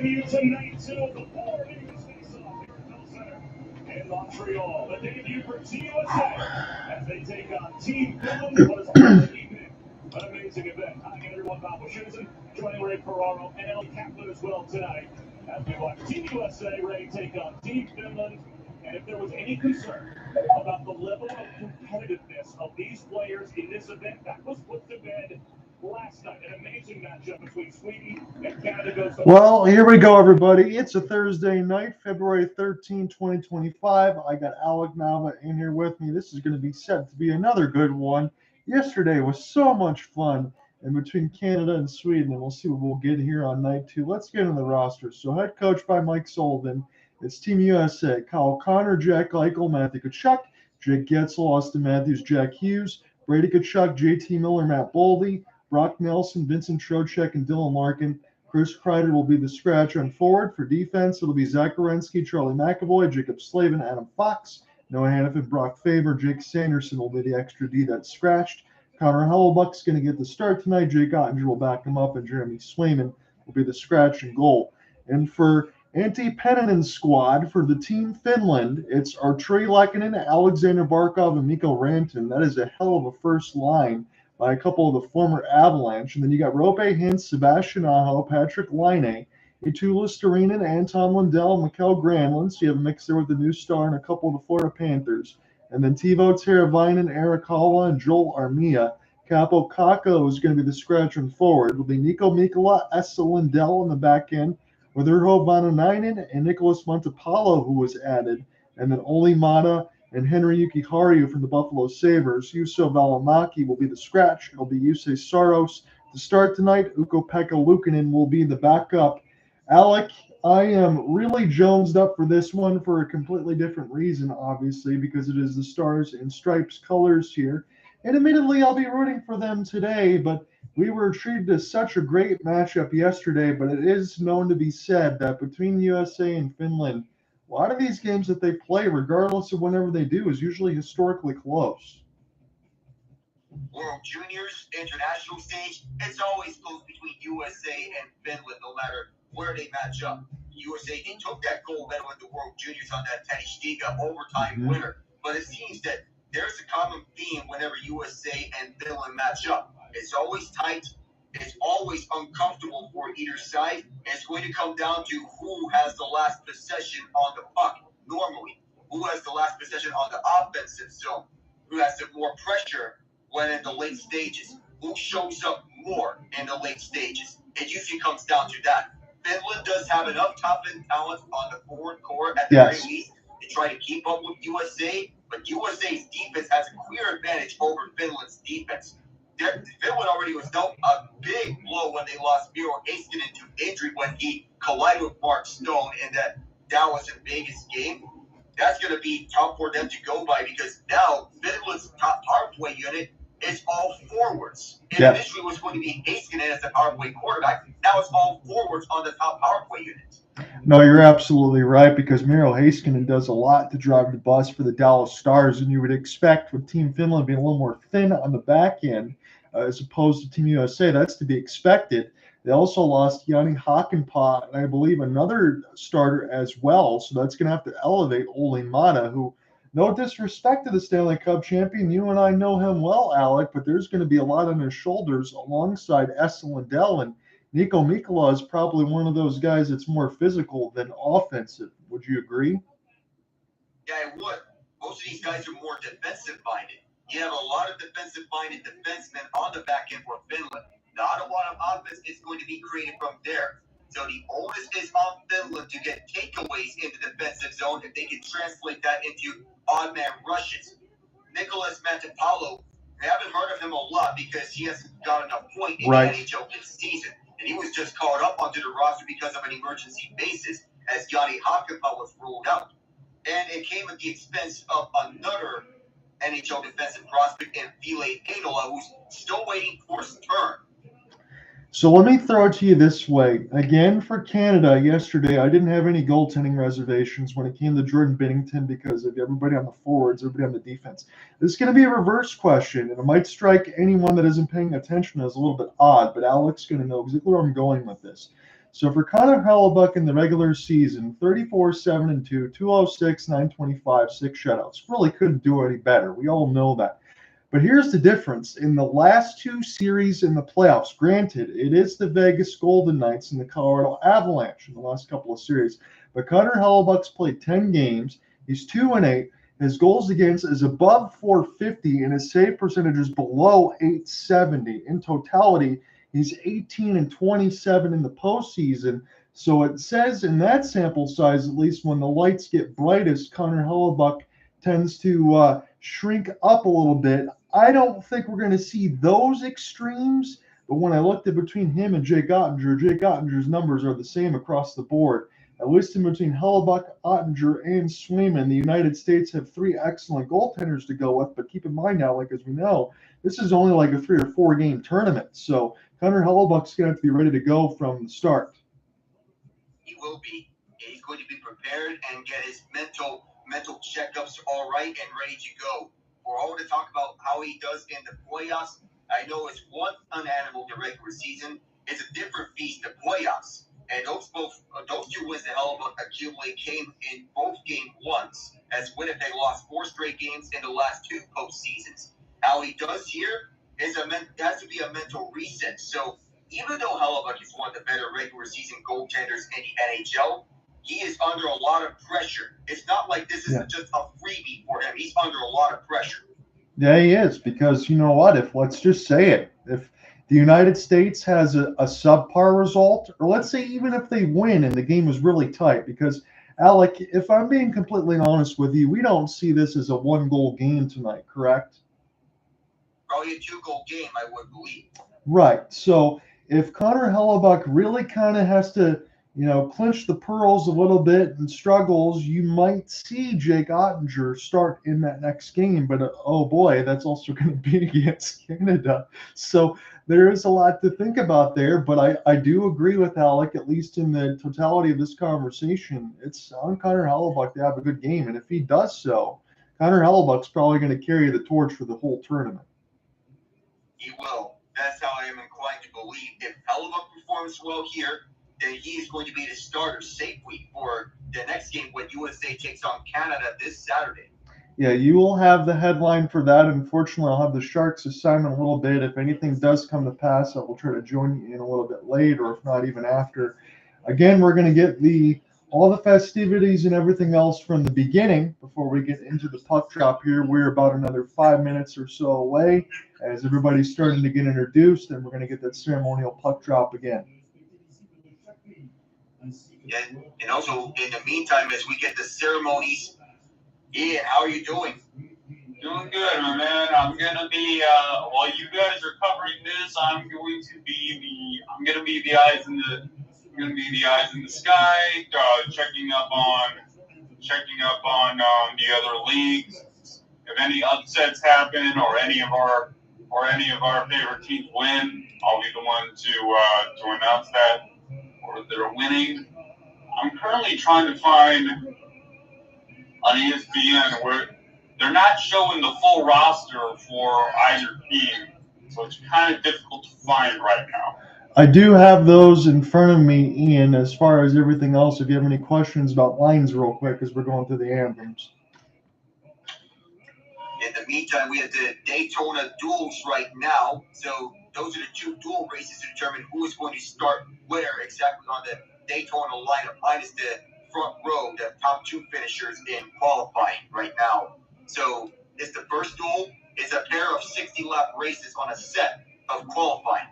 bringing you tonight to the Warriors face-off here at Bell Center in Montreal. The debut for Team USA as they take on Team Finland. What is an evening? An amazing event. Hi everyone, Bob Wischusen, joining Ray Ferraro and Ellie Kaplan as well tonight as we watch Team USA Ray take on Team Finland. And if there was any concern about the level of competitiveness of these players in this event, that was put to bed last night. An amazing matchup between Sweden and Canada goes. Well, here we go, everybody. It's a Thursday night, February 13, 2025. I got Alec Nava in here with me. This is going to be set to be another good one. Yesterday was so much fun in between Canada and Sweden, and we'll see what we'll get here on night two. Let's get into the roster. So head coach by Mike Sullivan. It's Team USA. Kyle Connor, Jack Eichel, Matthew Tkachuk, Jake Guentzel-Auston Matthews, Jack Hughes, Brady Tkachuk-J.T. Miller, Matt Boldy, Brock Nelson-Vincent, Trocheck, and Dylan Larkin. Chris Kreider will be the scratch on forward. For defense, it'll be Zach Werenski-Charlie, McAvoy, Jaccob Slavin-Adam Fox, Noah Hanifin-Brock, Faber, Jake Sanderson will be the extra D that's scratched. Connor Hellebuyck's going to get the start tonight. Jake Oettinger will back him up, and Jeremy Swayman will be the scratch and goal. And for Antti Pennanen squad for the Team Finland, it's Arturi Lehtinen, Alexander Barkov, and Mikko Rantanen. That is a hell of a first line by a couple of the former Avalanche. And then you got Rope Hintz, Sebastian Aho, Patrick Laine, Eetu Luostarinen, Anton Lundell, Mikael Granlund. So you have a mix there with the new star and a couple of the Florida Panthers. And then Teuvo Teravainen, Erik Haula, and Joel Armia. Capo Kakko is going to be the scratch and forward. It'll be Nico Mikkola, Esa Lindell on the back end, with Urho Vananainen and Nicholas Montepallo, who was added. And then Olli Maatta and Henri Jokiharju from the Buffalo Sabres. Juuso Välimäki will be the scratch. It'll be Jussi Saros to start tonight. Ukko-Pekka Luukkonen will be the backup. Alec, I am really jonesed up for this one for a completely different reason, obviously, because it is the Stars and Stripes colors here. And admittedly, I'll be rooting for them today, but we were treated to such a great matchup yesterday. But it is known to be said that between USA and Finland, a lot of these games that they play, regardless of whenever they do, is usually historically close. World Juniors, international stage, it's always close between USA and Finland, no matter where they match up. USA, they took that gold medal at the World Juniors on that Teddy Stiga overtime winner. But it seems that there's a common theme whenever USA and Finland match up. It's always tight. It's always uncomfortable for either side. It's going to come down to who has the last possession on the puck. Normally, who has the last possession on the offensive zone? Who has the more pressure when in the late stages? Who shows up more in the late stages? It usually comes down to that. Finland does have enough top-end talent on the forward core at the very least to try to keep up with USA, but USA's defense has a clear advantage over Finland's defense. Finland already was dealt a big blow when they lost Miro Heiskanen to injury when he collided with Mark Stone in that Dallas and Vegas game. That's going to be tough for them to go by because now Finland's top power play unit is all forwards. It initially was going to be Heiskanen as the power play quarterback. Now it's all forwards on the top power play unit. No, you're absolutely right, because Miro Heiskanen does a lot to drive the bus for the Dallas Stars, and you would expect with Team Finland being a little more thin on the back end as opposed to Team USA. That's to be expected. They also lost Yanni Hakanpää and I believe another starter as well, so that's going to have to elevate Olli Maatta, who, no disrespect to the Stanley Cup champion, you and I know him well, Alec, but there's going to be a lot on his shoulders alongside Esa Lindell, and Nico Mikkola is probably one of those guys that's more physical than offensive. Would you agree? Yeah, I would. Most of these guys are more defensive-minded. You have a lot of defensive-minded defensemen on the back end for Finland. Not a lot of offense is going to be created from there. So the onus is on Finland to get takeaways in the defensive zone if they can translate that into odd-man rushes. Nicholas Montepallo, I haven't heard of him a lot because he hasn't got enough point in the NHL this season. And he was just called up onto the roster because of an emergency basis as Yanni Hakanpää was ruled out. And it came at the expense of another NHL defensive prospect in Ville Heinola, who's still waiting for his turn. So let me throw it to you this way. Again, for Canada yesterday, I didn't have any goaltending reservations when it came to Jordan Binnington because of everybody on the forwards, everybody on the defense. This is going to be a reverse question, and it might strike anyone that isn't paying attention as a little bit odd, but Alec's going to know exactly where I'm going with this. So for Connor Hellebuyck in the regular season, 34-7-2, 206, 925, 6 shutouts. Really couldn't do any better. We all know that. But here's the difference. In the last 2 series in the playoffs, granted, it is the Vegas Golden Knights and the Colorado Avalanche in the last couple of series. But Connor Hellebuyck's played 10 games. He's 2-8. His goals against is above 450, and his save percentage is below 870. In totality, he's 18-27 in the postseason. So it says in that sample size, at least when the lights get brightest, Connor Hellebuyck tends to shrink up a little bit. I don't think we're going to see those extremes, but when I looked at between him and Jake Oettinger's numbers are the same across the board. At least in between Hellebuyck, Oettinger, and Swayman, the United States have 3 excellent goaltenders to go with. But keep in mind now, like as we know, this is only like a 3 or 4 game tournament. So Connor Hellebuyck's going to have to be ready to go from the start. He will be. He's going to be prepared and get his mental checkups all right and ready to go. We're all going to talk about how he does in the playoffs. I know it's one animal the regular season. It's a different beast the playoffs. And those 2 wins that Hellebuyck accumulated came in both game ones, as Winnipeg lost 4 straight games in the last 2 postseasons. How he does here has to be a mental reset. So even though Hellebuyck is one of the better regular season goaltenders in the NHL, he is under a lot of pressure. It's not like this is just a freebie for him. He's under a lot of pressure. Yeah, he is, because you know what? Let's just say it. If the United States has a subpar result, or let's say even if they win and the game is really tight, because, Alec, if I'm being completely honest with you, we don't see this as a 1-goal game tonight, correct? Probably a 2-goal game, I would believe. Right. So if Connor Hellebuyck really kind of has to, clinch the pearls a little bit and struggles, you might see Jake Oettinger start in that next game. But, oh boy, that's also going to be against Canada. So there is a lot to think about there. But I do agree with Alec, at least in the totality of this conversation. It's on Connor Hellebuyck to have a good game. And if he does so, Connor Hellebuyck's probably going to carry the torch for the whole tournament. He will. That's how I am inclined to believe. If Hellebuyck performs well here, then he is going to be the starter safely for the next game when USA takes on Canada this Saturday. Yeah, you will have the headline for that. Unfortunately, I'll have the Sharks assignment a little bit. If anything does come to pass, I will try to join you in a little bit late, or if not, even after. Again, we're going to get all the festivities and everything else from the beginning before we get into the puck drop here. We're about another 5 minutes or so away as everybody's starting to get introduced, and we're going to get that ceremonial puck drop again. And also, in the meantime, as we get the ceremonies, Ian, how are you doing? Doing good, my man. I'm gonna be while you guys are covering this, I'm going to be the eyes in the sky, checking up on the other leagues. If any upsets happen or any of our favorite teams win, I'll be the one to announce that or they're winning. I'm currently trying to find on ESPN where they're not showing the full roster for either team, so it's kind of difficult to find right now. I do have those in front of me, Ian, as far as everything else. If you have any questions about lines real quick as we're going through the anthems. In the meantime, we have the Daytona duels right now. So those are the 2 dual races to determine who is going to start where exactly on the Daytona lineup, minus the front row, the top 2 finishers in qualifying right now. So it's the first duel. It's a pair of 60-lap races on a set of qualifying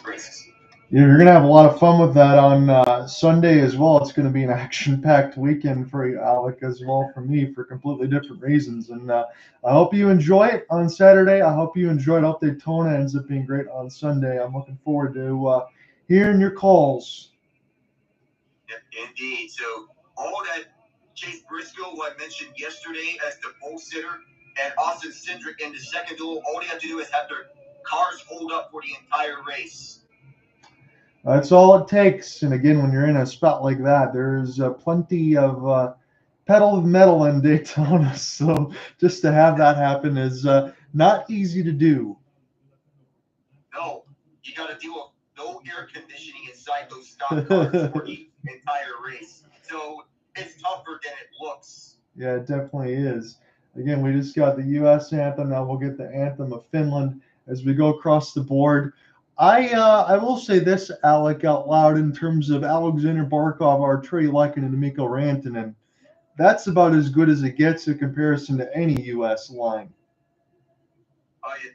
races. Yeah, you're going to have a lot of fun with that on Sunday as well. It's going to be an action-packed weekend for you, Alec, as well for me, for completely different reasons. And I hope you enjoy it on Saturday. I hope you enjoy it. I hope Daytona ends up being great on Sunday. I'm looking forward to hearing your calls. Indeed. So all that Chase Briscoe, who I mentioned yesterday as the pole sitter, and Austin Cindric in the second duel, all they have to do is have their cars hold up for the entire race. That's all it takes. And again, when you're in a spot like that, there's plenty of pedal metal in Daytona. So just to have that happen is not easy to do. No, you got to deal with no air conditioning inside inside those stock cars for the entire race. So it's tougher than it looks. Yeah, it definitely is. Again, we just got the U.S. anthem. Now we'll get the anthem of Finland as we go across the board. I will say this, Alec, out loud in terms of Alexander Barkov, Artturi Lehtinen, and Mikko Rantanen. That's about as good as it gets in comparison to any U.S. line.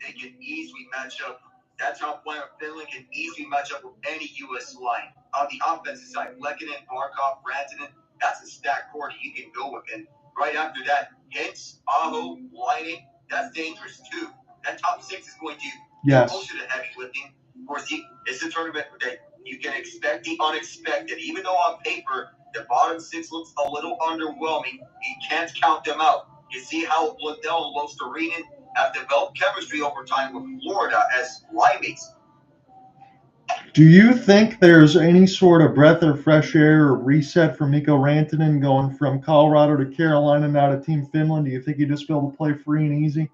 They can easily match up. That top line of Finland can easily match up with any U.S. line. On the offensive side, Lehtinen, Barkov, Rantanen, that's a stacked core that you can go with. And right after that, Hintz, Aho, Lining, that's dangerous too. That top six is going to do most of the heavy lifting. Of course, it's a tournament that you can expect the unexpected. Even though on paper, the bottom six looks a little underwhelming, you can't count them out. You see how Lundell and Luostarinen have developed chemistry over time with Florida as linemates. Do you think there's any sort of breath of fresh air or reset for Mikko Rantanen going from Colorado to Carolina now to Team Finland? Do you think he just be able to play free and easy?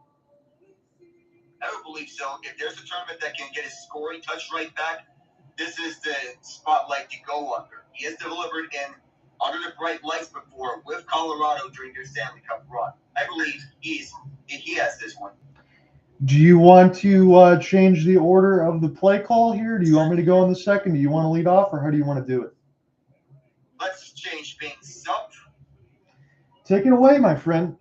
I don't believe so. If there's a tournament that can get his scoring touch right back, this is the spotlight to go under. He has delivered under the bright lights before with Colorado during their Stanley Cup run. I believe he has this one. Do you want to change the order of the play call here? Do you want me to go in the second? Do you want to lead off, or how do you want to do it? Let's change things up. Take it away, my friend.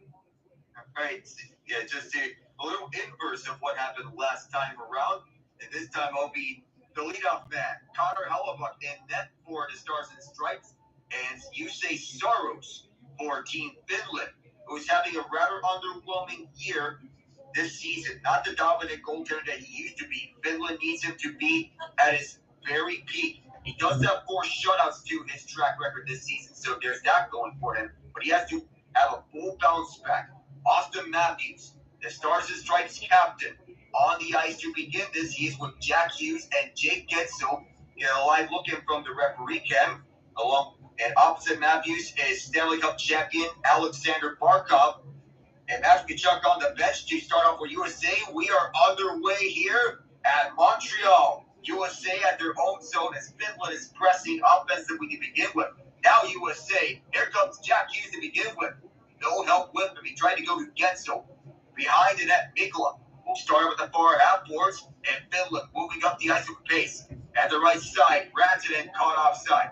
All right. Yeah, just a little inverse of what happened last time around. And this time I'll be the leadoff man, Connor Hellebuyck, in net for the Stars and Stripes. And you say Saros for Team Finland, who's having a rather underwhelming year this season. Not the dominant goaltender that he used to be. Finland needs him to be at his very peak. He does have 4 shutouts to his track record this season, so there's that going for him. But he has to have a full bounce back. Auston Matthews, the Stars and Stripes captain, on the ice to begin this. He is with Jack Hughes and Jake Guentzel. Live looking from the referee cam. And opposite Matthews is Stanley Cup champion Alexander Barkov. And Matthew Tkachuk on the bench to start off for USA. We are underway here at Montreal. USA at their own zone as Finland is pressing offensively to begin with. Now USA, here comes Jack Hughes to begin with. No help with him. He tried to go to Guentzel. Behind the net, Mikkola will start with the far half boards, and Finland moving up the ice with pace. At the right side, Rantanen caught offside.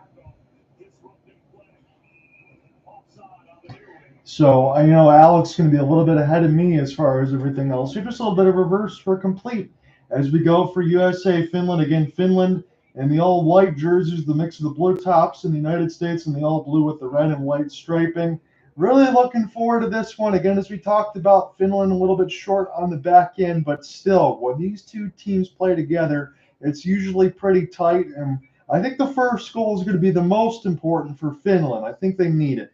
So, I know Alex is going to be a little bit ahead of me as far as everything else. So just a little bit of reverse for complete. As we go for USA, Finland, again, Finland and the all-white jerseys, the mix of the blue tops in the United States and the all-blue with the red and white striping. Really looking forward to this one. Again, as we talked about, Finland a little bit short on the back end, but still, when these two teams play together, it's usually pretty tight. And I think the first goal is going to be the most important for Finland. I think they need it.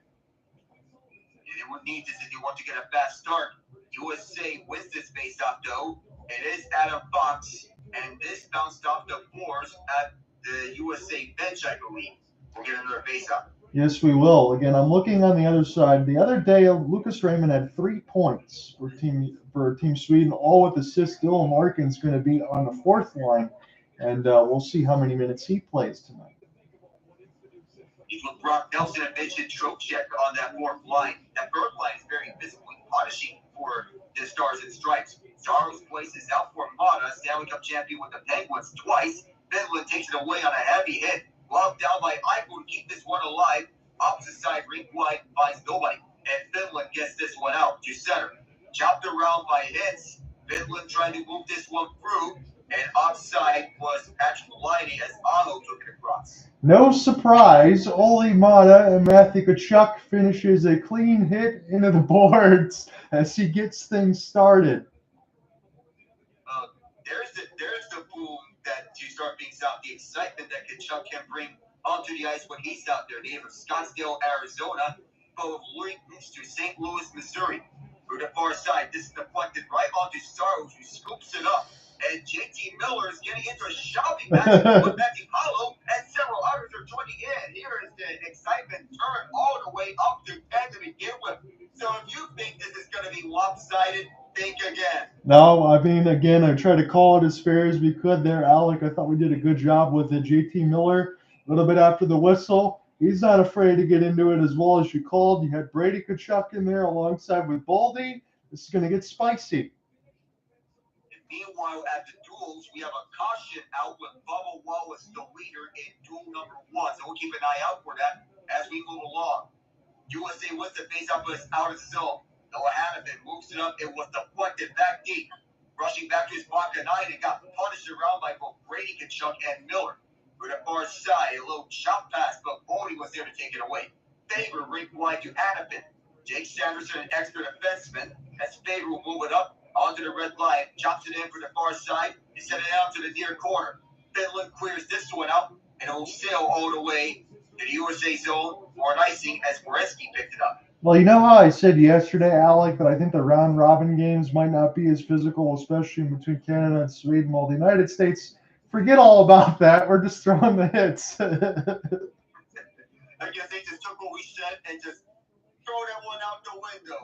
They would need this if you want to get a fast start. USA wins this face-off, though. It is Adam Fox, and this bounced off the boards at the USA bench, I believe. We'll get another face-off. Yes, we will. Again, I'm looking on the other side. The other day, Lucas Raymond had 3 points for Team Sweden, all with assists. Dylan Larkin's going to be on the 4th line, and we'll see how many minutes he plays tonight. He's with Brock Nelson and Vincent Trocheck on that 4th line. That 3rd line is very physically punishing for the Stars and Stripes. Saros places out for Mata, Stanley Cup champion with the Penguins twice. Finland takes it away on a heavy hit. Locked down by Eichel to keep this one alive. Opposite side, rink wide, finds nobody. And Finland gets this one out to center. Chopped around by hits. Finland trying to move this one through. And offside was Patrick Laine as Aho took it across. No surprise, Olli Mata and Matthew Tkachuk finishes a clean hit into the boards as he gets things started. There's the boom that to start being out, the excitement that Tkachuk can bring onto the ice when he's out there. Native of Scottsdale, Arizona, both links to St. Louis, Missouri. Through the far side, this is deflected right onto Saros, who scoops it up. And J.T. Miller is getting into a shopping match with Matthew Hollow, and several others are joining in. Here is the excitement turned all the way up to 10 to begin with. So if you think this is going to be lopsided, think again. No, I mean, again, I tried to call it as fair as we could there, Alec. I thought we did a good job with it. J.T. Miller A little bit after the whistle, he's not afraid to get into it as well as you called. You had Brady Tkachuk in there alongside with Boldy. This is going to get spicy. And meanwhile, at the duels, we have a caution out with Bubba Wallace, the leader in duel number 1. So we'll keep an eye out for that as we move along. USA wins the face-off, but it's out of zone. Noah Hanifin moves it up. It was deflected back deep. Rushing back to his pocket 9 and got punished around by both Brady Tkachuk and Miller. To the far side, a little chop pass, but Boldy was there to take it away. Faber ripped wide to Hanifin. Jake Sanderson, an extra defenseman, as Faber will move it up onto the red line, chops it in for the far side, and send it out to the near corner. Finland clears this one out, and it will sail all the way to the USA zone for an icing as Werenski picked it up. Well, you know how I said yesterday, Alec, that I think the round-robin games might not be as physical, especially between Canada and Sweden. Well, the United States, forget all about that. We're just throwing the hits. I guess they just took what we said and just throw that one out the window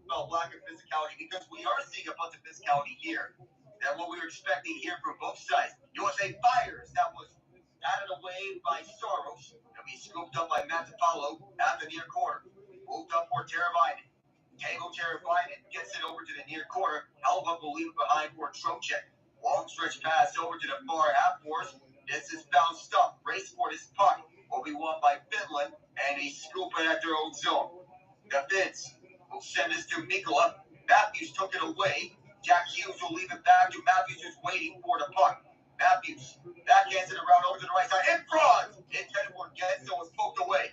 about lack of physicality, because we are seeing a bunch of physicality here. That's what we were expecting here from both sides. USA fires. That was batted away by Saros. And be scooped up by Mattapalo at the near corner. Moved up for Teravainen. Tango Teravainen gets it over to the near corner. Hellebuyck will leave it behind for Trocheck. Long stretch pass over to the far half force. This is found stuff. Race for this puck will be won by Finland, and they scoop it at their own zone. The Finns will send this to Mikkola. Matthews took it away. Jack Hughes will leave it back to Matthews, who's waiting for the puck. Matthews backhands it around over to the right side. In front! Intended for Guentzel was poked away.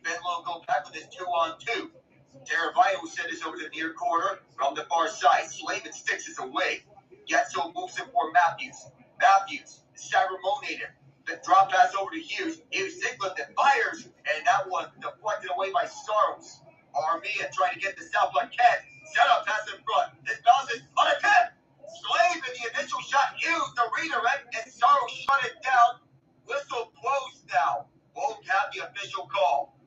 Finland will go back with his 2-on-2. Teravainen will send this over to the near corner from the far side. Slavin sticks this away. Guentzel moves it for Matthews. Matthews ceremoniated. The drop pass over to Hughes. Hughes Ziegler that fires, and that one deflected away by Saros. Armia trying to get this out, but can't. Set up pass in front. This bounces on a 10. Slavin, the initial shot. Hughes, the redirect, and Saros shut it down. Whistle blows now. Won't have the official call.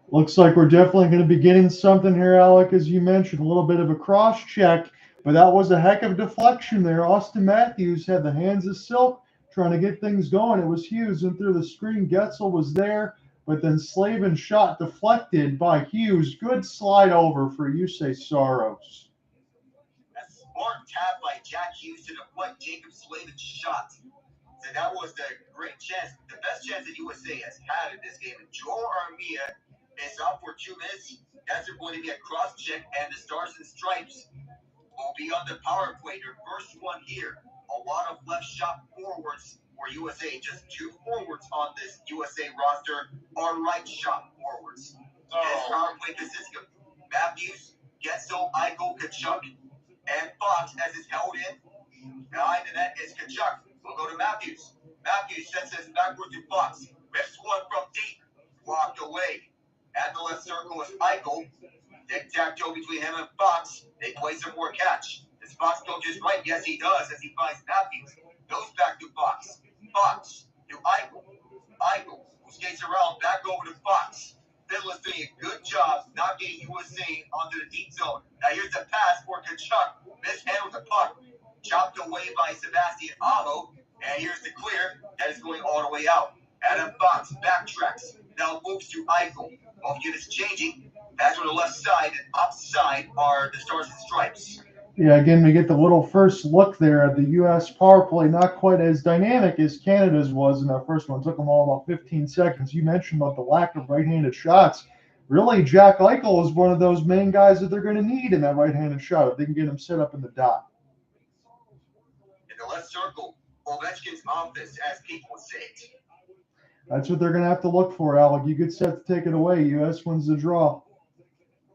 Looks like we're definitely going to be getting something here, Alec, as you mentioned. A little bit of a cross-check, but that was a heck of a deflection there. Auston Matthews had the hands of silk trying to get things going. It was Hughes and through the screen. Guentzel was there, but then Slavin shot deflected by Hughes. Good slide over for Jussi Saros. A smart tap by Jack Hughes to deflect Jaccob Slavin's shot. So that was the great chance, the best chance that USA has had in this game. And Joel Armia is out for 2 minutes. That's going to be a cross check, and the Stars and Stripes will be on the power play. Their first one here. A lot of left shot forwards for USA. Just 2 forwards on this USA roster are right shot forwards. This power play consists of Matthews, Guentzel, Eichel, Tkachuk, and Fox as is held in. Behind the net is Tkachuk. We'll go to Matthews. Matthews sends this backward to Fox. Rips one from deep. Walked away. At the left circle is Eichel. Tic-tac-toe between him and Fox. They play some more catch. Does Fox go just right? Yes, he does, as he finds Matthews. Goes back to Fox. Fox to Eichel. Eichel, who skates around, back over to Fox. Finland's doing a good job not getting USA onto the deep zone. Now here's the pass for Tkachuk. Mishandles the puck. Chopped away by Sebastian Aho. And here's the clear. That is going all the way out. Adam Fox backtracks. Now moves to Eichel. Both units changing. Pass on the left side and upside are the Stars and Stripes. Yeah, again, we get the little first look there at the U.S. power play. Not quite as dynamic as Canada's was in that first one. It took them all about 15 seconds. You mentioned about the lack of right-handed shots. Really, Jack Eichel is one of those main guys that they're going to need in that right-handed shot if they can get him set up in the dot. In the left circle, Ovechkin's office, as people would say it. That's what they're going to have to look for, Alec. You get set to take it away. U.S. wins the draw.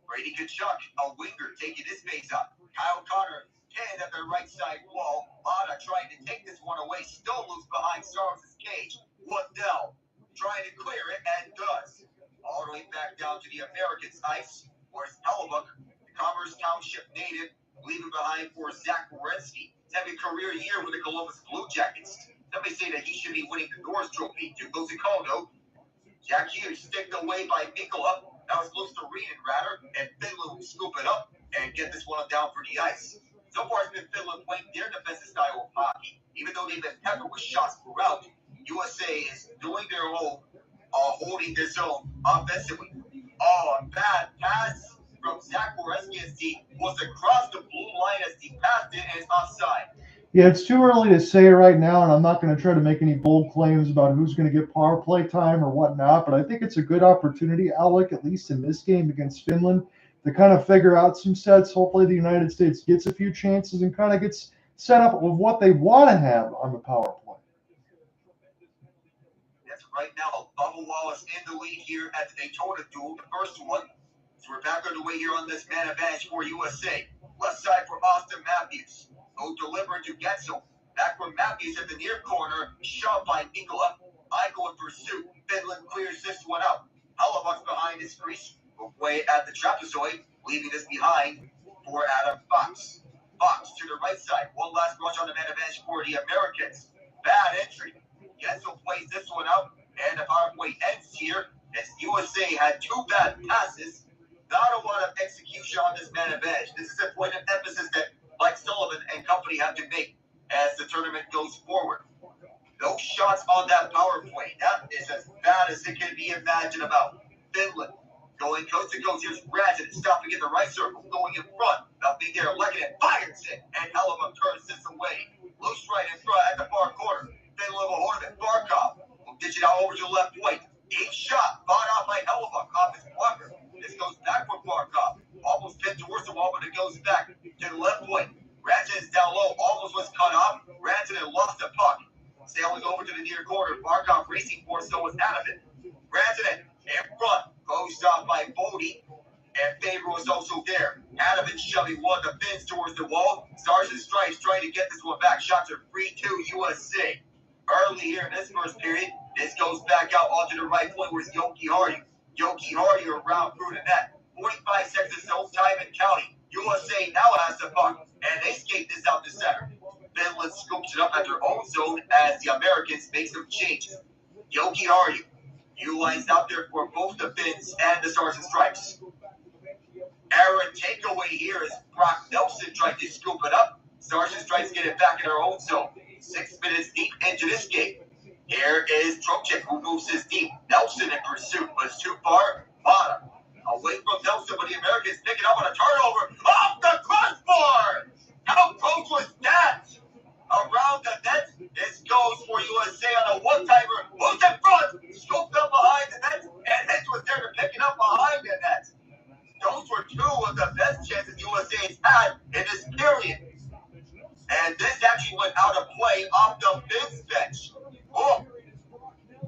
Brady Tkachuk, a winger, taking his face up. Kyle Connor, pinned at the right side wall. Otta trying to take this one away. Still loose behind Saros' cage. Waddell trying to clear it and does. All the way back down to the Americans' ice. Where's Hellebuyck, the Commerce Township native, leaving behind for Zach Werenski. He's having a career year with the Columbus Blue Jackets. Let me say that he should be winning the Norris Trophy. Duco Zicondo. Jack Hughes sticked away by Mikkola. That was close to Reed and Ratter, and Finland will scoop it up and get this one down for the ice. So far, it's been Finland playing their defensive style of hockey. Even though they've been peppered with shots throughout, USA is doing their own, holding their zone offensively. Oh, a bad pass from Zach Werenski was across the blue line as he passed it, and it's offside. Yeah, it's too early to say right now, and I'm not going to try to make any bold claims about who's going to get power play time or whatnot, but I think it's a good opportunity, Alec, at least in this game against Finland, to kind of figure out some sets. Hopefully the United States gets a few chances and kind of gets set up with what they want to have on the power play. That's right now. Bubba Wallace in the lead here at the Daytona duel, the first one. So we're back underway here on this man advantage for USA. Left side for Austin Matthews. Go deliver to Guentzel. Back from Matthews at the near corner. Shot by Nikola. Eichel in pursuit. Finland clears this one out. Hellebuyck behind his crease. Away at the trapezoid. Leaving this behind for Adam Fox. Fox to the right side. One last rush on the man advantage for the Americans. Bad entry. Guentzel plays this one out. And the power play ends here as USA had two bad passes. Not a lot of execution on this man advantage. This is a point of emphasis that Mike Sullivan and company have to make as the tournament goes forward. No shots on that power play. That is as bad as it can be imagined about. Finland going coast to coast. Here's Radgen stopping in the right circle, going in front. Nothing there. Lehtinen fires it, and Hellebuyck turns this away. Loose right in front at the far corner. Finland will hold it. Barkov will ditch it out over to the left wing. Each shot fought out by Hellebuyck off his blocker. This goes back for Barkov. Almost pinned towards the wall, but it goes back to the left wing. Radgen is down low. Almost was cut off. Radgen lost the puck. Sailing over to the near corner. Barkov racing for it, so was Hanifin. Radgen in front. Closed off by Boldy. And Faber was also there. Hanifin shoving one of the Finns towards the wall. Sergeant Stripes trying to get this one back. Shots are 3-2 USA. Early here in this first period. This goes back out onto the right point. Where's Jokiharju? Jokiharju around through the net. 45 seconds of zone time and counting. USA now has the puck, and they skate this out to center. Finland scoops it up at their own zone as the Americans make some changes. Jokiharju utilized out there for both the Finns and the Sergeant Stripes. Error takeaway here as Brock Nelson tried to scoop it up. Sergeant Stripes get it back in their own zone. 6 minutes deep into this game. Here is Trocheck, who moves his deep. Nelson in pursuit, but it's too far. Bottom. Away from Nelson, but the Americans pick it up on a turnover. Off the crossbar! How close was that? Around the net. This goes for USA on a one-timer. Who's in front? Scooped up behind the net. And Hitch was there to pick it up behind the net. Those were two of the best chances USA's had in this period. And this actually went out of play off the Finns bench. Oh.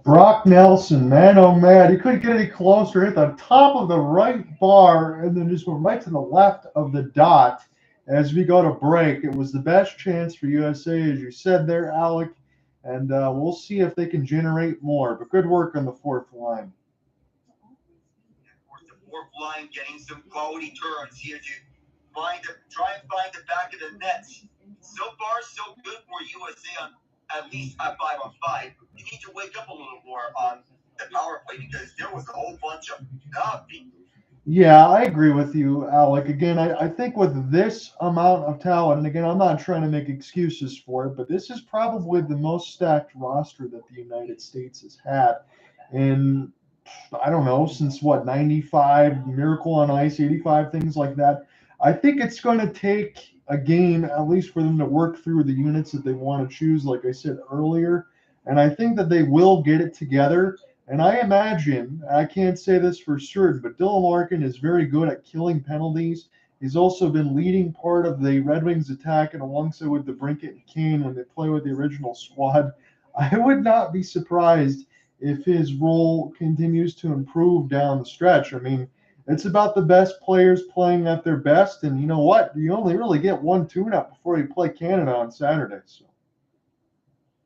Brock Nelson, man, oh man, he couldn't get any closer. Hit the top of the right bar and then just went right to the left of the dot as we go to break. It was the best chance for USA, as you said there, Alec, and we'll see if they can generate more. But good work on the fourth line. Of course, the fourth line getting some quality turns here to try and find the back of the net. So far, so good for USA on at least at 5-on-5. You need to wake up a little more on the power play because there was a whole bunch of nothing. Yeah, I agree with you, Alec. Again, I think with this amount of talent, and again, I'm not trying to make excuses for it, but this is probably the most stacked roster that the United States has had in, I don't know, since what, 95, Miracle on Ice, 85, things like that. I think it's going to take a game, at least for them to work through the units that they want to choose, like I said earlier. And I think that they will get it together. And I imagine, I can't say this for certain, but Dylan Larkin is very good at killing penalties. He's also been leading part of the Red Wings attack and alongside with the Brinkett and Kane when they play with the original squad. I would not be surprised if his role continues to improve down the stretch. I mean, it's about the best players playing at their best, and you know what? You only really get one tune-up before you play Canada on Saturday. So.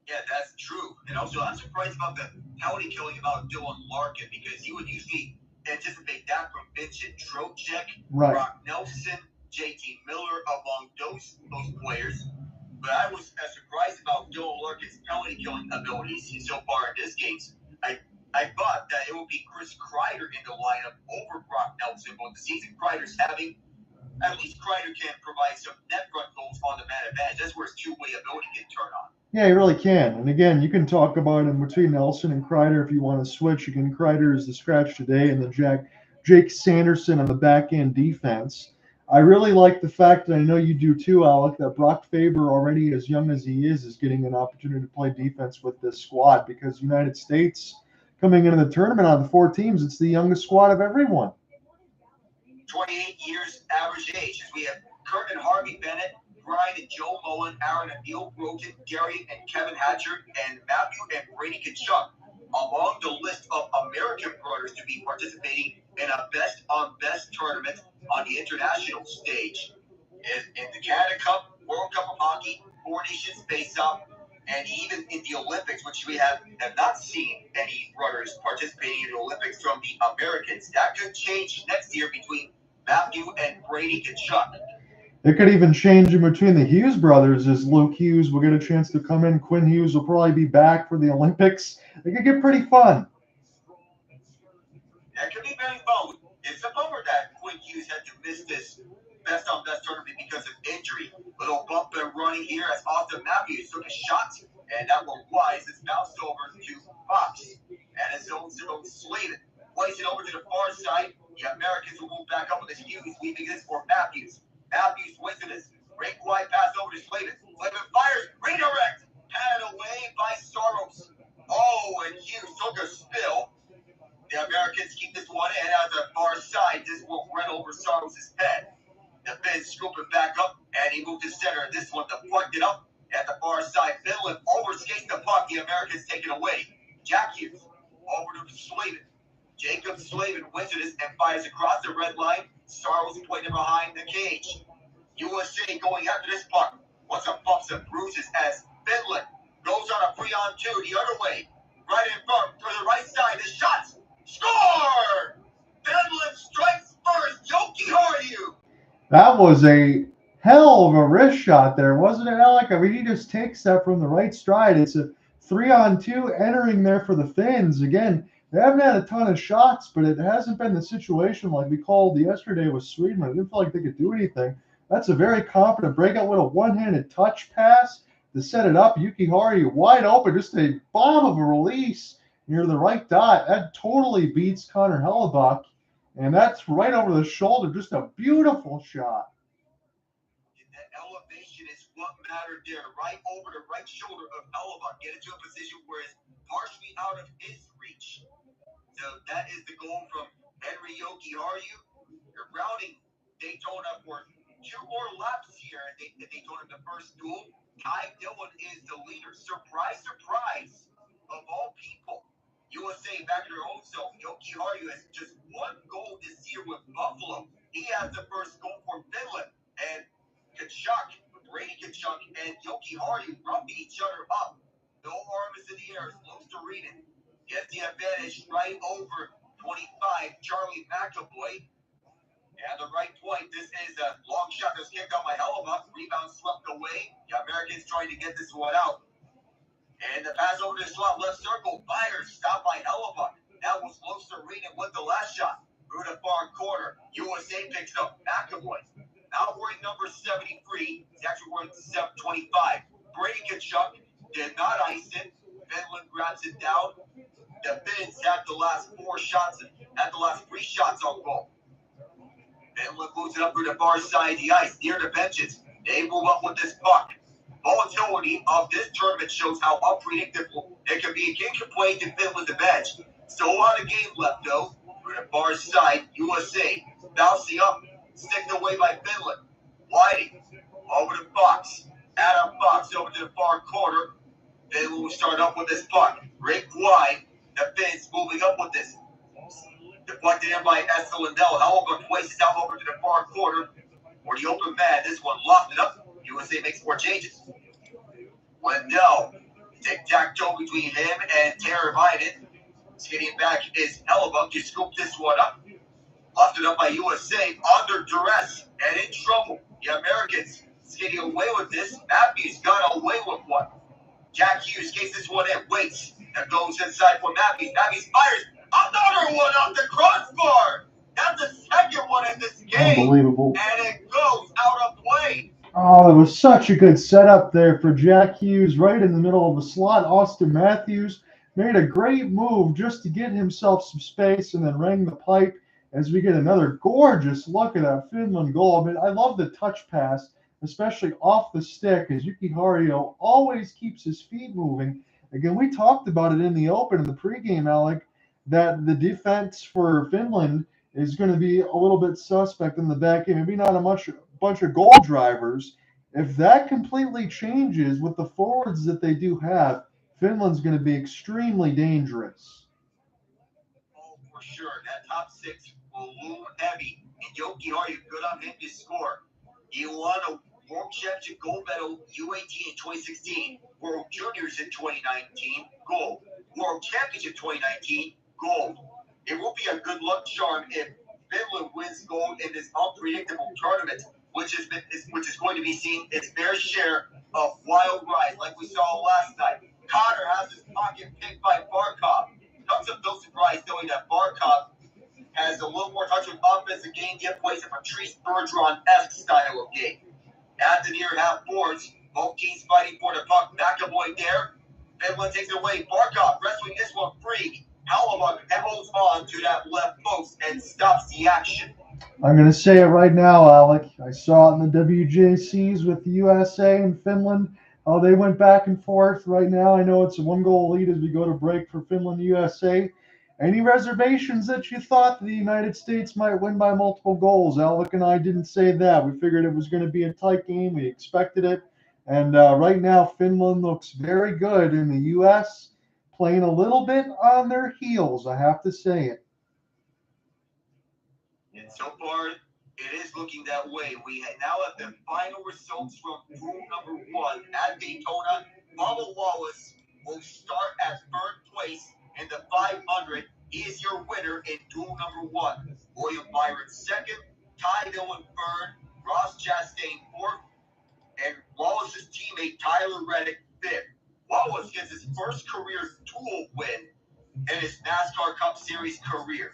Yeah, that's true. And also, I'm surprised about the penalty killing about Dylan Larkin because you would usually anticipate that from Vincent Trocheck, right. Brock Nelson, J.T. Miller, among those players. But I was surprised about Dylan Larkin's penalty killing abilities so far in this game. I thought that it would be Chris Kreider in the lineup over Brock Nelson, but the season Kreider's having, at least Kreider can provide some net front goals on the man advantage. That's where his two-way ability can turn on. Yeah, you really can. And again, you can talk about in between Nelson and Kreider if you want to switch. Again, Kreider is the scratch today, and then Jake Sanderson on the back end defense. I really like the fact that I know you do too, Alec, that Brock Faber, already as young as he is getting an opportunity to play defense with this squad because United States coming into the tournament out of the 4 teams, it's the youngest squad of everyone. 28 years average age, as we have Kurt and Harvey Bennett, Brian and Joe Mullen, Aaron and Neil Grogan, Gary and Kevin Hatcher, and Matthew and Brady Tkachuk among the list of American brothers to be participating in a best-on-best tournament on the international stage. In the Canada Cup, World Cup of Hockey, 4 Nations face-off, and even in the Olympics, which we have not seen any brothers participating in the Olympics from the Americans. That could change next year between Matthew and Brady Tkachuk. It could even change in between the Hughes brothers as Luke Hughes will get a chance to come in. Quinn Hughes will probably be back for the Olympics. It could get pretty fun. That could be very fun. It's a bummer that Quinn Hughes had to miss this best-on-best tournament because of injury. Little bump and running here as Austin Matthews took a shot, and that one wise. It's bounced over to Fox. And his own Slavin. Plays it over to the far side. The Americans will move back up with this Hughes, leaving this for Matthews. Matthews wins to this. Great wide pass over to Slavin. Slavin fires. Redirect. Had away by Saros. Oh, and Hughes took a spill. The Americans keep this one in at the far side. This will run over Saros' head. The Finns scoop it back up, and he moved to center. This one deflected up at the far side. Finland overskates the puck. The Americans take it away. Jack Hughes over to Slavin. Jaccob Slavin wins it and fires across the red line. Saros pointing behind the cage. USA going after this puck. What's up, bumps and bruises as Finland goes on a 3-on-2 the other way. Right in front for the right side. The shots. Score! Finland strikes first. Joki Harju. That was a hell of a wrist shot there, wasn't it, Alec? I mean, he just takes that from the right stride. It's a 3-on-2 entering there for the Finns. Again, they haven't had a ton of shots, but it hasn't been the situation like we called yesterday with Sweden. I didn't feel like they could do anything. That's a very confident breakout with a one-handed touch pass to set it up. Yuki Harju wide open, just a bomb of a release near the right dot. That totally beats Connor Hellebuyck. And that's right over the shoulder. Just a beautiful shot. That elevation is what mattered there. Right over the right shoulder of Hellebuyck. Get into a position where it's partially out of his reach. So that is the goal from Henry Joki Harju. They're rounding Daytona for 2 more laps here at Daytona, the first duel. Ty-Dylan is the leader. Surprise, surprise, of all people. USA back in their own self. Joki Harju has just 1 goal this year with Buffalo. He has the first goal for Finland. And Tkachuk, Brady Tkachuk, and Joki Harju roughing each other up. No arms in the air. Looks to read it. Gets the advantage right over 25. Charlie McAvoy. And the right point. This is a long shot that's kicked out by Hellebuyck. Rebound swept away. The Americans trying to get this one out. And the pass over to the slot, left circle. Myers stopped by Hellebuyck. That was close to reading with the last shot. Through the far corner. USA picks up McAvoy. Now wearing number 73. He's actually wearing 25. Brady Tkachuk did not ice it. Finland grabs it down. The Finns had the last 4 shots, had the last 3 shots on goal. Finland moves it up through the far side of the ice, near the benches. They move up with this puck. Volatility of this tournament shows how unpredictable it can be. Can't complain to Finland's advantage. Still a lot of game left, though. Through the far side, USA bouncing up, sticked away by Finland. Whiting over to Fox. Adam Fox over to the far corner. Finland will start up with this puck. Rick wide. The Finns moving up with this. Deflected in by Esther Lindell. Hellebuyck places out over to the far corner. For the open man, this one lofted up. USA makes 4 changes. Lindell. Tic-tac-toe between him and Terry Biden. Skating back is Hellebuyck. You scoop this one up. Lofted up by USA. Under duress and in trouble. The Americans skating away with this. Matthews got away with one. Jack Hughes skates this one in. Waits. That goes inside for Matthews. Matthews fires. Another one off the crossbar. That's the second one in this game. Unbelievable. And it goes out of play. Oh, it was such a good setup there for Jack Hughes right in the middle of the slot. Austin Matthews made a great move just to get himself some space and then rang the pipe as we get another gorgeous look at that Finland goal. I mean, I love the touch pass, especially off the stick, as Yuki Hario always keeps his feet moving. Again, we talked about it in the open in the pregame, Alec, that the defense for Finland is going to be a little bit suspect in the back end. Maybe not a bunch of goal drivers. If that completely changes with the forwards that they do have, Finland's going to be extremely dangerous. Oh, for sure. That top six will loom heavy. And Yoki Hario, good on him to score. He won a World Championship gold medal U18 in 2016, World Juniors in 2019, gold. World Championship 2019, gold. It will be a good luck charm if Finland wins gold in this unpredictable tournament, which is going to be seeing its fair share of wild rides, like we saw last night. Connor has his pocket picked by Barkov. Comes up no surprise knowing that Barkov has a little more touch with offensive game, yet plays a Patrice Bergeron-esque style of game. At the near half boards, both teams fighting for the puck. McAvoy there. Finland takes it away. Barkov wrestling this one free. Hellebuyck holds on to that left post and stops the action. I'm going to say it right now, Alec. I saw it in the WJCs with the USA and Finland. Oh, they went back and forth. Right now, I know it's a one-goal lead as we go to break for Finland USA. Any reservations that you thought the United States might win by multiple goals? Alec and I didn't say that. We figured it was going to be a tight game. We expected it. And right now, Finland looks very good, and the U.S. playing a little bit on their heels, I have to say it. And so far, it is looking that way. We now have the final results from pool number 1 at Daytona. Bubba Wallace will start at third place in the 500. He is your winner in duel number 1. William Byron second, Ty Dillon third, Ross Chastain fourth, and Wallace's teammate Tyler Reddick fifth. Wallace gets his first career duel win in his NASCAR Cup Series career.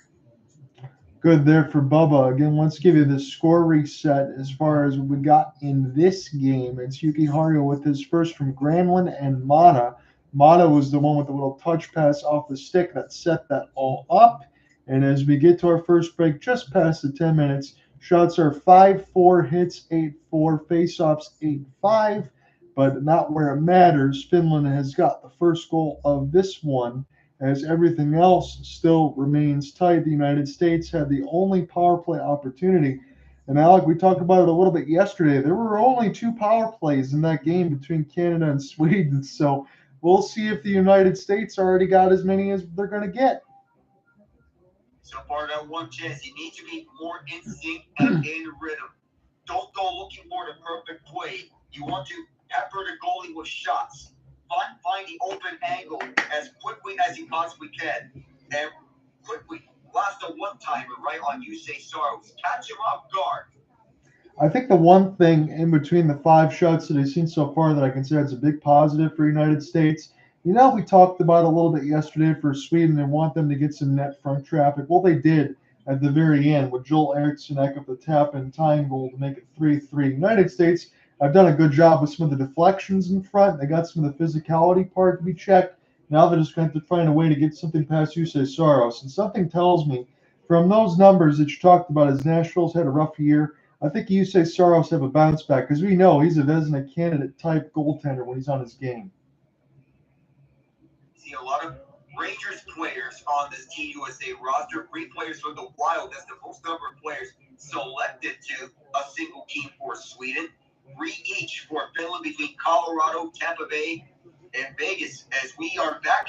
Good there for Bubba. Again, let's give you the score reset as far as we got in this game. It's Yuki Hario with his first from Granlund and Mata. Mata was the one with the little touch pass off the stick that set that all up. And as we get to our first break, just past the 10 minutes, shots are 5-4, hits 8-4, face-offs 8-5, but not where it matters. Finland has got the first goal of this one, as everything else still remains tight. The United States had the only power play opportunity. And Alec, we talked about it a little bit yesterday. There were only 2 power plays in that game between Canada and Sweden. So we'll see if the United States already got as many as they're going to get. So far, that one chance, you need to be more in sync and in rhythm. Don't go looking for the perfect play. You want to pepper the goalie with shots. Find the open angle as quickly as you possibly can. And quickly, blast a one-timer right on Juuse Saros. Catch him off guard. I think the one thing in between the 5 shots that I've seen so far that I can say is a big positive for United States, you know, we talked about a little bit yesterday for Sweden and want them to get some net front traffic. Well, they did at the very end with Joel Eriksson up the tap and tying goal to make it 3-3. United States have done a good job with some of the deflections in front. They got some of the physicality part to be checked. Now they're just going to find a way to get something past Juuse Saros. And something tells me from those numbers that you talked about as Nashville's had a rough year, I think Juuse Saros have a bounce back because we know he's a Vezina candidate type goaltender when he's on his game. See a lot of Rangers players on this Team USA roster. 3 players from the Wild. That's the most number of players selected to a single team for Sweden. 3 each for Finland between Colorado, Tampa Bay, and Vegas. As we are back,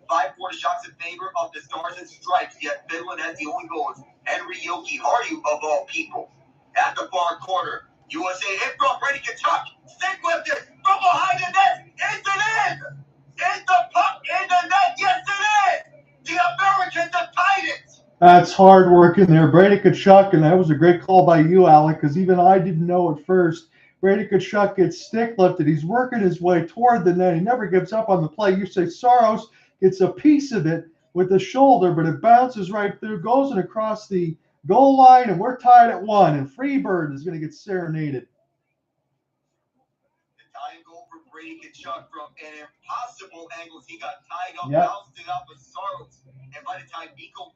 5-4 shots in favor of the Stars and Stripes. Yet Finland has the only goals. Henry Yoki Hario of all people. At the far corner, USA in front, Brady Tkachuk. Stick lifted from behind the net. Is it in? Is the puck in the net? Yes, it is. The Americans have tied it. That's hard work in there. Brady Tkachuk, and that was a great call by you, Alec, because even I didn't know at first. Brady Tkachuk gets stick lifted. He's working his way toward the net. He never gives up on the play. Juuse Saros gets a piece of it with the shoulder, but it bounces right through, goes and across the goal line, and we're tied at 1. And Freebird is going to get serenaded. Brady Tkachuk from an impossible angle. He got tied up, Yep. bounced it up with Saros. And by the time Mikko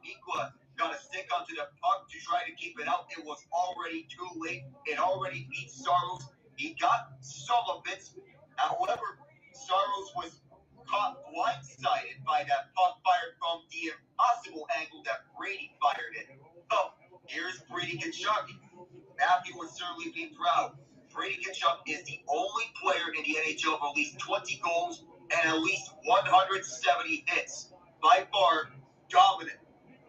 got a stick onto the puck to try to keep it out, it was already too late. It already beat Saros. He got some of it. However, Saros was caught blindsided by that puck fired from the impossible angle that Brady fired it. So, here's Brady Tkachuk. Matthew would certainly be proud. Brady Tkachuk is the only player in the NHL with at least 20 goals and at least 170 hits. By far, dominant.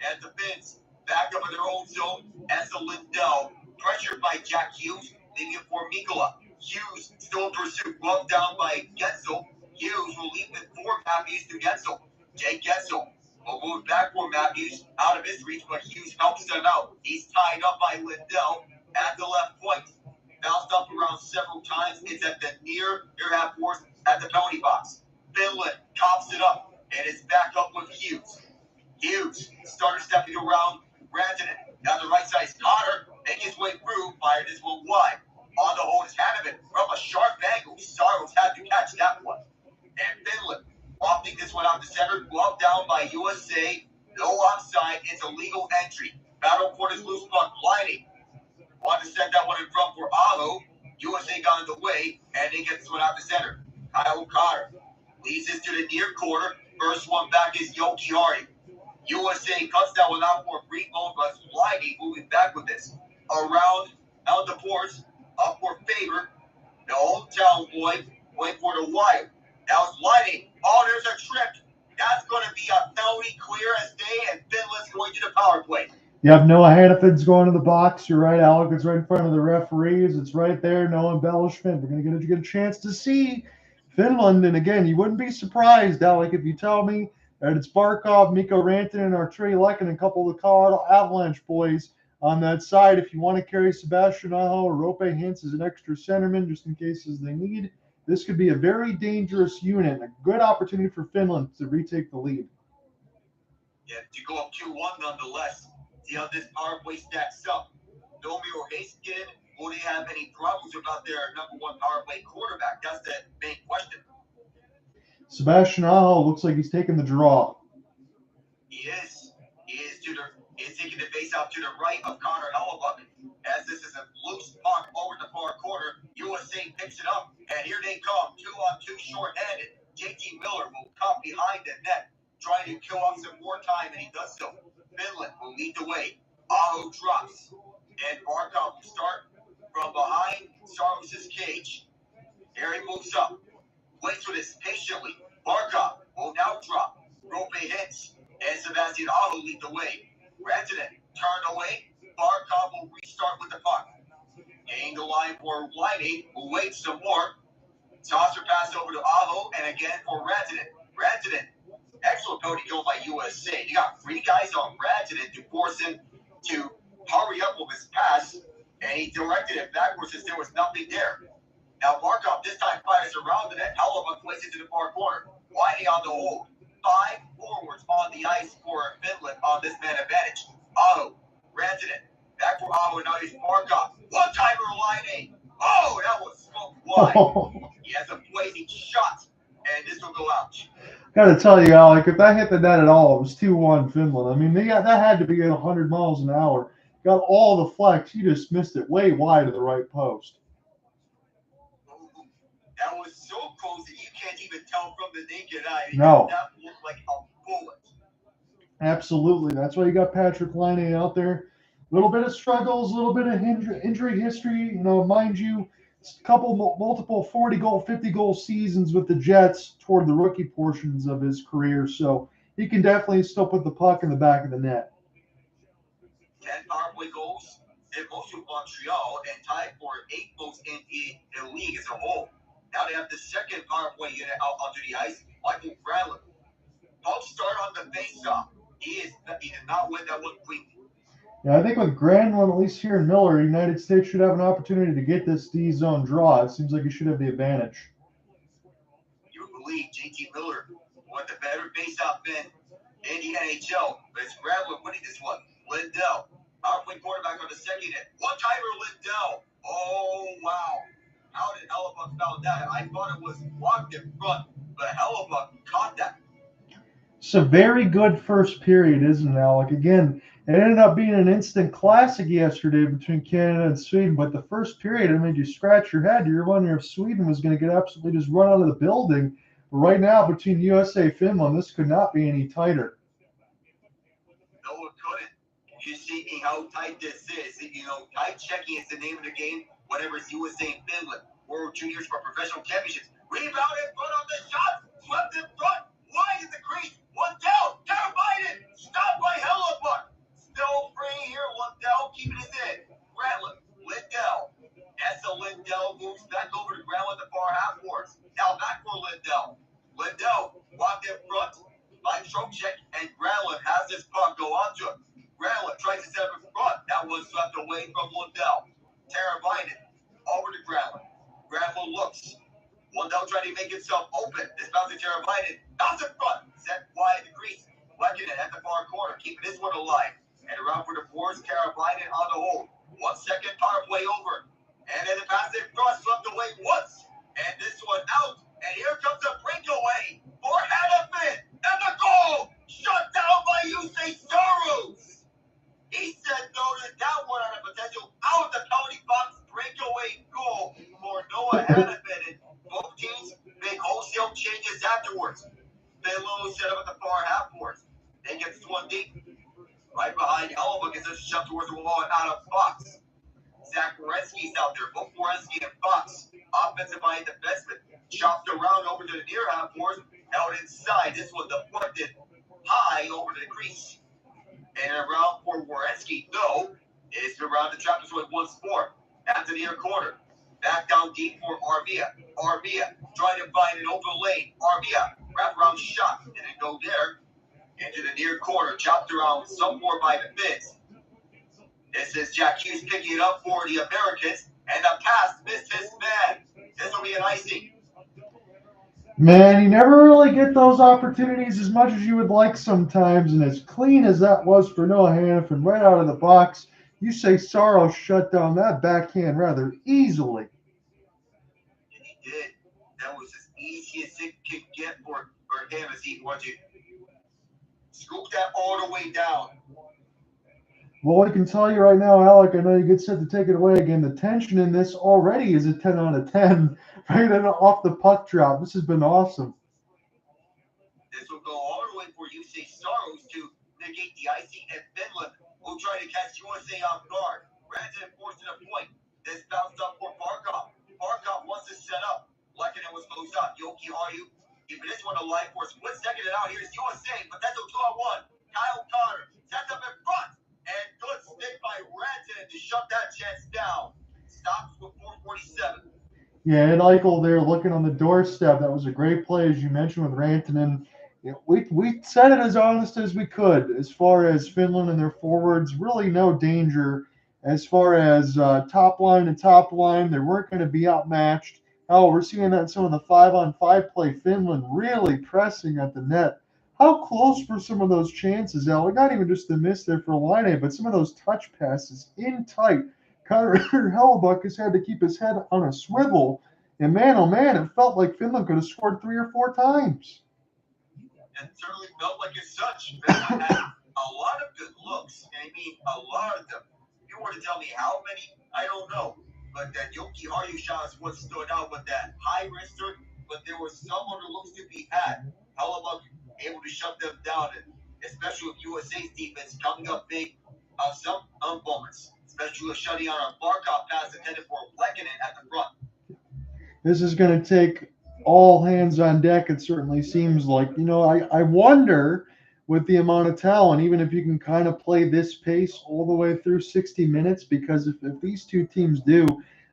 As the Finns back up in their own zone as the Lindell, pressured by Jack Hughes, leaving it for Mikkola. Hughes still in pursuit, rubbed down by Guentzel. Hughes will leave it for Matthews to Guentzel. Jake Guentzel will move back for Matthews, out of his reach, but Hughes helps them out. He's tied up by Lindell at the left point. Bounced up around several times. It's at the near half force at the penalty box. Finland tops it up and is back up with Hughes. Hughes started stepping around Lehtinen. Down the right side is Kreider. Making his way through. Fired this one wide. On the hold is Hanifin from a sharp angle. Saros had to catch that one. And Finland opting this one out to center. Gloved down by USA. No offside. It's a legal entry. Battle for this loose puck. Lining. Wanted to send that one in front for Aho. USA got in the way, and they get this one out to center. Kyle Kreider leads this to the near corner. First one back is Jokihardi. USA cuts that one out for a free ball, but Lining moving back with this. Around out the boards, up for Faber. The hometown boy waiting for the wire. Now it's Lining. Oh, there's a trip. That's going to be a penalty clear as day, and Finland's going to the power play. You have Noah Hanifin's going to the box. You're right, Alec. It's right in front of the referees. It's right there. No embellishment. We're going to get a chance to see Finland. And again, you wouldn't be surprised, Alec, if you tell me that it's Barkov, Mikko Rantanen, or Trey Larkin, and a couple of the Colorado Avalanche boys on that side. If you want to carry Sebastian Aho or Rope Hintz as an extra centerman, just in cases they need, this could be a very dangerous unit. A good opportunity for Finland to retake the lead. Yeah, to go up 2-1 nonetheless. See how this power play stacks up. Domi or Haskin, will they have any problems about their number one power play quarterback? That's the main question. Sebastian Aho looks like he's taking the draw. He is. He is taking the face out to the right of Connor Hellebuyck. As this is a loose puck over the far corner, USA picks it up, and here they come. 2-on-2 short-handed. JT Miller will come behind the net, trying to kill off some more time, and he does so. Finland will lead the way. Aho drops, and Barkov will start from behind Saros' cage. Jere moves up, waits for this patiently. Barkov will now drop. Rope hits, and Sebastian Aho lead the way. Rantanen turned away. Barkov will restart with the puck. Gain the line for Lining, who waits some more. Tosser pass over to Aho, and again for Rantanen. Rantanen. Excellent penalty kill by USA. You got 3 guys on Rantanen to force him to hurry up with his pass, and he directed it backwards as there was nothing there. Now Barkov this time fires around the net. Hellebuyck plays it to the far corner. Whitey on the hold. 5 forwards on the ice for Finland on this man advantage. Aho, Rantanen, back for Aho, and now he's Barkov. One-timer Lining. Oh, that was smoked wide. He has a blazing shot, and this will go out. Got to tell you, Alec, if that hit the net at all, it was 2-1 Finland. I mean, that had to be at 100 miles an hour. Got all the flex. You just missed it way wide of the right post. That was so close that you can't even tell from the naked eye. No. That looked like a bullet. Absolutely. That's why you got Patrick Laine out there. A little bit of struggles, a little bit of injury history. You know, mind you, multiple 40-goal, 50-goal seasons with the Jets toward the rookie portions of his career. So he can definitely still put the puck in the back of the net. 10 power play goals, and most with Montreal, and tied for 8 most in the league as a whole. Now they have the second power play unit out onto the ice, Michael Granlund. Help start on the face-off. He did not win that one quickly. Yeah, I think with Granlund, at least here in Miller, United States should have an opportunity to get this D-zone draw. It seems like he should have the advantage. You would believe JT Miller won the better face-off men in the NHL, but it's Granlund winning this one. Lindell, power play quarterback on the second hit. One-timer Lindell. Oh, wow. How did Hellebuyck found that? I thought it was walked in front, but Hellebuyck caught that. It's a very good first period, isn't it, Alec? Again, it ended up being an instant classic yesterday between Canada and Sweden, but the first period, it made you scratch your head. You're wondering if Sweden was going to get absolutely just run out of the building. But right now, between USA and Finland, this could not be any tighter. No, it couldn't. You see how tight this is. You know, tight checking is the name of the game whenever it's USA and Finland. World Juniors for professional championships. Rebound in front of the shot. Swept in front. Wide in the crease. One down. Biden. Stopped by Hellebuyck. Still free here. One down. Keeping his head. Grantland. Lindell. Essa Lindell moves back over to Grantland at the far half court. Now back for Lindell. Lindell walked in front by Trocheck, and Grantland has his puck go onto him. Grantland tries to set up in front. That was swept away from Lindell. Biden over to Grantland. Grantland looks. Lindell trying to make himself open. This bounce to Biden. Bounce in front. Set wide the crease. Lehtinen at the far corner. Keeping this one alive. And around for the boards. Biden on the hold. 1 second power play over. And then the pass in front. Swept away once. And this one out. And here comes a breakaway for Hanifin. And the goal. Shut down by Jussi Saros. He said no to that one on a potential out of the penalty box breakaway goal for Noah Hanifin. And both teams make wholesale changes afterwards. Finland set up at the far half court. They get this one deep. Right behind Hellebuyck is just shoved towards the wall and out of Fox. Zach Werenski's out there. Both Werenski and Fox. Offensive line defenseman. Chopped around over to the near half court. Out inside. This one deflected high over to the crease. And around for Werenski. No. It's around the trap. This one once more. At the near corner. Back down deep for Armia. Armia trying to find an open lane. Armia wraparound shot. And then go there. Into the near corner. Chopped around some more by the Finns. This is Jack Hughes picking it up for the Americans. And the pass missed his man. This will be an icing. Man, you never really get those opportunities as much as you would like sometimes. And as clean as that was for Noah Hanifin, right out of the box, you say Saros shut down that backhand rather easily. And he did. That was as easy as it could get for him as he wanted to scoop that all the way down. Well, I can tell you right now, Alec, I know you get set to take it away again. The tension in this already is a 10 out of 10, right off the puck drop. This has been awesome. This will go all the way for Jussi Saros to negate the icing, and Finland will try to catch USA off guard. Rantanen forcing a point. This bounced up for Barkov. Barkov wants to set up. Lehtinen was closed up. Jokiharju keeping this one alive for a split second, and out here is USA, but that's a 2-on-1. Kyle Connor sets up in front. And good stick by Rantanen to shut that chance down. Stops with 4:47. Yeah, and Eichel there looking on the doorstep. That was a great play, as you mentioned, with Rantanen. You know, we said it as honest as we could as far as Finland and their forwards. Really no danger as far as top line to top line. They weren't going to be outmatched. Oh, we're seeing that in some of the 5-on-5 play. Finland really pressing at the net. How close were some of those chances, Alec? Not even just the miss there for Laine, but some of those touch passes in tight. Hellebuyck has had to keep his head on a swivel. And man, oh man, it felt like Finland could have scored 3 or 4 times. It certainly felt like as such. Finland had a lot of good looks. And I mean, a lot of them. If you were to tell me how many, I don't know. But that Jokiharju shot is what stood out with that high wrister. But there were some other looks to be had. Hellebuyck able to shut them down, and especially with USA's defense coming up big on some moments, especially with shutting on a Barkov pass intended for Lehtinen at the front. This is going to take all hands on deck, it certainly seems like. You know, I wonder with the amount of talent, even if you can kind of play this pace all the way through 60 minutes, because if these two teams do,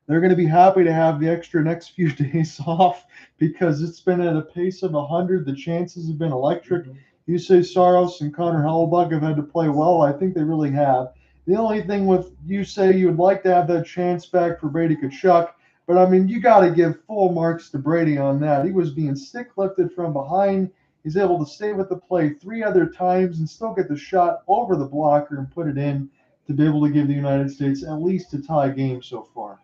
they're going to be happy to have the extra next few days off because it's been at a pace of 100. The chances have been electric. You say Saros and Connor Hellebuyck have had to play well. I think they really have. The only thing with you say you would like to have that chance back for Brady Tkachuk, but I mean, you got to give full marks to Brady on that. He was being stick lifted from behind. He's able to stay with the play 3 other times and still get the shot over the blocker and put it in to be able to give the United States at least a tie game so far.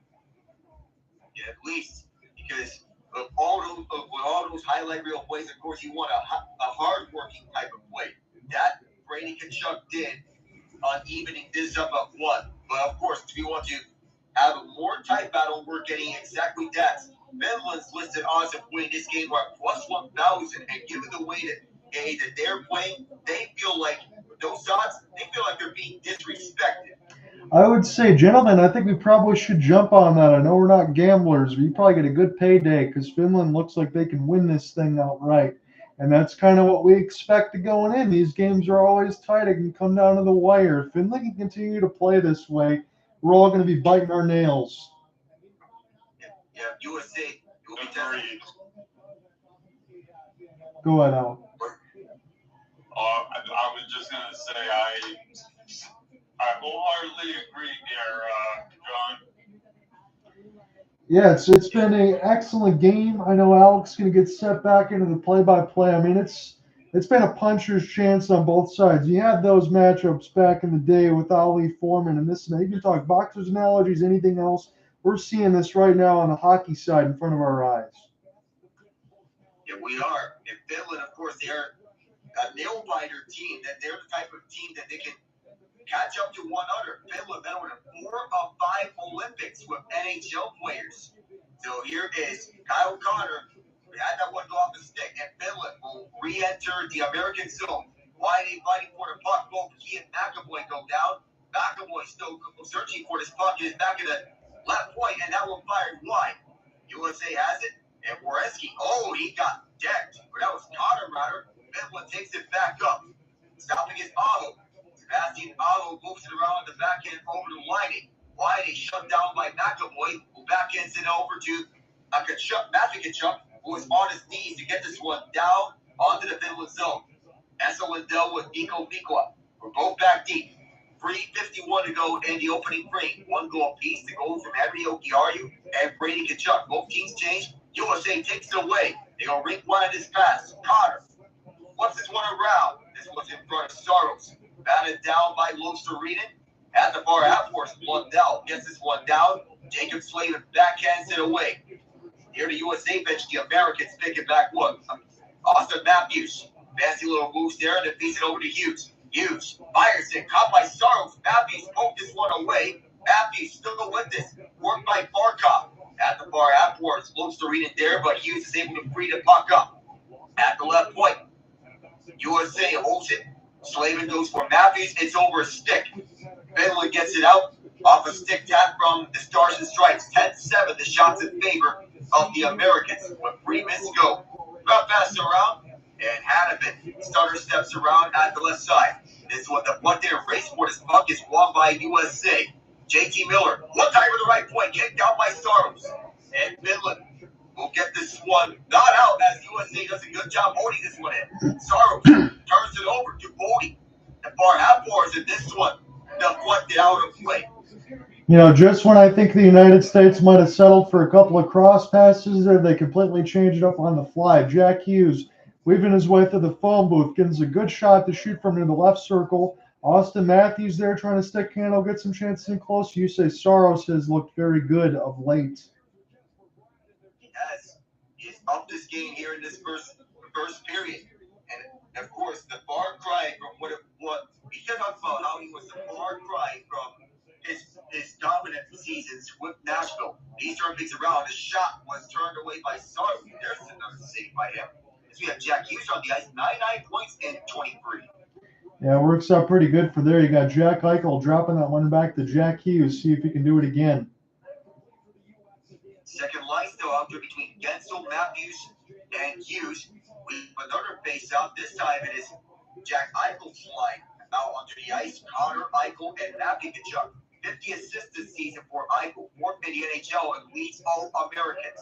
Yeah, at least, because With all those highlight reel plays, of course, you want a hard-working type of play. That Brady Tkachuk did on evening this up of one. But of course, if you want to have a more tight battle, we're getting exactly that. Finland's listed odds of winning this game are plus 1,000, and given the way that they're playing, they feel like those odds. They feel like they're being disrespected. I would say, gentlemen, I think we probably should jump on that. I know we're not gamblers, but you probably get a good payday because Finland looks like they can win this thing outright. And that's kind of what we expect going in. These games are always tight. It can come down to the wire. If Finland can continue to play this way, we're all going to be biting our nails. Yeah, USA. Go ahead, Al. I was just going to say I wholeheartedly agree there, John. Yeah, it's been an excellent game. I know Alex is going to get set back into the play-by-play. I mean, it's been a puncher's chance on both sides. You had those matchups back in the day with Ali Foreman and this and that. You can talk boxers analogies, anything else. We're seeing this right now on the hockey side in front of our eyes. Yeah, we are. And Finland, of course, they're a nail-biter team. That they're the type of team that they can catch up to one another. Finland been on 4 of 5 Olympics with NHL players. So here is Kyle Connor. We had that one go off the stick, and Finland will re-enter the American zone. Why are they fighting for the puck? Both he and McAvoy go down. McAvoy still searching for this puck. He's back at the left point, and that one fired wide. USA has it, and Werenski. Oh, he got decked. But that was Connor, rather. Finland takes it back up. Stopping his Aho. Sebastian Aho moves it around the back end over to Whiting. Whiting shut down by McAvoy, who backhands it over to Matthew Tkachuk, who is on his knees to get this one down onto the Finland zone. Esa Lindell with Nico Mikla. We're both back deep. 3:51 to go in the opening frame. 1 goal apiece to go from Henry Okiaru and Brady Tkachuk. Both teams change. USA takes it away. They go rink one of this pass. Connor. What's this one around? This one's in front of Saros. Batted down by Lehtinen. At the far half force, Lundell gets this one down. Jaccob Slavin backhands it away. Here the USA bench, the Americans pick it back one. Austin Matthews. Fancy little moves there and then feeds it over to Hughes. Hughes fires it, caught by Saros. Matthews poked this one away. Matthews still with this. Worked by Barkov. At the far half force, Lehtinen there, but Hughes is able to free the puck up. At the left point, USA holds it. Slavin goes for Matthews. It's over a stick. Finland gets it out off a stick tap from the Stars and Stripes. 10-7. The shots in favor of the Americans with 3 minutes to go. About pass around, and Hanifin starter steps around at the left side. This one, the puck there, race for this puck is won by USA. J.T. Miller, one time to the right point, kicked down by Saros. And Finland will get this one not out as USA does a good job holding this one in. Saros turns it over to Boldy. The far half force, and this one deflected out of play. You know, just when I think the United States might have settled for a couple of cross passes there, they completely changed it up on the fly. Jack Hughes weaving his way through the phone booth, getting a good shot to shoot from near the left circle. Austin Matthews there trying to stick handle, get some chances in close. You say Saros has looked very good of late. Yes, he's up this game here in this first period. And, of course, the far cry from what we can talk about how he was the far cry from his dominant seasons with Nashville. He turned things around. The shot was turned away by Saros. There's another save by him. As we have Jack Hughes on the ice, 99 points in 23. Yeah, it works out pretty good for there. You got Jack Eichel dropping that one back to Jack Hughes. See if he can do it again. Second line still out there between Guentzel-Matthews and Hughes. We have another face-out. This time it is Jack Eichel's line out onto the ice. Connor, Eichel, and Matthew Tkachuk. 50 assists this season for Eichel. 4th in the NHL and leads all Americans.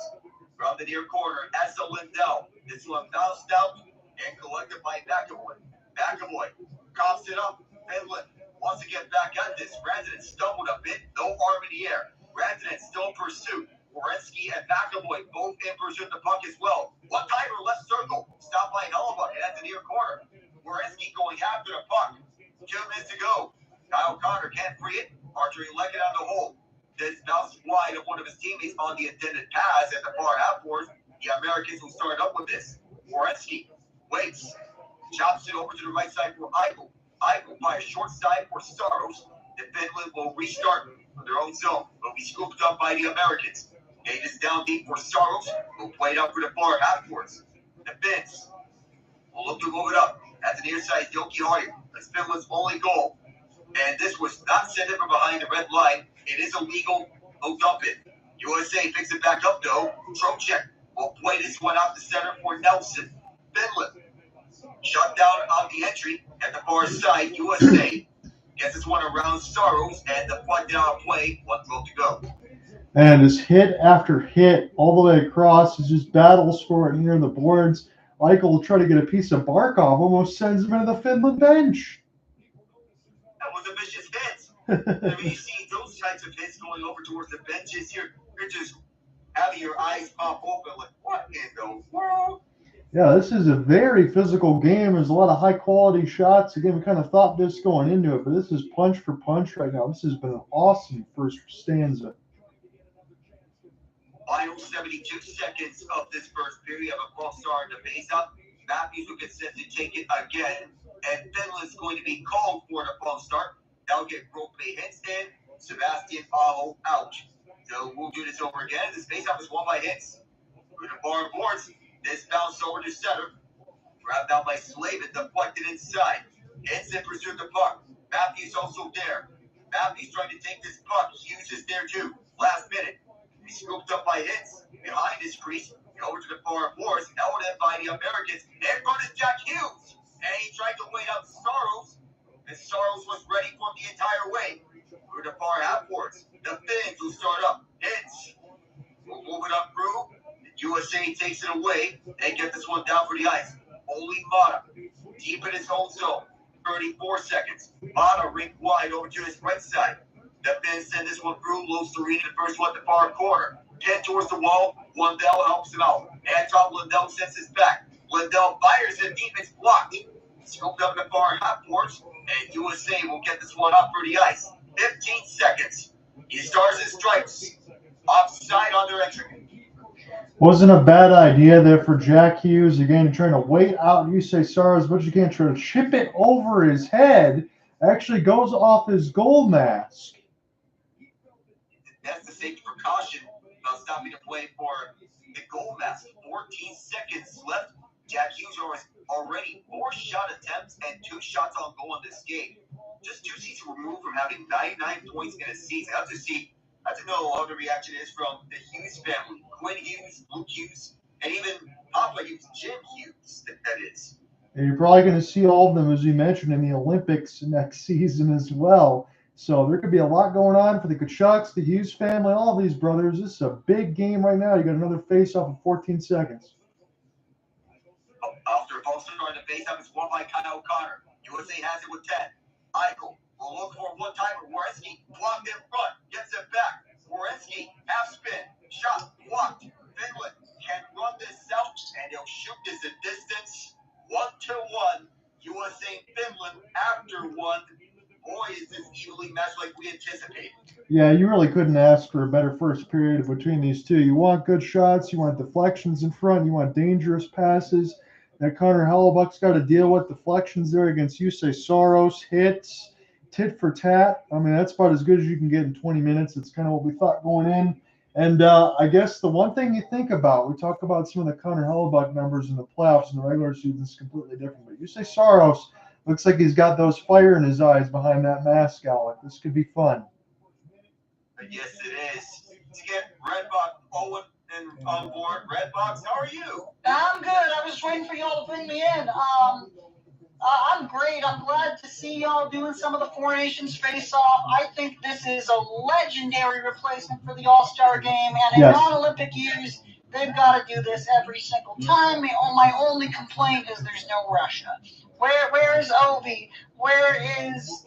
From the near corner, Esa Lindell. This one bounced out and collected by McAvoy. McAvoy coughs it up. Finland wants to get back at this. Rantanen stumbled a bit. No arm in the air. Rantanen still in pursuit. Werenski and McAvoy both in pursuit of the puck as well. One timer left circle. Stopped by Hellebuyck and at the near corner. Werenski going after the puck. 2 minutes to go. Kyle Connor can't free it. Archery leg it out of the hole. This bounced wide of one of his teammates on the intended pass at the far half force. The Americans will start up with this. Werenski waits. Chops it over to the right side for Eichel. Eichel by a short side for Saros. The Finland will restart from their own zone. Will be scooped up by the Americans. Gate is down deep for Saros. Will play it up for the far half-courts. The Finns will look to move it up. At the near side, Yoki Hardy. That's Finland's only goal. And this was not sent in from behind the red line. It is illegal. No dump it. USA picks it back up, though. Trocheck will play this one out the center for Nelson. Finland shut down on the entry at the far side. USA gets this one around Saros, and the puck down play. 1 goal to go. And it's hit after hit all the way across. It's just battles for it here on the boards. Eichel will try to get a piece of bark off, almost sends him into the Finland bench. That was a vicious hit. When you see those types of hits going over towards the benches, you're just having your eyes pop open like, what in the world? Yeah, this is a very physical game. There's a lot of high-quality shots. Again, we kind of thought this going into it, but this is punch for punch right now. This has been an awesome first stanza. Final 72 seconds of this first period of a false start in the face-up. Matthews will get set to take it again, and Finland's going to be called for the false start. That'll get Rope hits in. Sebastian Aho out. So we'll do this over again. This face-up is won by hits. Through the far boards. This bounce over to center. Grabbed out by Slavin, deflected inside. Henson pursued the puck. Matthews also there. Matthews trying to take this puck. Hughes is there too. Last minute. He's scooped up by hits. Behind his crease. Over to the far boards. Held in by the Americans. In front is Jack Hughes. And he tried to wait out Saros. And Saros was ready for the entire way. Through the far half-boards. The Finns will start up. Hits. We'll move it up through. USA takes it away and get this one down for the ice. Only Mata, deep in his own zone. 34 seconds. Mata rink wide over to his right side. The Finns send this one through. Low Serena, the first one at the far corner. 10 towards the wall. Lundell helps him out. Anton Lundell sends his back. Lundell fires it deep. It's blocked. Scooped up in the far half courts. And USA will get this one up for the ice. 15 seconds. He stars his stripes. Offside on their entry. Wasn't a bad idea there for Jack Hughes. Again, trying to wait out USA Saros, but you can't try to chip it over his head. Actually goes off his goal mask. That's the safety precaution about stopping the play for the goal mask. 14 seconds left. Jack Hughes has already 4 shot attempts and 2 shots on goal in this game. Just 2 seasons removed from having 99 points in a season. I have to know how the reaction is from the Hughes family. Quinn Hughes, Luke Hughes, and even Papa Hughes, Jim Hughes, that is. And you're probably going to see all of them, as you mentioned, in the Olympics next season as well. So there could be a lot going on for the Tkachuks, the Hughes family, all of these brothers. This is a big game right now. You got another face-off in 14 seconds. After a false start on the face-off, it's won by Kyle O'Connor. USA has it with 10. Eichel will look for one-timer. Werenski blocked in front, gets it back. Werenski, half spin, shot, blocked. Finland can run this out, and they'll shoot this a distance. 1-1. USA Finland after 1. Boy, is this evenly matched like we anticipated. Yeah, you really couldn't ask for a better first period between these two. You want good shots, you want deflections in front, you want dangerous passes that Connor Hellebuyck's got to deal with. Deflections there against USA Saros, hits, tit for tat. I mean, that's about as good as you can get in 20 minutes. It's kind of what we thought going in. And I guess the one thing you think about, we talked about some of the Connor Hellebuyck numbers in the playoffs and the regular season is completely different. But USA Saros looks like he's got those fire in his eyes behind that mask, Alec. This could be fun. Yes, it is. To get Redbox, Owen, and on board. Redbox, how are you? I'm good. I was waiting for y'all to bring me in. I'm great. I'm glad to see y'all doing some of the Four Nations face-off. I think this is a legendary replacement for the All-Star game, and in non-Olympic years, they've got to do this every single time. My only complaint is there's no Russia. Where is Ovi? Where is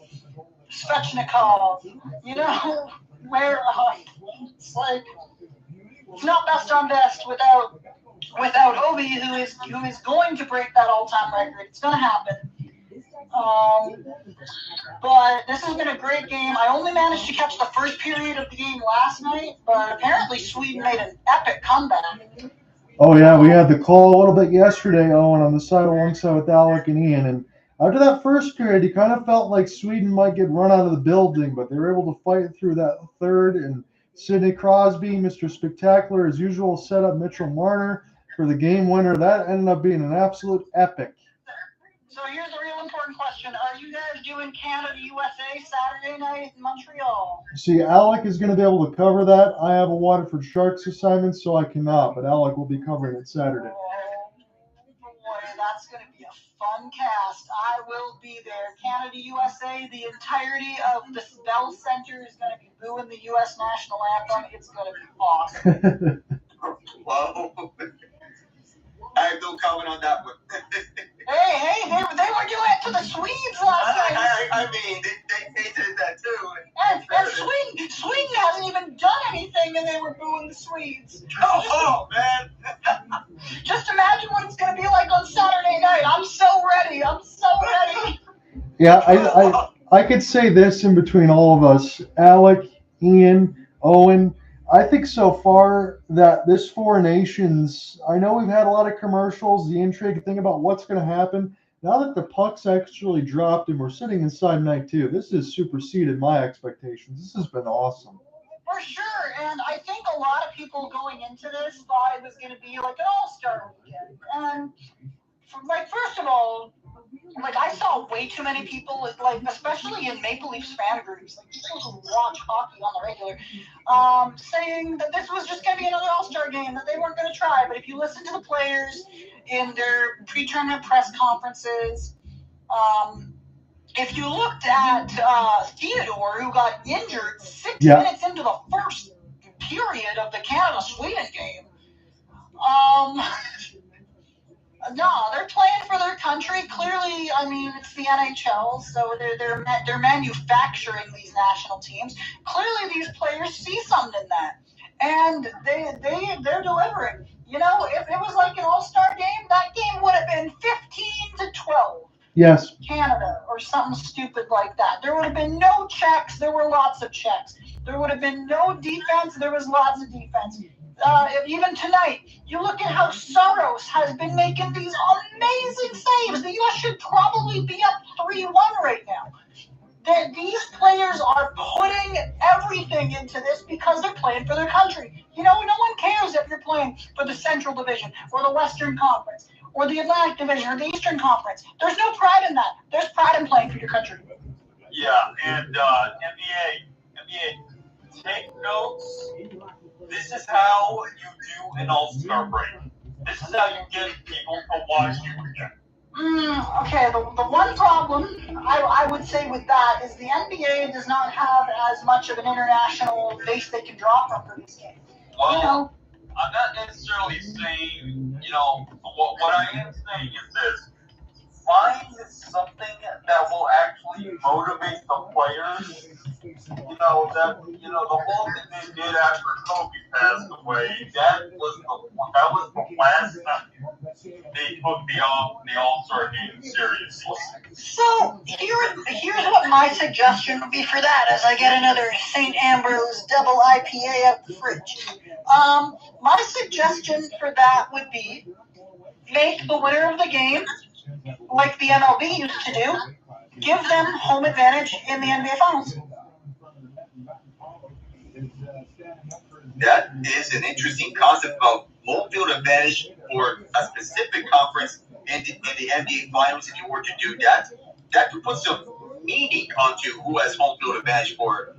Svechnikov? You know, it's like it's not best on best without Ovi, who is going to break that all-time record. It's going to happen. But this has been a great game. I only managed to catch the first period of the game last night, but apparently Sweden made an epic comeback. Oh yeah, we had the call a little bit yesterday, Owen, on the side alongside with Alec and Ian. And after that first period, you kind of felt like Sweden might get run out of the building, but they were able to fight through that third. And Sidney Crosby, Mr. Spectacular, as usual, set up Mitchell Marner for the game winner. That ended up being an absolute epic. So here's a real important question. Are you guys doing Canada USA Saturday night in Montreal? See, Alec is going to be able to cover that. I have a Waterford Sharks assignment, so I cannot, but Alec will be covering it Saturday. Oh, boy, that's going to be a fun cast. I will be there. Canada USA, the entirety of the Bell Center is going to be booing the U.S. national anthem. It's going to be awesome. Whoa. I have no comment on that one. Hey, they were doing it to the Swedes last night. I mean, they did that too. And Sweden hasn't even done anything, and they were booing the Swedes. Oh man. Just imagine what it's going to be like on Saturday night. I'm so ready. Yeah, I could say this in between all of us, Alec, Ian, Owen. I think so far that this Four Nations, I know we've had a lot of commercials, the intrigue thing about what's going to happen. Now that the puck's actually dropped and we're sitting inside night two, this has superseded my expectations. This has been awesome. For sure, and I think a lot of people going into this thought it was going to be like an all-star weekend. And, first of all, I saw way too many people, especially in Maple Leafs fan groups, people who watch hockey on the regular, saying that this was just going to be another all-star game, that they weren't going to try. But if you listen to the players in their pre-tournament press conferences, if you looked at Theodore, who got injured 6 minutes into the first period of the Canada-Sweden game, no, they're playing for their country. Clearly, I mean, it's the NHL, so they're manufacturing these national teams. Clearly, these players see something in that, and they're delivering. You know, if it was like an all-star game, that game would have been 15-12. Yes. Canada or something stupid like that. There would have been no checks. There were lots of checks. There would have been no defense. There was lots of defense. Even tonight, you look at how Soros has been making these amazing saves. The U.S. should probably be up 3-1 right now. These players are putting everything into this because they're playing for their country. You know, no one cares if you're playing for the Central Division or the Western Conference or the Atlantic Division or the Eastern Conference. There's no pride in that. There's pride in playing for your country. Yeah, and NBA, take notes. This is how you do an all-star break. This is how you get people to watch you again. Okay, the one problem I would say with that is the NBA does not have as much of an international base they can draw from for these games. Well, you know? I'm not necessarily saying, what I am saying is this. Find something that will actually motivate the players. The whole thing they did after Kobe passed away, that was the last time they took the All-Star game seriously. So here's what my suggestion would be for that as I get another St. Ambrose double IPA out the fridge. My suggestion for that would be make the winner of the game, like the MLB used to do, give them home advantage in the NBA Finals. That is an interesting concept about home field advantage for a specific conference in the NBA Finals. If you were to do that, that could put some meaning onto who has home field advantage for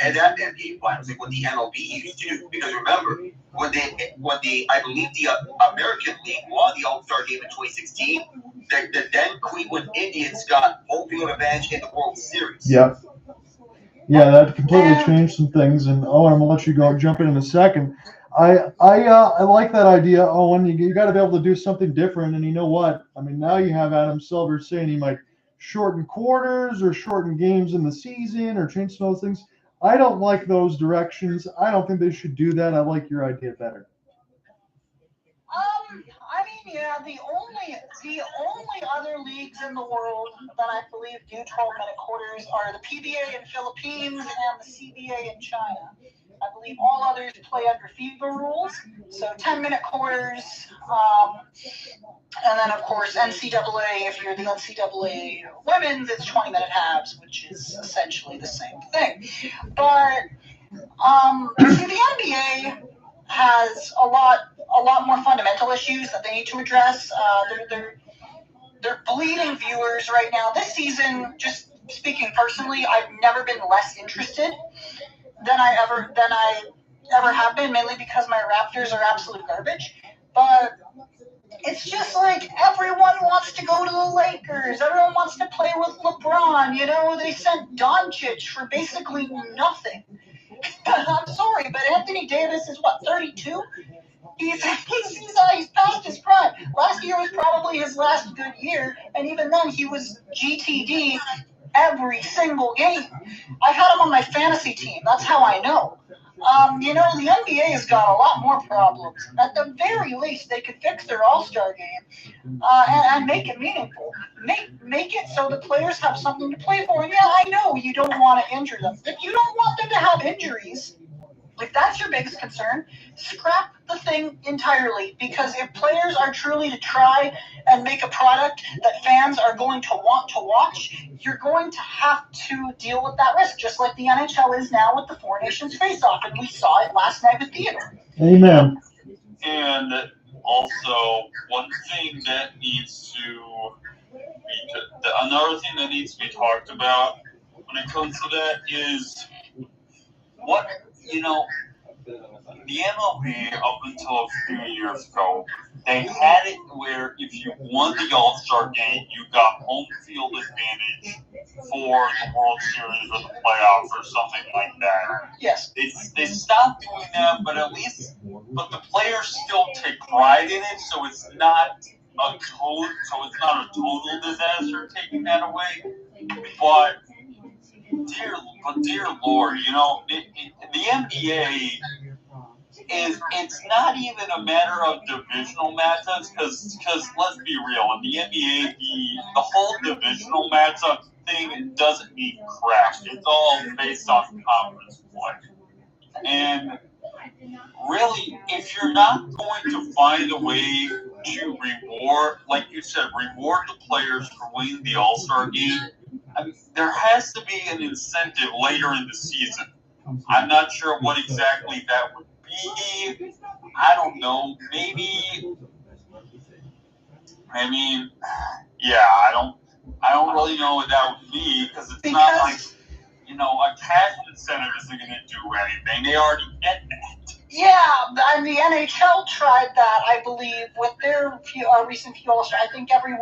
and that NBA Finals, like what the MLB used to do. Because remember, when I believe the American League won the All-Star game in 2016, the then Cleveland Indians got home field advantage in the World Series. Yep. Yeah, that completely changed some things. And Owen, I'm gonna let you jump in a second. I like that idea, Owen. You got to be able to do something different. And you know what? I mean, now you have Adam Silver saying he might shorten quarters or shorten games in the season or change some of those things. I don't like those directions. I don't think they should do that. I like your idea better. I mean, yeah, the only other leagues in the world that I believe do 12-minute quarters are the PBA in Philippines and the CBA in China. I believe all others play under FIBA rules, so 10-minute quarters, and then, of course, NCAA, if you're the NCAA women's, it's 20-minute halves, which is essentially the same thing. But see, the NBA has a lot more fundamental issues that they need to address. They're bleeding viewers right now. This season, just speaking personally, I've never been less interested than I ever have been, mainly because my Raptors are absolute garbage. But it's just like everyone wants to go to the Lakers. Everyone wants to play with LeBron. You know, they sent Doncic for basically nothing. I'm sorry, but Anthony Davis is, 32? He's past his prime. Last year was probably his last good year, and even then he was GTD every single game. I had him on my fantasy team. That's how I know. You know, the NBA has got a lot more problems. At the very least, they could fix their All-Star game and make it meaningful. Make it so the players have something to play for. And yeah, I know you don't want to injure them. If you don't want them to have injuries, if that's your biggest concern, scrap the thing entirely. Because if players are truly to try and make a product that fans are going to want to watch, you're going to have to deal with that risk, just like the NHL is now with the Four Nations face-off, and we saw it last night with Theodore. Amen. And also, one thing that needs to be, another thing that needs to be talked about when it comes to that is what, you know, the MLB up until a few years ago, they had it where if you won the All-Star game, you got home field advantage for the World Series or the playoffs or something like that. Yes. They stopped doing that, but the players still take pride in it, so it's not a total disaster taking that away. But dear Lord, you know, the NBA it's not even a matter of divisional matchups because let's be real, in the NBA the whole divisional matchup thing doesn't mean crap. It's all based off conference play. And really, if you're not going to find a way to reward, like you said, reward the players for winning the All-Star game, I mean, there has to be an incentive later in the season. I'm not sure what exactly that would be. I don't know. Maybe. I mean, yeah. I don't really know what that would be because not like, you know, a cash incentive isn't going to do anything. They already get that. Yeah, and the NHL tried that, I believe, with their recent few All-Star. I think the winner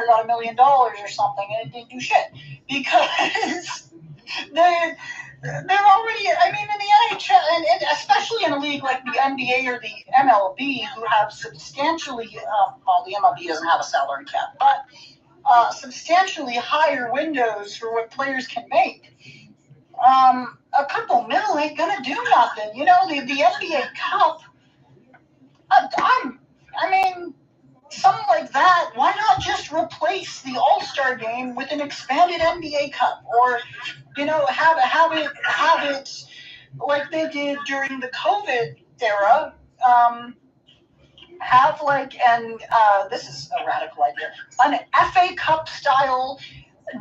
got $1 million or something, and it didn't do shit because they're already. I mean, in the NHL, and especially in a league like the NBA or the MLB, who have substantially, the MLB doesn't have a salary cap, but substantially higher windows for what players can make. A couple mil ain't gonna do nothing. You know, the NBA Cup. I mean, something like that. Why not just replace the All-Star game with an expanded NBA Cup, or you know, have it like they did during the COVID era. Have this is a radical idea, an FA Cup style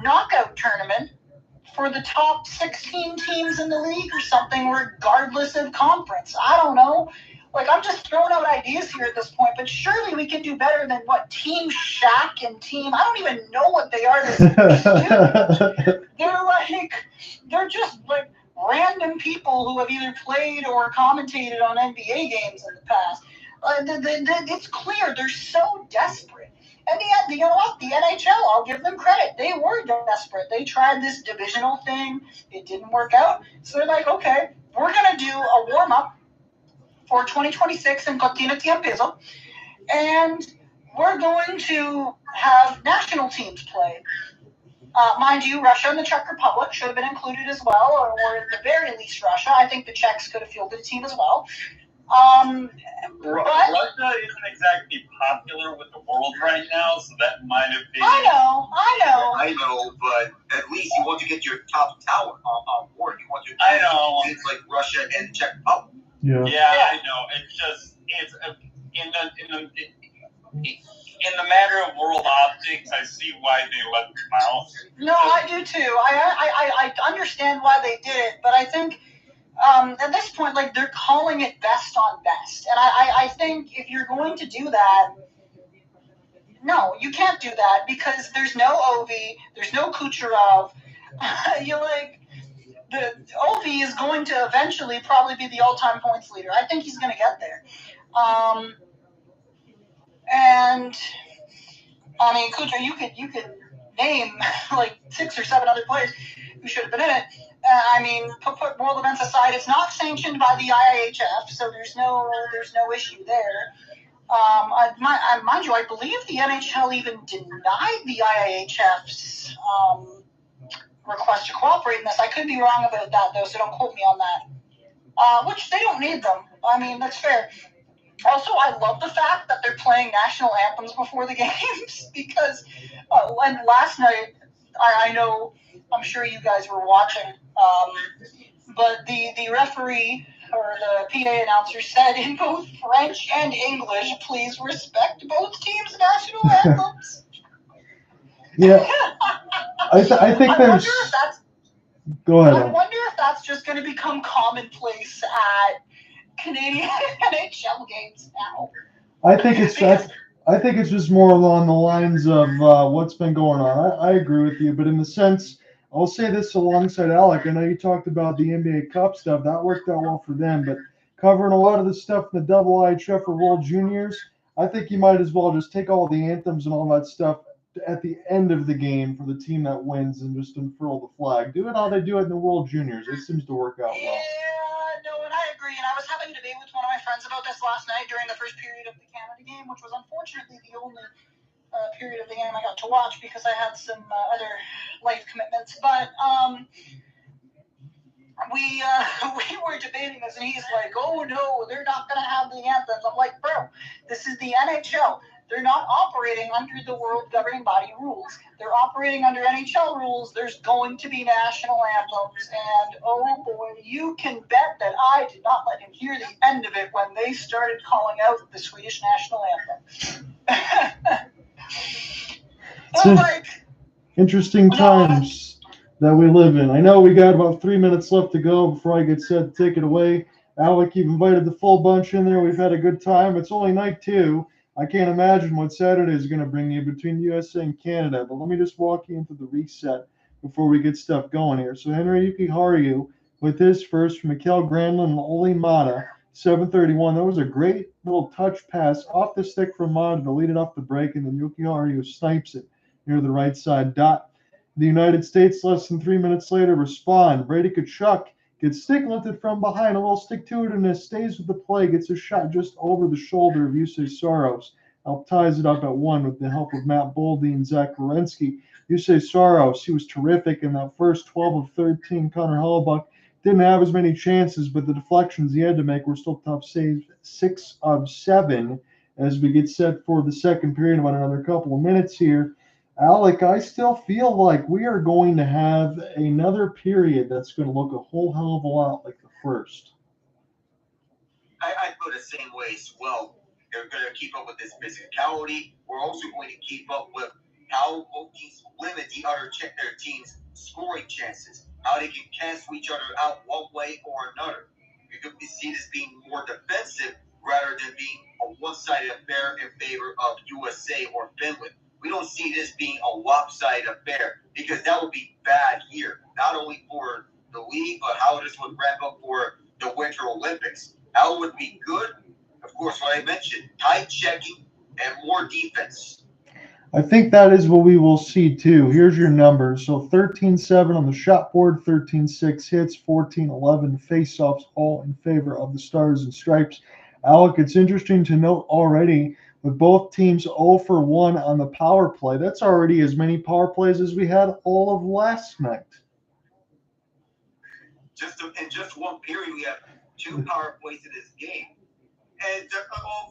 knockout tournament for the top 16 teams in the league or something, regardless of conference. I don't know. Like, I'm just throwing out ideas here at this point, but surely we can do better than what Team Shaq and Team... I don't even know what they are. They're just like random people who have either played or commentated on NBA games in the past. It's clear they're so desperate. And you know what? The NHL, I'll give them credit. They were desperate. They tried this divisional thing. It didn't work out. So they're like, okay, we're going to do a warm-up for 2026 in Continente Peso. And we're going to have national teams play. Mind you, Russia and the Czech Republic should have been included as well, or at the very least Russia. I think the Czechs could have fielded a team as well. Russia isn't exactly popular with the world right now, so that might have been. I know, but at least you want to get your top talent on board. You want to. I know. It's like Russia and Czech Republic. Yeah. Yeah, I know. It's just in the matter of world optics, I see why they let them out. No, I do too. I understand why they did it, but I think at this point, like, they're calling it best on best, and I think if you're going to do that, no, you can't do that because there's no Ovi, there's no Kucherov. The Ovi is going to eventually probably be the all-time points leader. I think he's going to get there. And I mean, Kucherov, you could name like 6 or 7 other players who should have been in it. I mean, put world events aside, it's not sanctioned by the IIHF, so there's no issue there. Mind you, I believe the NHL even denied the IIHF's request to cooperate in this. I could be wrong about that, though, so don't quote me on that. Which they don't need them. I mean, that's fair. Also, I love the fact that they're playing national anthems before the games because and last night, I know, I'm sure you guys were watching, but the referee or the PA announcer said in both French and English, please respect both teams' national anthems. Yeah. I think there's... Go ahead. I wonder if that's just going to become commonplace at Canadian NHL games now. I think it's just more along the lines of what's been going on. I agree with you, but in the sense, I'll say this alongside Alec. I know you talked about the NBA Cup stuff. That worked out well for them, but covering a lot of the stuff in the IIHF or World Juniors, I think you might as well just take all the anthems and all that stuff at the end of the game for the team that wins and just unfurl the flag. Do it how they do it in the World Juniors. It seems to work out well. Yeah, no, and I agree. And I was having a debate with one of my friends about this last night during the first period of the Canada game, which was unfortunately the only period of the game I got to watch because I had some other life commitments. But we were debating this, and he's like, "Oh no, they're not going to have the anthems." I'm like, "Bro, this is the NHL. They're not operating under the world governing body rules. They're operating under NHL rules. There's going to be national anthems, and oh boy, you can bet that I did not let him hear the end of it when they started calling out the Swedish national anthem." Interesting times that we live in. I know we got about 3 minutes left to go before I get set to take it away. Alec, you've invited the full bunch in there. We've had a good time. It's only night 2. I can't imagine what Saturday is going to bring you between USA and Canada, but let me just walk you into the reset before we get stuff going here. So Henry Yukiharu with his first from Mikael Granlund and Oli Mata, 7:31. That was a great little touch pass off the stick from Mata to lead it off the break, and then Yukiharu snipes it near the right side dot. The United States, less than 3 minutes later, respond. Brady Tkachuk gets stick lifted from behind, a little stick-to-itiveness, stays with the play, gets a shot just over the shoulder of Jussi Saros. Ties it up at 1 with the help of Matt Boldy and Zach Werenski. Jussi Saros, he was terrific in that first 12 of 13. Connor Hellebuyck didn't have as many chances, but the deflections he had to make were still tough saves. 6 of 7 as we get set for the second period. About another couple of minutes here. Alec, I still feel like we are going to have another period that's going to look a whole hell of a lot like the first. I feel the same way as well. They're going to keep up with this physicality. We're also going to keep up with how both teams limit the other their team's scoring chances, how they can cancel each other out one way or another. You could see this being more defensive rather than being a one-sided affair in favor of USA or Finland. We don't see this being a lopsided affair because that would be bad here, not only for the league, but how this would ramp up for the Winter Olympics. How it would be good, of course, what I mentioned, tight checking and more defense. I think that is what we will see, too. Here's your numbers. So 13-7 on the shot board, 13-6 hits, 14-11 face-offs, all in favor of the Stars and Stripes. Alec, it's interesting to note already with both teams 0 for 1 on the power play. That's already as many power plays as we had all of last night. In just one period, we have 2 power plays in this game. And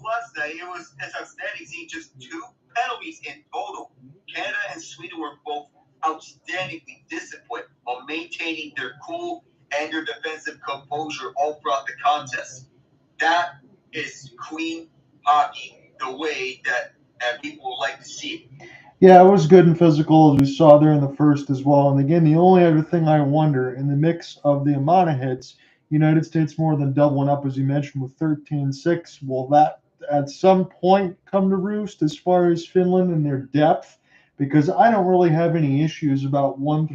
last night, it's outstanding seeing just 2 penalties in total. Canada and Sweden were both outstandingly disciplined while maintaining their cool and their defensive composure all throughout the contest. That is clean hockey the way that people would like to see it. Yeah, it was good and physical, as we saw there in the first as well. And again, the only other thing I wonder, in the mix of the amount of hits, United States more than doubling up, as you mentioned, with 13-6. Will that at some point come to roost as far as Finland and their depth? Because I don't really have any issues about lines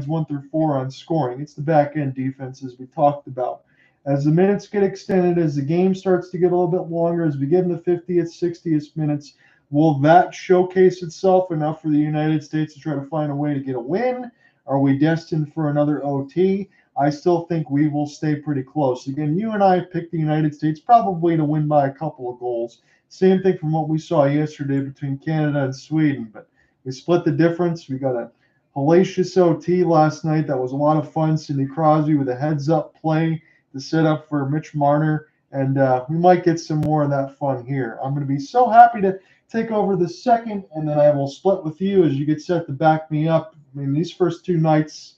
1 through 4 on scoring. It's the back end defense, as we talked about. As the minutes get extended, as the game starts to get a little bit longer, as we get in the 50th, 60th minutes, will that showcase itself enough for the United States to try to find a way to get a win? Are we destined for another OT? I still think we will stay pretty close. Again, you and I picked the United States probably to win by a couple of goals. Same thing from what we saw yesterday between Canada and Sweden, but we split the difference. We got a hellacious OT last night. That was a lot of fun. Sidney Crosby with a heads-up play to set up for Mitch Marner, and we might get some more of that fun here. I'm going to be so happy to take over the second, and then I will split with you as you get set to back me up. I mean, these first 2 nights,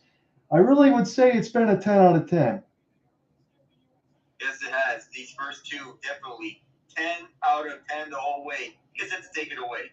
I really would say it's been a 10 out of 10. Yes, it has. These first 2, definitely 10 out of 10 the whole way. Gets it to take it away.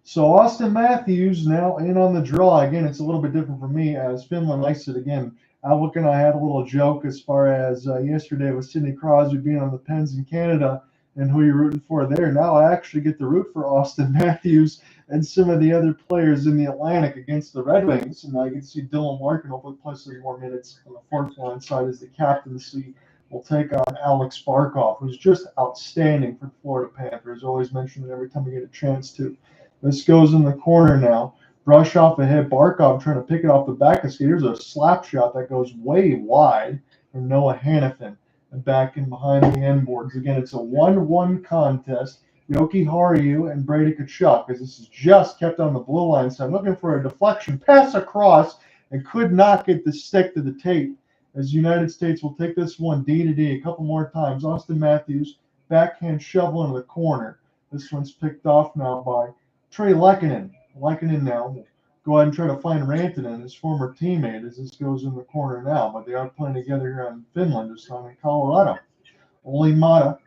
So Austin Matthews now in on the draw. Again, it's a little bit different for me as Finland likes it again. Alec and I had a little joke as far as yesterday with Sidney Crosby being on the Pens in Canada and who you're rooting for there. Now I actually get to root for Austin Matthews and some of the other players in the Atlantic against the Red Wings. And I can see Dylan Larkin hopefully play some more minutes on the fourth line side as the captaincy will take on Alex Barkov, who's just outstanding for the Florida Panthers. Always mention it every time we get a chance to. This goes in the corner now. Brush off ahead. Barkov trying to pick it off the back of skate. Here's a slap shot that goes way wide from Noah Hanifin. And back in behind the end boards. Again, it's a 1-1 contest. Yoki Haru and Brady Tkachuk, as this is just kept on the blue line side, looking for a deflection pass across and could not get the stick to the tape. As United States will take this one D to D a couple more times. Austin Matthews, backhand shovel into the corner. This one's picked off now by Trey Lehtinen. Lehtinen now will go ahead and try to find Rantanen, his former teammate, as this goes in the corner now. But they are playing together here in Finland, this time in Colorado. Ole Mata,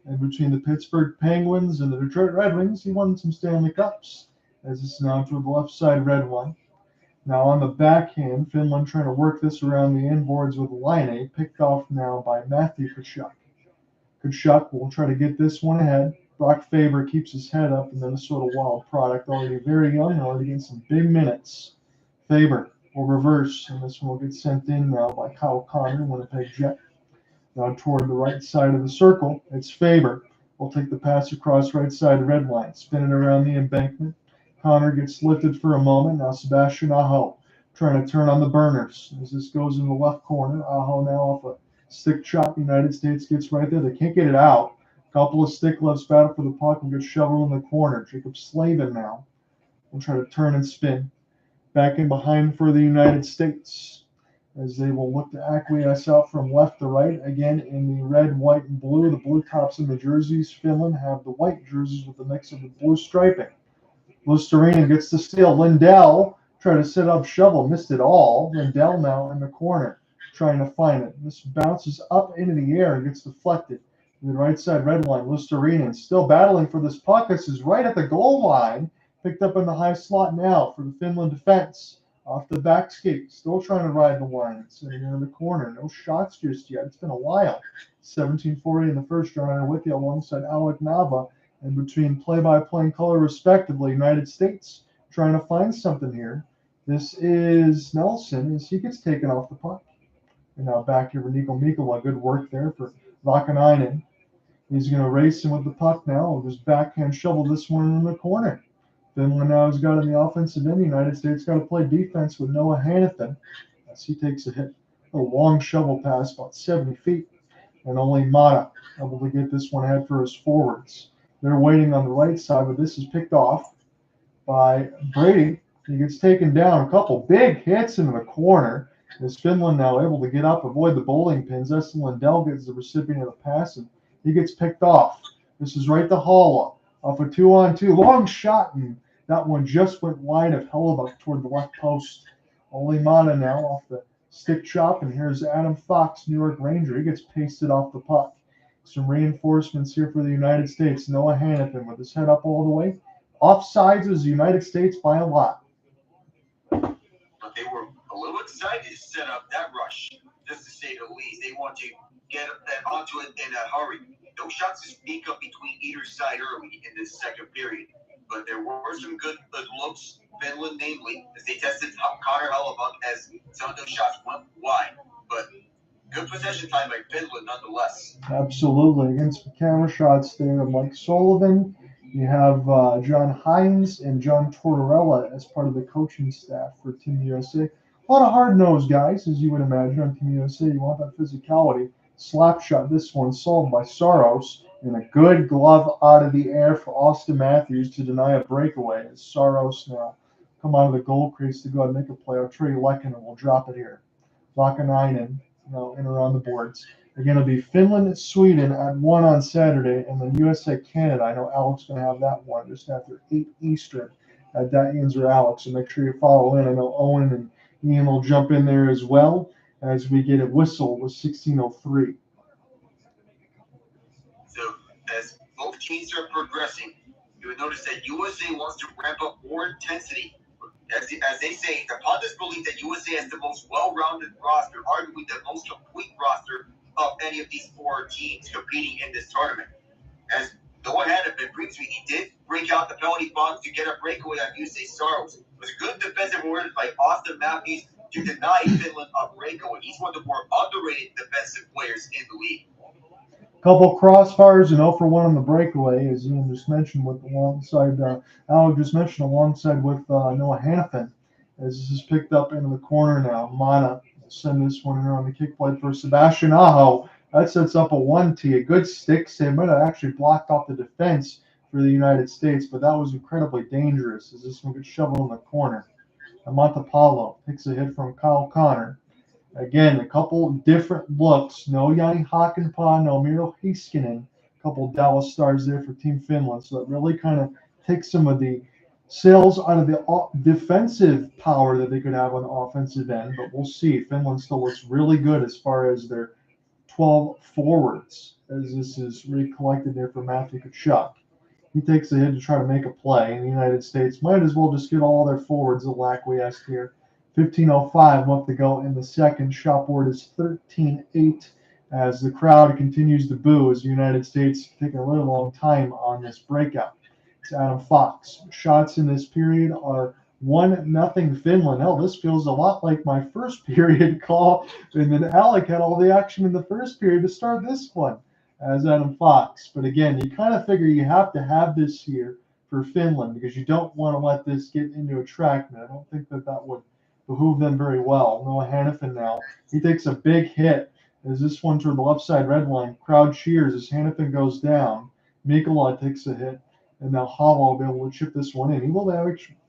and between the Pittsburgh Penguins and the Detroit Red Wings, he won some Stanley Cups. As this is now to the left side red one. Now on the backhand, Finland trying to work this around the inboards with Laine, picked off now by Matthew Tkachuk. Tkachuk will try to get this one ahead. Brock Faber keeps his head up, the Minnesota Wild product, already very young, already getting some big minutes. Faber will reverse, and this one will get sent in now by Kyle Connor, Winnipeg Jet. Now toward the right side of the circle, it's Faber. We'll take the pass across right side red line, spin it around the embankment. Connor gets lifted for a moment. Now Sebastian Aho trying to turn on the burners. As this goes in the left corner, Aho now off a stick chop. United States gets right there. They can't get it out. Couple of stick lefts battle for the puck and get shoveled in the corner. Jaccob Slavin now will try to turn and spin. Back in behind for the United States as they will look to acquiesce out from left to right. Again in the red, white, and blue. The blue tops in the jerseys. Finland have the white jerseys with the mix of the blue striping. Luostarinen gets the steal. Lindell tried to set up shovel. Missed it all. Lindell now in the corner trying to find it. This bounces up into the air and gets deflected. The right side red line, Luostarinen still battling for this puck. This is right at the goal line. Picked up in the high slot now for the Finland defense. Off the back skate. Still trying to ride the line. Sitting into the corner. No shots just yet. It's been a while. 17:40 in the first round. With you alongside Alec Nava. And between play-by-play and color respectively, United States trying to find something here. This is Nelson as he gets taken off the puck. And now back here for Nico Mikkola. Good work there for Vakanainen. He's going to race him with the puck now. We'll just backhand shovel this one in the corner. Finland now has got in the offensive end. The United States got to play defense with Noah Hanifin as he takes a hit. A long shovel pass, about 70 feet. And only Mata able to get this one ahead for his forwards. They're waiting on the right side, but this is picked off by Brady. He gets taken down. A couple big hits into the corner. As Finland now able to get up, avoid the bowling pins. Lindell gets the recipient of the pass and He gets picked off. This is right to Haula off a 2-on-2. Long shot, and that one just went wide of Hellebuyck toward the left post. Olimana now off the stick chop, and here's Adam Fox, New York Ranger. He gets pasted off the puck. Some reinforcements here for the United States. Noah Hanifin with his head up all the way. Offsides is the United States by a lot. But they were a little excited to set up that rush, just to say the least. They want to get onto it in a hurry. No shots to speak of between either side early in this second period. But there were some good looks, Finland namely, as they tested Connor Hellebuyck as some of those shots went wide. But good possession time by Finland nonetheless. Absolutely. Against the camera shots there of Mike Sullivan. You have John Hines and John Tortorella as part of the coaching staff for Team USA. A lot of hard-nosed guys, as you would imagine, on Team USA. You want that physicality. Slap shot, this one solved by Saros. And a good glove out of the air for Austin Matthews to deny a breakaway. As Saros now come out of the goal crease to go ahead and make a play. Trey Lehtinen will drop it here. Lehtinen now in around the boards. Again, it'll be Finland and Sweden at 1 on Saturday, and then USA-Canada. I know Alec's going to have that one just after 8 Eastern at that Ian's or Alex, so make sure you follow in. I know Owen and Ian will jump in there as well as we get a whistle with 16:03. So as both teams are progressing, you would notice that USA wants to ramp up more intensity. As they say, the pundits believe that USA has the most well-rounded roster, arguably the most complete roster of any of these 4 teams competing in this tournament. As Noah Hanifin previously, he did break out the penalty box to get a breakaway on USA Saros. It was a good defensive word by Austin Matthews to deny Finland a breakaway. He's one of the more underrated defensive players in the league. Couple crossfires and 0 for 1 on the breakaway, as Ian just mentioned, with alongside Alec just mentioned alongside with Noah Hanifin, as this is picked up into the corner now. Mana will send this one around the kick play for Sebastian Aho. That sets up a 1T, a good stick save. Might have actually blocked off the defense for the United States, but that was incredibly dangerous as this one gets shoveled in the corner. Montepalo takes a hit from Kyle Connor. Again, a couple different looks. No Jani Hakanpää, no Miro Heiskanen. A couple Dallas Stars there for Team Finland. So that really kind of takes some of the sails out of the defensive power that they could have on the offensive end. But we'll see. Finland still looks really good as far as their 12 forwards, as this is recollected there for Matthew Tkachuk. He takes a hit to try to make a play, and the United States might as well just get all their forwards a acquiesced here. 15:05 left to go in the second. Shot board is 13-8 as the crowd continues to boo as the United States taking a really long time on this breakout. It's Adam Fox. Shots in this period are 1-0 Finland. Hell, this feels a lot like my first period call, and then Alec had all the action in the first period to start this one as Adam Fox. But again, you kind of figure you have to have this here for Finland because you don't want to let this get into a track. I don't think that would behoove them very well. Noah Hanifin now. He takes a big hit as this one toward the left side red line. Crowd cheers as Hanifin goes down. Mikkola takes a hit, and now Haula will be able to chip this one in. He will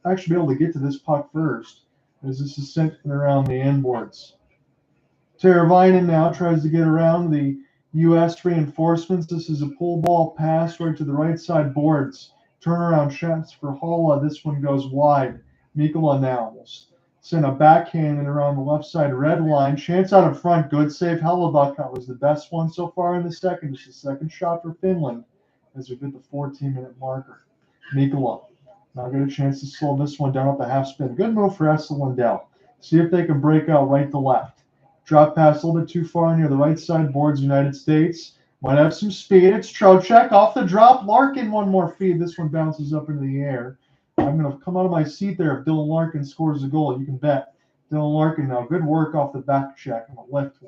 actually be able to get to this puck first as this is sent around the end boards. Teravainen now tries to get around the U.S. reinforcements. This is a pull ball pass right to the right side boards. Turnaround shots for Haula. This one goes wide. Mikkola now will send a backhand in around the left side red line. Chance out in front. Good save. Hellebuyck. That was the best one so far in the second. Just a second shot for Finland as we hit the 14-minute marker. Mikkola now get a chance to slow this one down at the half spin. Good move for Esa Lindell. See if they can break out right to left. Drop pass a little bit too far near the right side boards. United States might have some speed. It's Trocheck off the drop. Larkin one more feed. This one bounces up into the air. I'm going to come out of my seat there if Dylan Larkin scores a goal. You can bet. Dylan Larkin now. Good work off the back check and the left.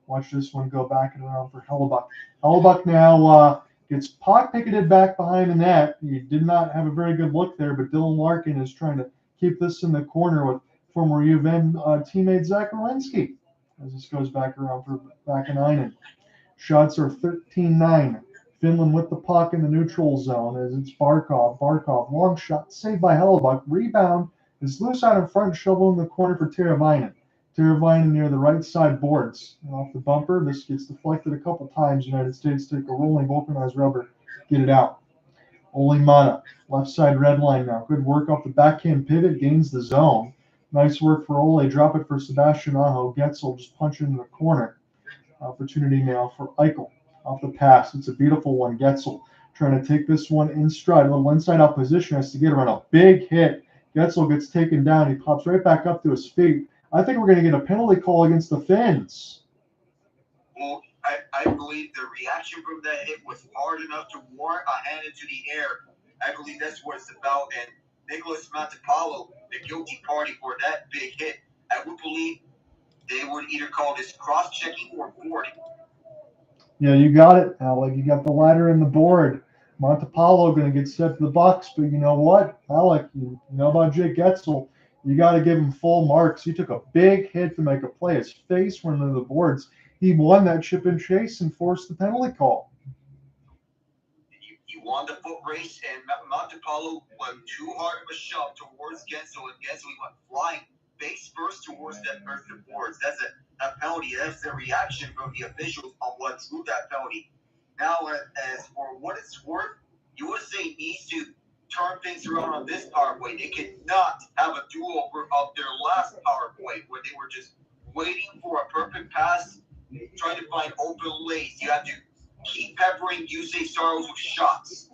Watch this one go back and around for Hellebuyck. Hellebuyck now gets picketed back behind the net. He did not have a very good look there, but Dylan Larkin is trying to keep this in the corner with former U of M teammate Zach Werenski as this goes back around for Vaakanainen. Shots are 13-9. Finland with the puck in the neutral zone as it's Barkov. Barkov, long shot, saved by Hellebuyck. Rebound is loose out in front, shovel in the corner for Teravainen. Teravainen near the right side boards. And off the bumper, this gets deflected a couple times. United States take a rolling vulcanized rubber, get it out. Olli Maatta, left side red line now. Good work off the backhand pivot, gains the zone. Nice work for Ole. Drop it for Sebastian Aho. Guentzel just punch it in the corner. Opportunity now for Eichel off the pass. It's a beautiful one. Guentzel trying to take this one in stride. A little inside out position, has to get around a big hit. Guentzel gets taken down. He pops right back up to his feet. I think we're going to get a penalty call against the Finns. Well, I believe the reaction from that hit was hard enough to warrant a hand into the air. I believe that's what it's about. And Nicholas Montipalo, the guilty party for that big hit, I would believe they would either call this cross-checking or boarding. Yeah, you got it, Alec. You got the ladder and the board. Montipalo going to get set to the box, but you know what, Alec, you know about Jake Guentzel. You got to give him full marks. He took a big hit to make a play. His face went into the boards. He won that chip and chase and forced the penalty call. You won the foot race, and Montipalo went too hard of a shove towards Guentzel, and Guentzel went flying face first towards that first of boards. That's a penalty. That's the reaction from the officials on what drew that penalty. Now, as for what it's worth, USA needs to turn things around on this power play. They cannot have a do-over of their last power play where they were just waiting for a perfect pass, trying to find open lanes. You have to keep peppering USA Stars with shots.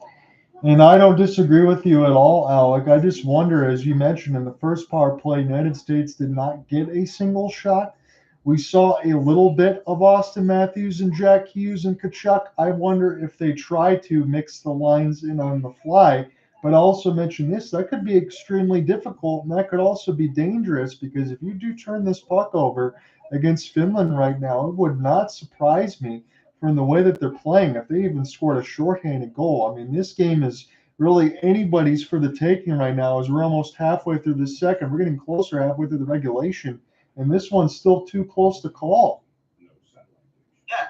And I don't disagree with you at all, Alec. I just wonder, as you mentioned, in the first power play, United States did not get a single shot. We saw a little bit of Auston Matthews and Jack Hughes and Tkachuk. I wonder if they try to mix the lines in on the fly. But I also mentioned this, that could be extremely difficult, and that could also be dangerous, because if you do turn this puck over against Finland right now, it would not surprise me from the way that they're playing if they even scored a shorthanded goal. I mean, this game is really anybody's for the taking right now, as we're almost halfway through the second. We're getting closer halfway through the regulation, and this one's still too close to call. Yeah,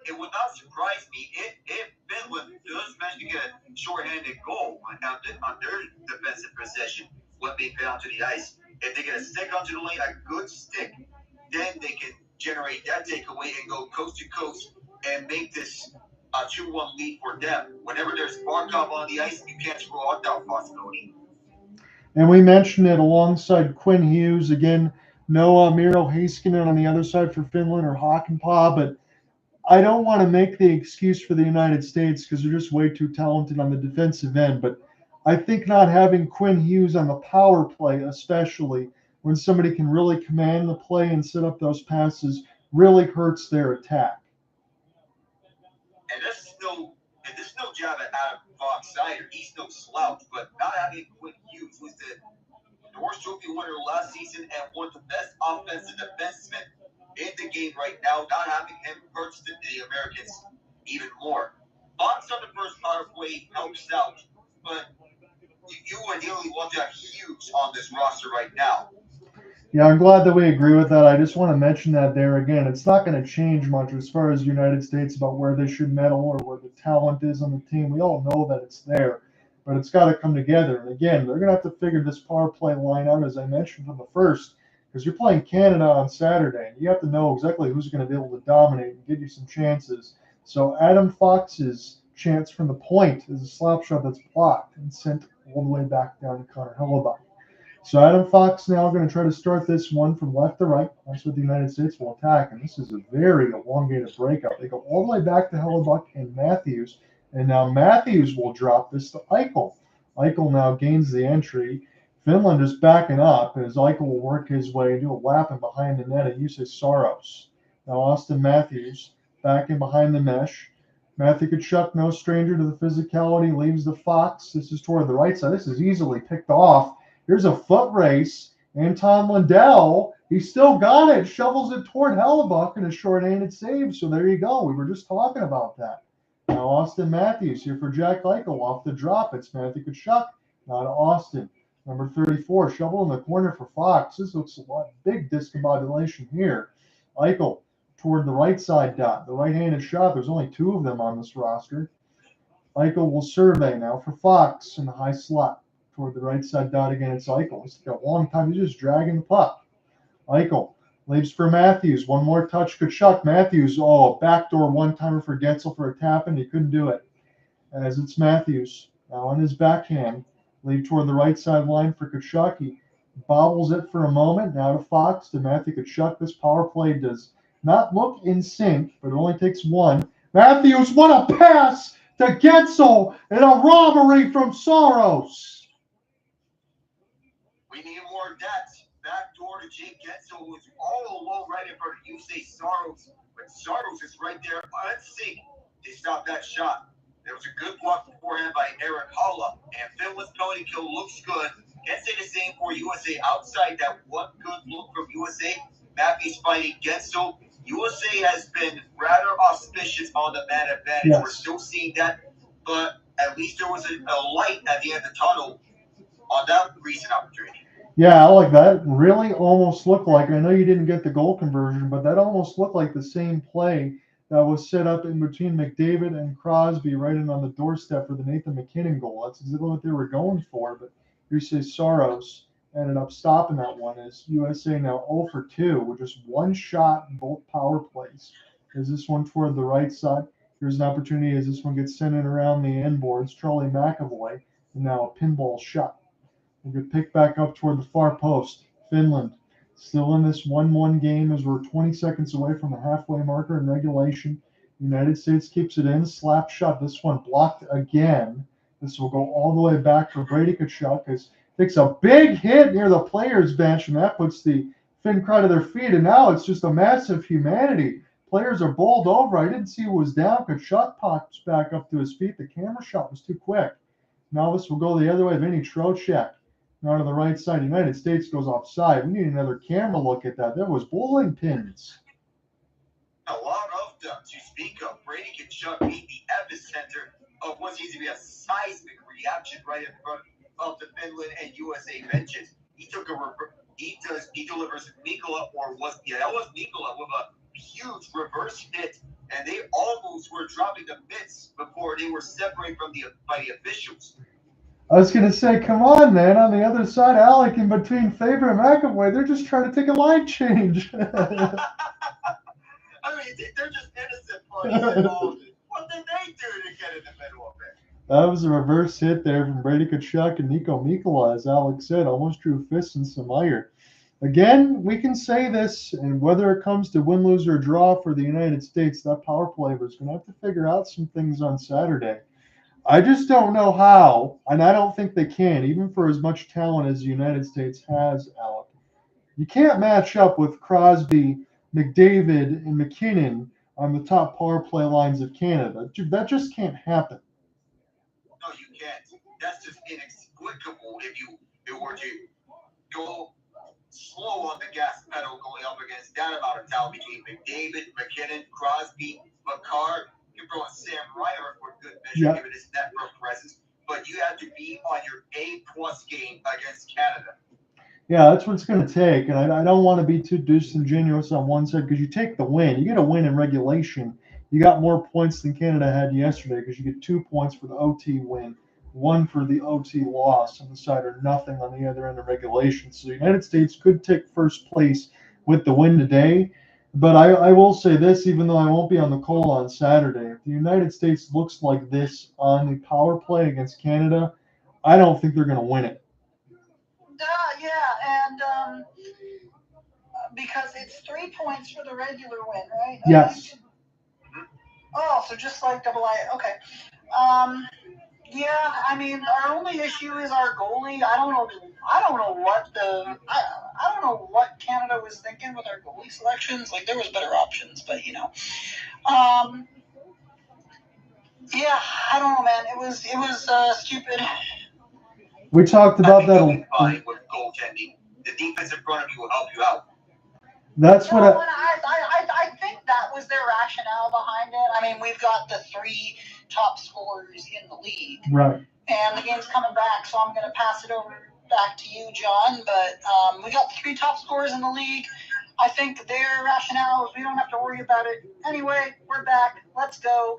it would not surprise me if Finland does manage to get a shorthanded goal on their defensive possession when they get onto the ice. If they get a stick onto the lane, a good stick, then they can generate that takeaway and go coast to coast and make this a 2-1 lead for them. Whenever there's Barkov on the ice, you can't throw out that possibility. And we mentioned it alongside Quinn Hughes. Again, no Miro Heiskanen on the other side for Finland or Hakanpää, but I don't want to make the excuse for the United States because they're just way too talented on the defensive end. But I think not having Quinn Hughes on the power play, especially when somebody can really command the play and set up those passes, really hurts their attack. And this is no job at Adam Fox either. He's no slouch, but not having Quinn Hughes, who's the Norris Trophy winner last season and one of the best offensive defensemen in the game right now, not having him hurts the Americans even more. Fox on the first power play helps out, but you ideally want to have Hughes on this roster right now. Yeah, I'm glad that we agree with that. I just want to mention that there again. It's not going to change much as far as the United States about where they should medal or where the talent is on the team. We all know that it's there, but it's got to come together. And again, they're going to have to figure this power play line out, as I mentioned from the first, because you're playing Canada on Saturday, and you have to know exactly who's going to be able to dominate and give you some chances. So Adam Fox's chance from the point is a slap shot that's blocked and sent all the way back down to Connor Hellebuyck. So Adam Fox now going to try to start this one from left to right. That's what the United States will attack, and this is a very elongated breakup. They go all the way back to Hellebuyck and Matthews, and now Matthews will drop this to Eichel. Eichel now gains the entry. Finland is backing up as Eichel will work his way into a lap and behind the net and use his Saros. Now Auston Matthews back in behind the mesh. Matthew Tkachuk, no stranger to the physicality, leaves the Fox. This is toward the right side. This is easily picked off. Here's a foot race. Anton Lundell, he still got it, shovels it toward Hellebuyck in a short-handed save. So there you go. We were just talking about that. Now Auston Matthews here for Jack Eichel off the drop. It's Matthew Tkachuk, now to Auston. Number 34, shovel in the corner for Fox. This looks a lot big discombobulation here. Eichel toward the right side dot. The right-handed shot. There's only two of them on this roster. Eichel will survey now for Fox in the high slot. Toward the right side dot again, it's Eichel. It's got a long time. He's just dragging the puck. Eichel Leaves for Matthews. One more touch. Tkachuk. Matthews. Oh, backdoor one-timer for Guentzel for a tap, and he couldn't do it. As it's Matthews. Now on his backhand. Lead toward the right side line for Tkachuk. He bobbles it for a moment. Now to Fox. To Matthew Tkachuk. This power play does not look in sync, but it only takes one. Matthews, what a pass to Guentzel and a robbery from Saros. We need more depth. Backdoor to Jake Guentzel, who's all alone right in front of you say Saros, but Saros is right there unsync to stop that shot. There was a good block beforehand by Eric Holla, and Finland's penalty kill looks good. Can't say the same for USA outside that one good look from USA. Matthews fighting Guentzel. USA has been rather auspicious on the man advantage. Yes. We're still seeing that, but at least there was a light at the end of the tunnel on that recent opportunity. Yeah, Alec, that really almost looked like, I know you didn't get the goal conversion, but that almost looked like the same play that was set up in between McDavid and Crosby right in on the doorstep for the Nathan MacKinnon goal. That's exactly what they were going for, but you say Saros ended up stopping that one as USA now 0 for 2 with just one shot in both power plays. Is this one toward the right side? Here's an opportunity as this one gets sent in around the end boards. Charlie McAvoy, and now a pinball shot. We'll get picked back up toward the far post. Finland still in this 1-1 game as we're 20 seconds away from the halfway marker in regulation. United States keeps it in. Slap shot. This one blocked again. This will go all the way back for Brady Tkachuk as takes a big hit near the players' bench, and that puts the Finn crowd to their feet. And now it's just a massive humanity. Players are bowled over. I didn't see who was down. Tkachuk pops back up to his feet. The camera shot was too quick. Now this will go the other way. Vinny Trocheck. Now to the right side. United States goes offside. We need another camera look at that. There was bowling pins. A lot of them to speak of. Brady Tkachuk being the epicenter of what seems to be a seismic reaction right in front of the Finland and USA benches. He delivers Nikola, or was Nikola with a huge reverse hit, and they almost were dropping the mitts before they were separated by the officials. I was going to say, come on, man. On the other side, Alec, in between Faber and McAvoy, they're just trying to take a line change. I mean, they're just innocent parties. What did they do to get in the middle of it? That was a reverse hit there from Brady Tkachuk and Nico Mikkola, as Alex said, almost drew fists and some ire. Again, we can say this, and whether it comes to win, lose, or draw for the United States, that power play was going to have to figure out some things on Saturday. I just don't know how, and I don't think they can, even for as much talent as the United States has, Alec. You can't match up with Crosby, McDavid, and McKinnon on the top power play lines of Canada. That just can't happen. No, you can't. That's just inexplicable if you were to go slow on the gas pedal going up against that amount of talent between McDavid, McKinnon, Crosby, McCarr. You're throwing Sam Ryder for good measure, given his network presence, but you have to be on your A+ game against Canada. Yeah, that's what it's going to take, and I don't want to be too disingenuous on one side because you take the win. You get a win in regulation. You got more points than Canada had yesterday because you get 2 points for the OT win, 1 for the OT loss on the side, or nothing on the other end of regulation. So the United States could take first place with the win today. But I will say this, even though I won't be on the call on Saturday, if the United States looks like this on the power play against Canada, I don't think they're going to win it. Yeah, and because it's 3 points for the regular win, right? Yes. Oh, so just like double I. Okay. Yeah, I mean, our only issue is our goalie. I don't know what Canada was thinking with our goalie selections. Like, there was better options, but you know. Yeah, I don't know, man. It was stupid. We talked about that. Fine with goaltending. The defense in front of you will help you out. That's what I think that was their rationale behind it. I mean, we've got the 3 top scorers in the league. Right. And the game's coming back, so I'm going to pass it over back to you, John. But we got the 3 top scorers in the league. I think their rationale is we don't have to worry about it. Anyway, we're back. Let's go.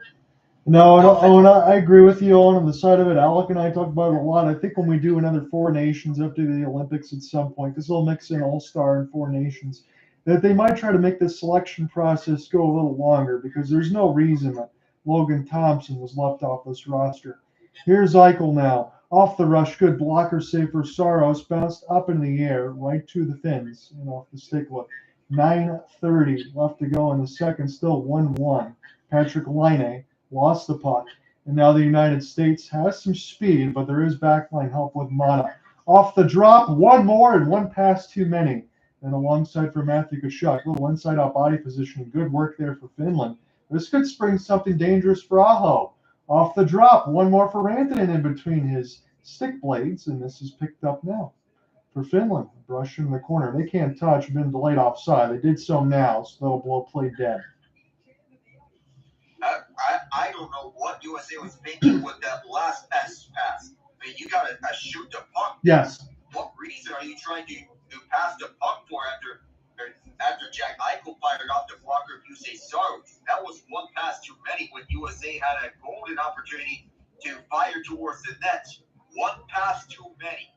No, Owen, I agree with you, Owen, on the side of it. Alec and I talked about it a lot. I think when we do another 4 nations after the Olympics at some point, because we'll mix in All-Star and 4 nations, that they might try to make this selection process go a little longer because there's no reason that Logan Thompson was left off this roster. Here's Eichel now. Off the rush, good blocker save for Saros, bounced up in the air, right to the fins, and off the stick lift. 9:30 left to go in the second, still 1-1. Patrick Laine lost the puck, and now the United States has some speed, but there is backline help with Mata. Off the drop, one more and one pass too many. And alongside for Matthew Tkachuk, little inside-out body positioning, good work there for Finland. This could spring something dangerous for Aho. Off the drop, one more for Rantanen in between his stick blades, and this is picked up now for Finland. Brush in the corner. They can't touch, been delayed offside. They did so now, so that'll blow play dead. I don't know what USA was thinking with that last pass. I mean, you got to shoot the puck. Yes. What reason are you trying to pass the puck for after Jack Eichel fired off the blocker of USA Saros? That was one pass too many when USA had a golden opportunity to fire towards the net. One pass too many.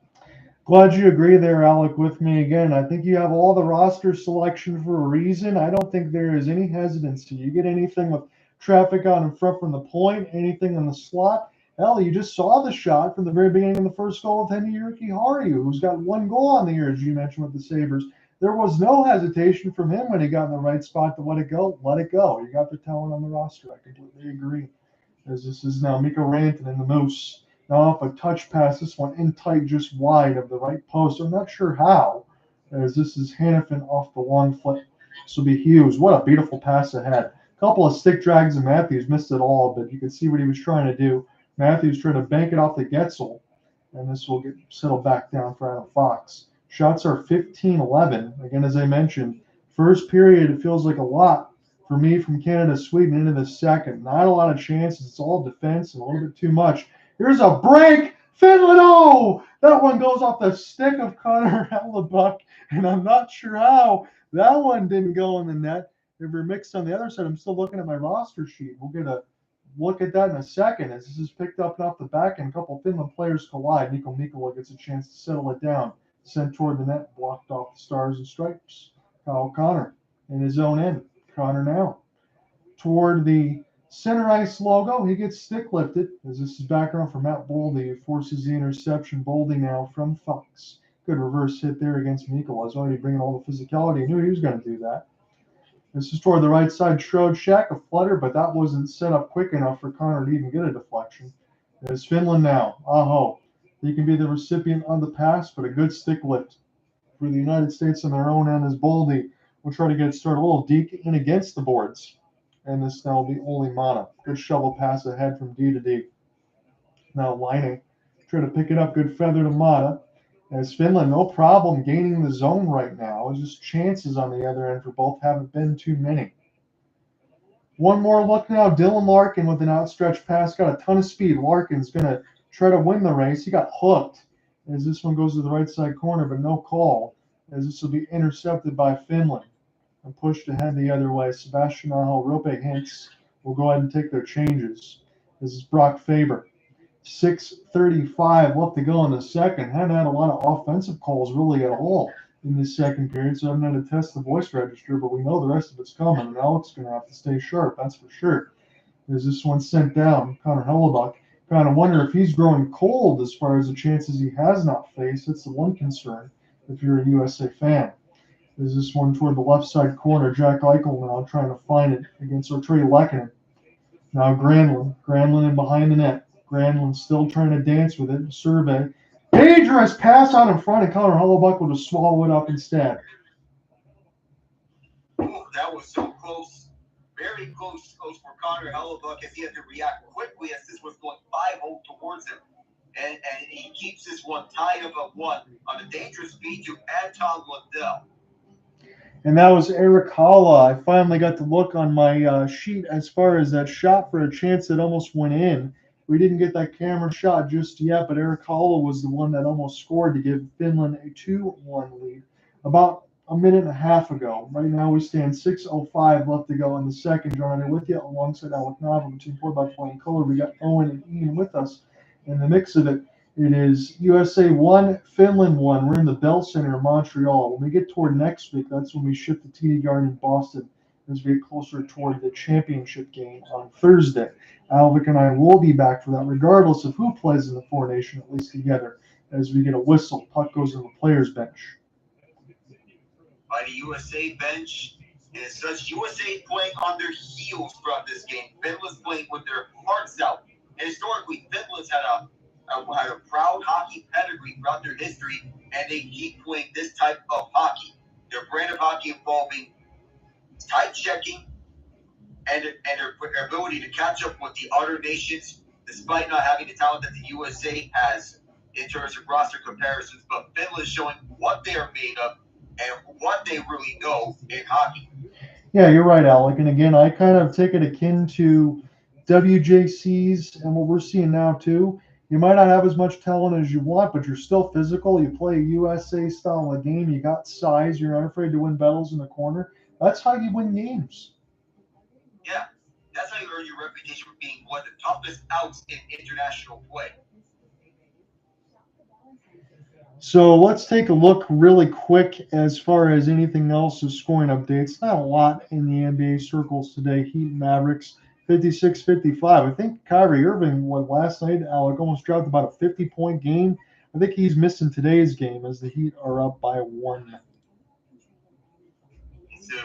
Glad you agree there, Alec, with me again. I think you have all the roster selection for a reason. I don't think there is any hesitancy. You get anything with traffic out in front from the point, anything in the slot. Hell, you just saw the shot from the very beginning of the first goal with Hanifin-Brock, who's got one goal on the year, as you mentioned with the Sabres. There was no hesitation from him when he got in the right spot to let it go. Let it go. You got the talent on the roster. I completely agree. As this is now Mikko Rantanen, the Moose. Now off a touch pass, this one in tight, just wide of the right post. I'm not sure how, as this is Hanifin off the long foot. This will be Hughes. What a beautiful pass ahead. A couple of stick drags, and Matthews missed it all, but you can see what he was trying to do. Matthews trying to bank it off the Guentzel, and this will get settled back down for Adam Fox. Shots are 15-11. Again, as I mentioned, first period, it feels like a lot for me from Canada, Sweden into the second. Not a lot of chances. It's all defense and a little bit too much. Here's a break. Finland, oh! That one goes off the stick of Connor Hellebuyck, and I'm not sure how that one didn't go in the net. If we're mixed on the other side, I'm still looking at my roster sheet. We'll get a look at that in a second as this is picked up and off the back, and a couple of Finland players collide. Nico Mikkola gets a chance to settle it down. Sent toward the net, blocked off the Stars and Stripes. Kyle Connor in his own end. Connor now toward the center ice logo. He gets stick lifted as this is background for Matt Boldy, who forces the interception. Boldy now from Fox. Good reverse hit there against Mikkola. I was already bringing all the physicality. I knew he was going to do that. This is toward the right side. Trocheck, a flutter, but that wasn't set up quick enough for Connor to even get a deflection. There's Finland now. Aho. He can be the recipient of the pass, but a good stick lift for the United States on their own end as Boldy will try to get started a little deep in against the boards. And this now will be only Mana. Good shovel pass ahead from D to D. Now Laine try to pick it up. Good feather to Mata. As Finland, no problem gaining the zone right now. It's just chances on the other end for both haven't been too many. One more look now. Dylan Larkin with an outstretched pass. Got a ton of speed. Larkin's going to try to win the race. He got hooked as this one goes to the right side corner, but no call as this will be intercepted by Finland and pushed ahead the other way. Sebastian Aho, Rope Hintz will go ahead and take their changes. This is Brock Faber. 6:35 left to go in the second. Haven't had a lot of offensive calls really at all in this second period, so I haven't had to test the voice register, but we know the rest of it's coming, and Alec's going to have to stay sharp, that's for sure. As this one sent down, Connor Hellebuyck. Kind of wonder if he's growing cold as far as the chances he has not faced. That's the one concern if you're a USA fan. There's this one toward the left side corner. Jack Eichel now trying to find it against Lehtinen. Now Granlund in behind the net. Granlund still trying to dance with it. Survey. Dangerous pass out in front, and Connor Hellebuyck will just swallow it up instead. Oh, that was so close. Very close for Connor Hellebuyck as he had to react quickly as this was going 5-0 towards him. And he keeps this one tied up at 1 on a dangerous feed to Anton Lundell. And that was Eric Halla. I finally got to look on my sheet as far as that shot for a chance that almost went in. We didn't get that camera shot just yet, but Eric Halla was the one that almost scored to give Finland a 2-1 lead about a minute and a half ago. Right now we stand 6:05 left to go in the second. Joining with you alongside Alec Nava between 4x4 and Color. We got Owen and Ian with us in the mix of it. It is USA 1, Finland 1. We're in the Bell Center in Montreal. When we get toward next week, that's when we shift to TD Garden in Boston as we get closer toward the championship game on Thursday. Alec and I will be back for that, regardless of who plays in the Four Nation, at least together, as we get a whistle. Puck goes in the players' bench. By the USA bench, and as such, USA playing on their heels throughout this game. Finland's playing with their hearts out. And historically, Finland's had a proud hockey pedigree throughout their history, and they keep playing this type of hockey. Their brand of hockey involving tight checking and their ability to catch up with the other nations, despite not having the talent that the USA has in terms of roster comparisons. But Finland's showing what they are made of and what they really know in hockey. Yeah, you're right, Alec. And again, I kind of take it akin to WJCs and what we're seeing now, too. You might not have as much talent as you want, but you're still physical. You play a USA style of game. You got size. You're not afraid to win battles in the corner. That's how you win games. Yeah, that's how you earn your reputation for being one of the toughest outs in international play. So let's take a look really quick as far as anything else is scoring updates. Not a lot in the NBA circles today. Heat and Mavericks, 56-55. I think Kyrie Irving, last night, Alec, almost dropped about a 50-point game. I think he's missing today's game as the Heat are up by 1. So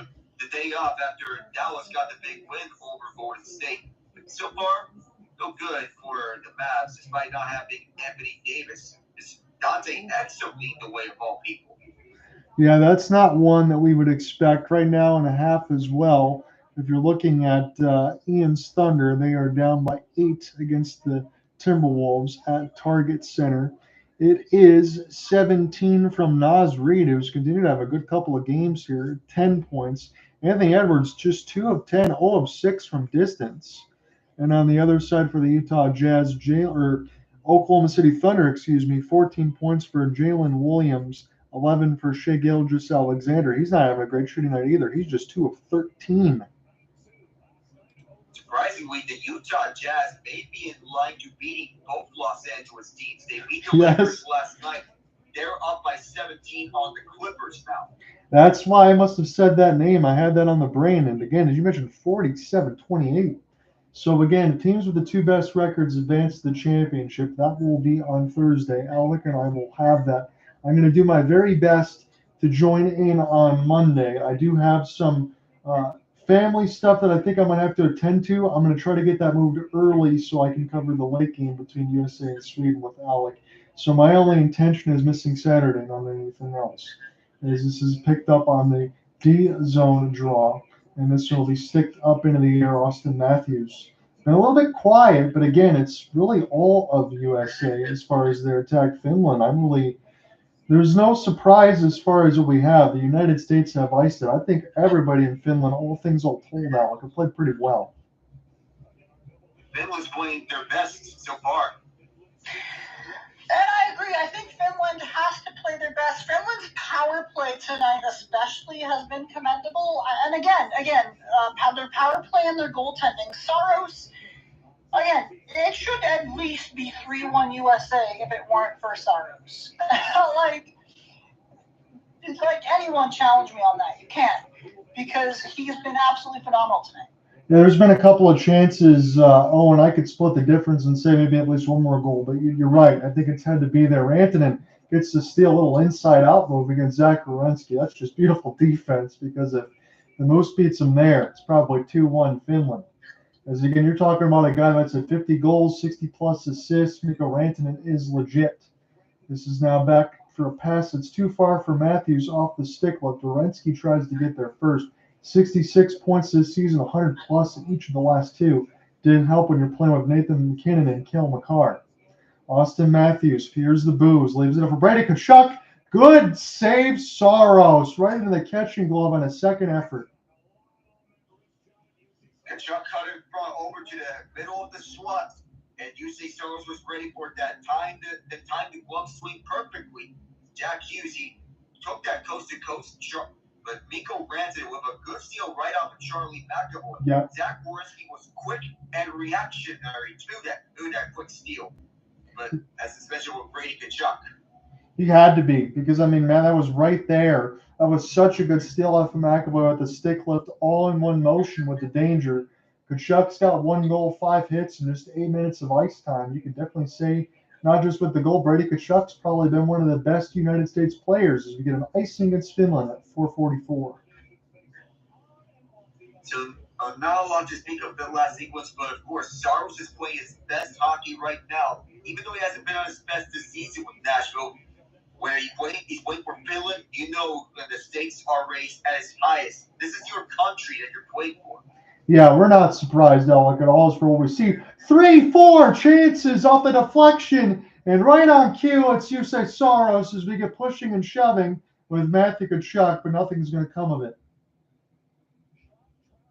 the day off after Dallas got the big win over Golden State. So far, no good for the Mavs, despite not having Anthony Davis. Dante Exum leading the way of all people. Yeah, that's not one that we would expect right now in a half as well. If you're looking at Ian's Thunder, they are down by 8 against the Timberwolves at Target Center. It is 17 from Naz Reid, who's continued to have a good couple of games here, 10 points. Anthony Edwards, just 2 of 10, 0 of 6 from distance. And on the other side for the Utah Jazz, Oklahoma City Thunder, 14 points for Jalen Williams, 11 for Shai Gilgeous-Alexander. He's not having a great shooting night either. He's just 2 of 13. Surprisingly, the Utah Jazz may be in line to beating both Los Angeles teams. They beat the Lakers last night. They're up by 17 on the Clippers now. That's why I must have said that name. I had that on the brain. And again, as you mentioned, 47-28. So again, teams with the 2 best records advance to the championship. That will be on Thursday. Alec and I will have that. I'm going to do my very best to join in on Monday. I do have some family stuff that I think I'm going to have to attend to. I'm going to try to get that moved early so I can cover the late game between USA and Sweden with Alec. So my only intention is missing Saturday, not anything else. As this is picked up on the D-zone draw. And this will be sticked up into the air, Austin Matthews. Been a little bit quiet, but again, it's really all of USA as far as their attack. Finland, there's no surprise as far as what we have. The United States have iced it. I think everybody in Finland, all things all told, Alec, have played pretty well. Finland's playing their best so far. And I agree. I think Finland has to play their best. Finland's power play tonight especially has been commendable. And again, their power play and their goaltending. Saros, again, it should at least be 3-1 USA if it weren't for Saros. It's like anyone challenge me on that. You can't, because he's been absolutely phenomenal tonight. Yeah, there's been a couple of chances, and I could split the difference and say maybe at least one more goal, but you're right. I think it's had to be there. Rantanen gets to steal a little inside-out move against Zach Werenski. That's just beautiful defense, because if the Moose beats him there, it's probably 2-1 Finland. As again, you're talking about a guy that's at 50 goals, 60-plus assists. Mikko Rantanen is legit. This is now back for a pass that's too far for Matthews off the stick, while Werenski tries to get there first. 66 points this season, 100-plus in each of the last 2. Didn't help when you're playing with Nathan McKinnon and Cale Makar. Austin Matthews fears the booze, leaves it up for Brady Tkachuk. Good save, Saros, right into the catching glove on a second effort. Tkachuk cut it front over to the middle of the slot, and USA Saros was ready for that time to glove swing perfectly. Jack Hughes, he took that coast-to-coast shot. But Mikko Rantanen with a good steal right off of Charlie McAvoy. Yep. Zach Werenski was quick and reactionary to that quick steal. but that's especially with Brady Tkachuk. He had to be, because, I mean, man, that was right there. That was such a good steal off of McAvoy with the stick lift all in one motion with the danger. Tkachuk's got 1 goal, 5 hits, and just 8 minutes of ice time. You could definitely say, not just with the goal, Brady Tkachuk's probably been one of the best United States players as we get an icing against Finland at 4:44. So not a lot to speak of the last sequence, but of course, Saros is playing his best hockey right now. Even though he hasn't been on his best this season with Nashville, where he's playing for Finland, you know that the stakes are raised at its highest. This is your country that you're playing for. Yeah, we're not surprised, Alec, at all for what we see. 3-4 chances off the deflection, and right on cue, it's Juuse Saros as we get pushing and shoving with Matthew Tkachuk, but nothing's going to come of it.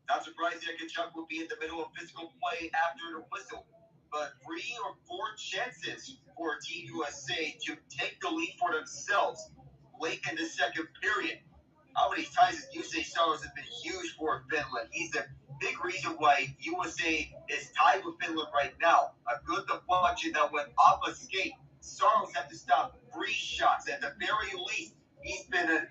Not surprised that Tkachuk will be in the middle of physical play after the whistle, but 3 or 4 chances for Team USA to take the lead for themselves late in the second period. How many times has Juuse Saros has been huge for Finland? He's the big reason why USA is tied with Finland right now. A good deflection that went off a skate. Saros had to stop 3 shots. At the very least, he's been an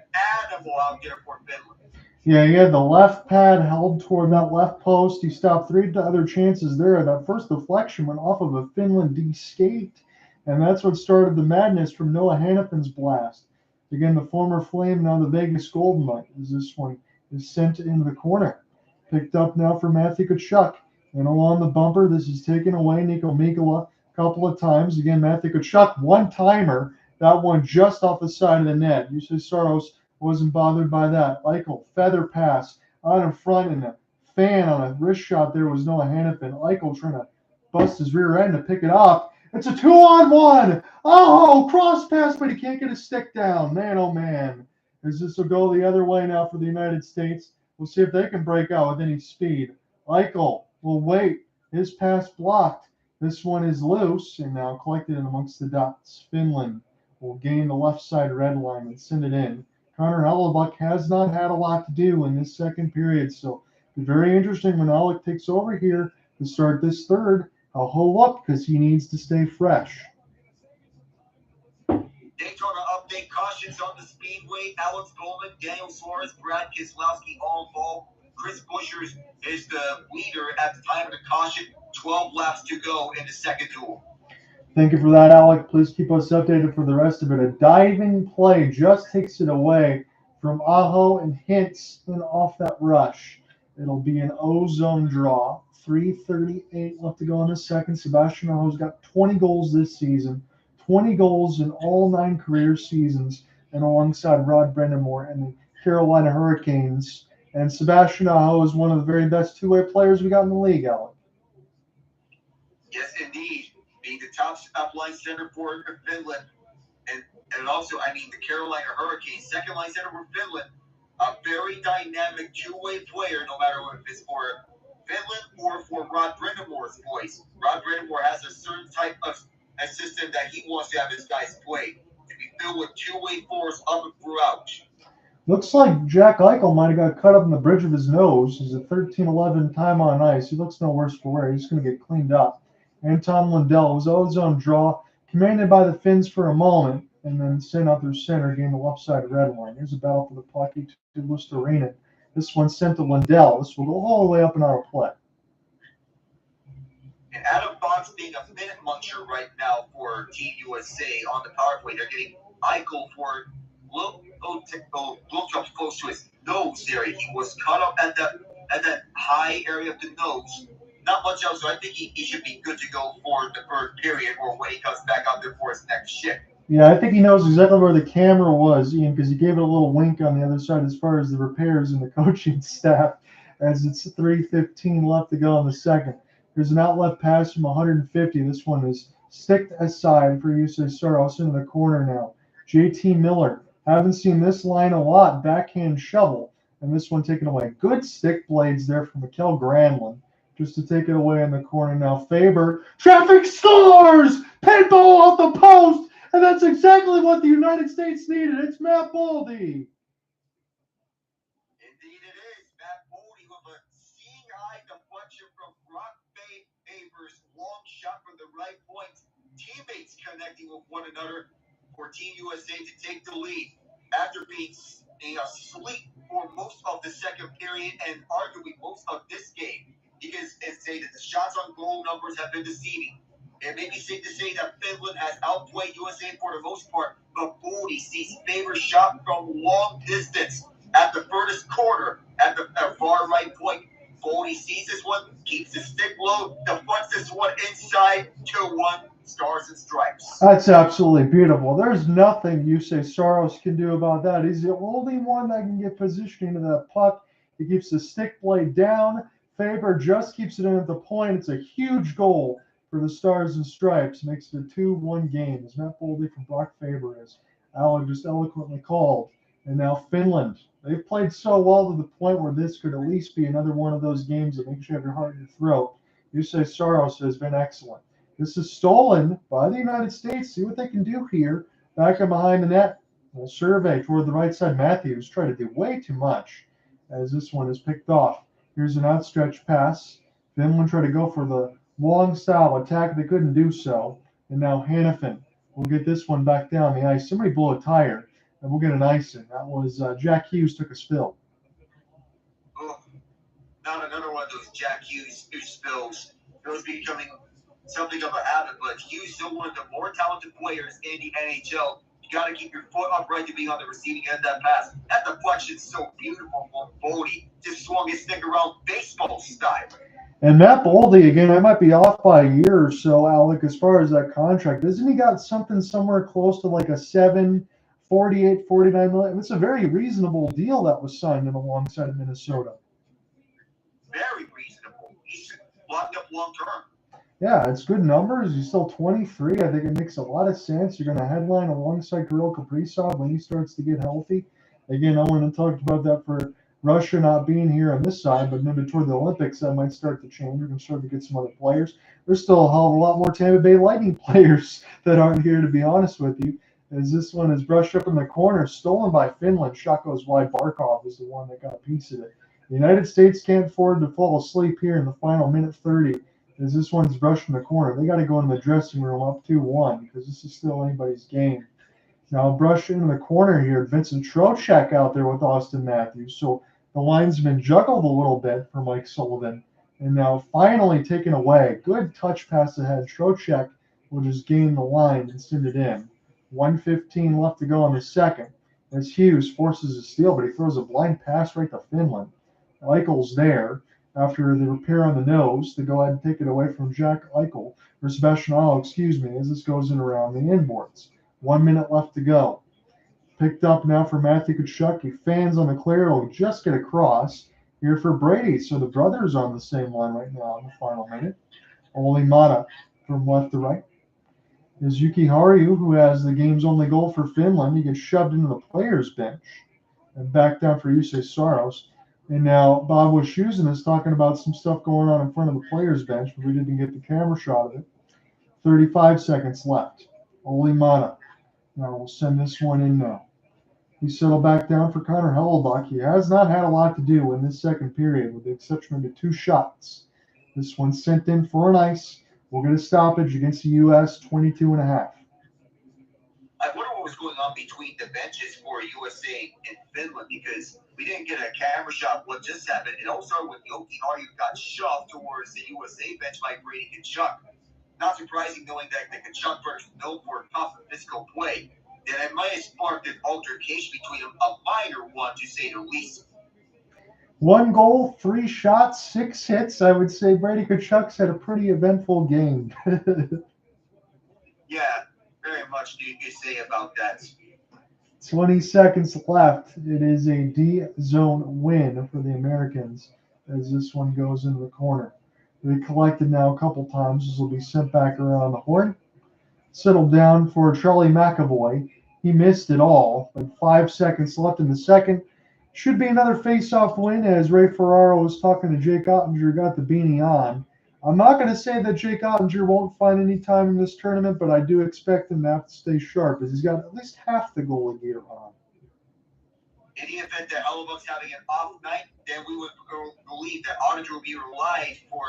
animal out there for Finland. Yeah, he had the left pad held toward that left post. He stopped 3 other chances there. That first deflection went off of a Finland D skate, and that's what started the madness from Noah Hanifin's blast. Again, the former Flame, now the Vegas Golden Knight, as this one is sent into the corner. Picked up now for Matthew Tkachuk. And along the bumper, this is taken away. Nico Mikkola a couple of times. Again, Matthew Tkachuk, one-timer. That one just off the side of the net. Juuse Saros wasn't bothered by that. Eichel, feather pass out in front, and a fan on a wrist shot there was Noah Hanifin. Eichel trying to bust his rear end to pick it up. It's a 2-on-1. Oh, cross pass, but he can't get his stick down. Man, oh man. As this will go the other way now for the United States. We'll see if they can break out with any speed. Eichel will wait. His pass blocked. This one is loose and now collected in amongst the dots. Finland will gain the left side red line and send it in. Connor Hellebuyck has not had a lot to do in this second period, so it's very interesting when Alec takes over here to start this third. I'll hold up because he needs to stay fresh. Daytona update, cautions on the speedway. Alex Bowman, Daniel Suarez, Brad Keselowski all involved. Chris Buescher is the leader at the time of the caution. 12 laps to go in the second duel. Thank you for that, Alec. Please keep us updated for the rest of it. A diving play just takes it away from Aho and Hintz and off that rush. It'll be an O-zone draw. 3:38 left to go in the second. Sebastian Aho's got 20 goals this season, 20 goals in all 9 career seasons, and alongside Rod Brind'Amour and the Carolina Hurricanes. And Sebastian Aho is one of the very best two-way players we got in the league, Alec. Yes, indeed. Being the top line center for Finland, and also, I mean, the Carolina Hurricanes, second line center for Finland, a very dynamic two-way player, no matter if it's for Finland or for Rod Brind'Amour's boys. Rod Brind'Amour has a certain type of a system that he wants to have his guys play, to be filled with two-way force up and throughout. Looks like Jack Eichel might have got cut up in the bridge of his nose. He's a 13-11 time on ice. He looks no worse for wear. He's going to get cleaned up. Anton Lundell was ozone draw, commanded by the Finns for a moment, and then sent out their center, gained the left side red line. Here's a battle for the puck to Luostarinen. This one sent to Lundell. This will go all the way up and out of play. And Adam Fox being a minute muncher right now for Team USA on the power play. They're getting Eichel for look up close to his nose there. He was caught up at that high area of the nose. Not much else, so I think he should be good to go for the third period or when he comes back out there for his next shift. Yeah, I think he knows exactly where the camera was, Ian, because he gave it a little wink on the other side as far as the repairs and the coaching staff, as it's 3:15 left to go in the second. There's an outlet pass from 150. This one is sticked aside for Juuse Saros into the corner now. JT Miller. Haven't seen this line a lot. Backhand shovel. And this one taken away. Good stick blades there from Mikkel Granlund. Just to take it away in the corner now. Faber. Traffic scores! Pinball off the post! And that's exactly what the United States needed. It's Matt Boldy. Indeed it is. Matt Boldy with a seeing eye deflection from Faber's long shot from the right point. Teammates connecting with one another for Team USA to take the lead after being asleep for most of the second period and arguably most of this game. You can say that the shots on goal numbers have been deceiving. It may be safe to say that Finland has outplayed USA for the most part, but Boldy sees Faber shot from long distance at the furthest corner at the far right point. Boldy sees this one, keeps the stick low, deflects this one inside, 2-1, Stars and Stripes. That's absolutely beautiful. There's nothing Juuse Saros can do about that. He's the only one that can get positioning to that puck. He keeps the stick blade down. Faber just keeps it in at the point. It's a huge goal for the Stars and Stripes. Makes it a 2-1 game. As Matt Boldy from Brock Faber, as Alec just eloquently called. And now Finland. They've played so well to the point where this could at least be another one of those games that makes you have your heart in your throat. Juuse Saros has been excellent. This is stolen by the United States. See what they can do here. Back in behind the net. A survey toward the right side. Matthews tried to do way too much as this one is picked off. Here's an outstretched pass. Finland tried to go for the long style attack. They couldn't do so. And now Hanifin will get this one back down the ice. Somebody blew a tire, and we'll get an icing. That was Jack Hughes took a spill. Oh, not another one of those Jack Hughes spills. Those becoming something of a habit, but Hughes is still one of the more talented players in the NHL. You got to keep your foot upright to be on the receiving end of that pass. That deflection's so beautiful from Boldy. Just swung his stick around baseball style. And Matt Boldy, again, I might be off by a year or so, Alec, as far as that contract. Isn't he got something somewhere close to like a 48, 49 million? It's a very reasonable deal that was signed in alongside of Minnesota. Very reasonable. He's locked up long term. Yeah, it's good numbers. He's still 23. I think it makes a lot of sense. You're going to headline alongside Kirill Kaprizov when he starts to get healthy. Again, Owen talked about that for Russia not being here on this side, but maybe toward the Olympics that might start to change. We're going to start to get some other players. There's still a hell of a lot more Tampa Bay Lightning players that aren't here, to be honest with you, as this one is brushed up in the corner, stolen by Finland. Shot goes wide. Barkov is the one that got a piece of it. The United States can't afford to fall asleep here in the final minute 30. As this one's brushed in the corner. They got to go in the dressing room up 2-1 because this is still anybody's game. Now brush into the corner here. Vincent Trocheck out there with Austin Matthews. So the line's been juggled a little bit for Mike Sullivan. And now finally taken away. Good touch pass ahead. Trocheck will just gain the line and send it in. 1:15 left to go on the second. As Hughes forces a steal, but he throws a blind pass right to Finland. Eichel's there. After the repair on the nose, to go ahead and take it away from Jack Eichel, or Sebastian Aho, excuse me, as this goes in around the inboards. 1 minute left to go. Picked up now for Matthew Tkachuk. He fans on the clear. Will just get across here for Brady. So the brothers on the same line right now in the final minute. Olli Maatta from left to right. Is Yuki Haru, who has the game's only goal for Finland. He gets shoved into the players' bench and back down for Juuse Saros. And now Bob Wischusen is talking about some stuff going on in front of the players' bench, but we didn't get the camera shot of it. 35 seconds left. Olli Maatta. Now we'll send this one in now. He settled back down for Connor Hellebuyck. He has not had a lot to do in this second period, with the exception of the 2 shots. This one's sent in for an ice. We'll get a stoppage against the U.S. 22.5. I wonder what was going on between the benches for USA and Finland, because we didn't get a camera shot of what just happened. It all started with Yoki Haru got shoved towards the USA bench by Brady Tkachuk. Not surprising, knowing that the Tkachuk brothers known for tough and physical play, that it might have sparked an altercation between them, a minor one to say the least. 1 goal, 3 shots, 6 hits. I would say Brady Tkachuk's had a pretty eventful game. Yeah, very much do you say about that. 20 seconds left. It is a D-zone win for the Americans as this one goes into the corner. They collected now a couple times. This will be sent back around the horn. Settled down for Charlie McAvoy. He missed it all, but 5 seconds left in the second. Should be another face-off win as Ray Ferraro was talking to Jake Oettinger, got the beanie on. I'm not going to say that Jake Oettinger won't find any time in this tournament, but I do expect him to have to stay sharp as he's got at least half the goal a year on. In the event that Hellebuyck's having an off night, then we would believe that Oettinger will be relied for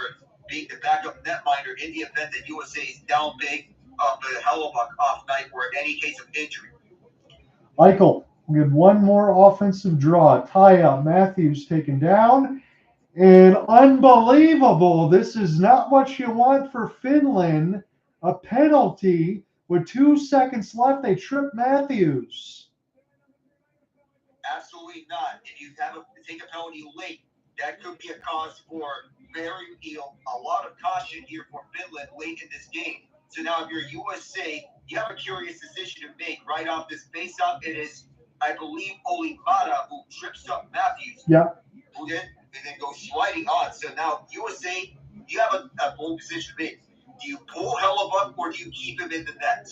being the backup netminder in the event that USA is down big of the Hellebuyck off night or any case of injury. Eichel, we had one more offensive draw. Tie-up, Matthews taken down. And unbelievable, this is not what you want for Finland. A penalty with 2 seconds left. They trip Matthews. Absolutely not. If you take a penalty late, that could be a cause for a lot of caution here for Finland late in this game. So now if you're USA, you have a curious decision to make right off this face-off. It is, I believe, Oettinger who trips up Matthews. Yeah. Who then goes sliding on. So now USA, you have a bold decision to make. Do you pull Hellebuyck or do you keep him in the net?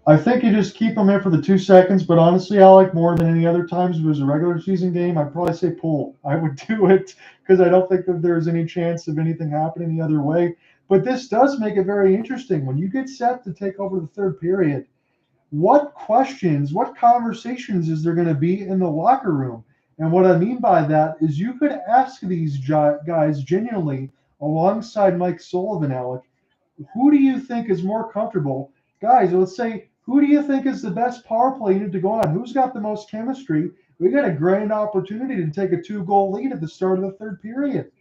I think you just keep him in for the 2 seconds, but honestly, Alec, more than any other times if it was a regular season game, I'd probably say pull. I would do it because I don't think that there's any chance of anything happening the other way. But this does make it very interesting. When you get set to take over the third period, what questions, what conversations is there going to be in the locker room? And what I mean by that is you could ask these guys genuinely alongside Mike Sullivan, Alec, who do you think is more comfortable? Guys, let's say, who do you think is the best power play unit to go on? Who's got the most chemistry? We got a grand opportunity to take a 2-goal lead at the start of the third period.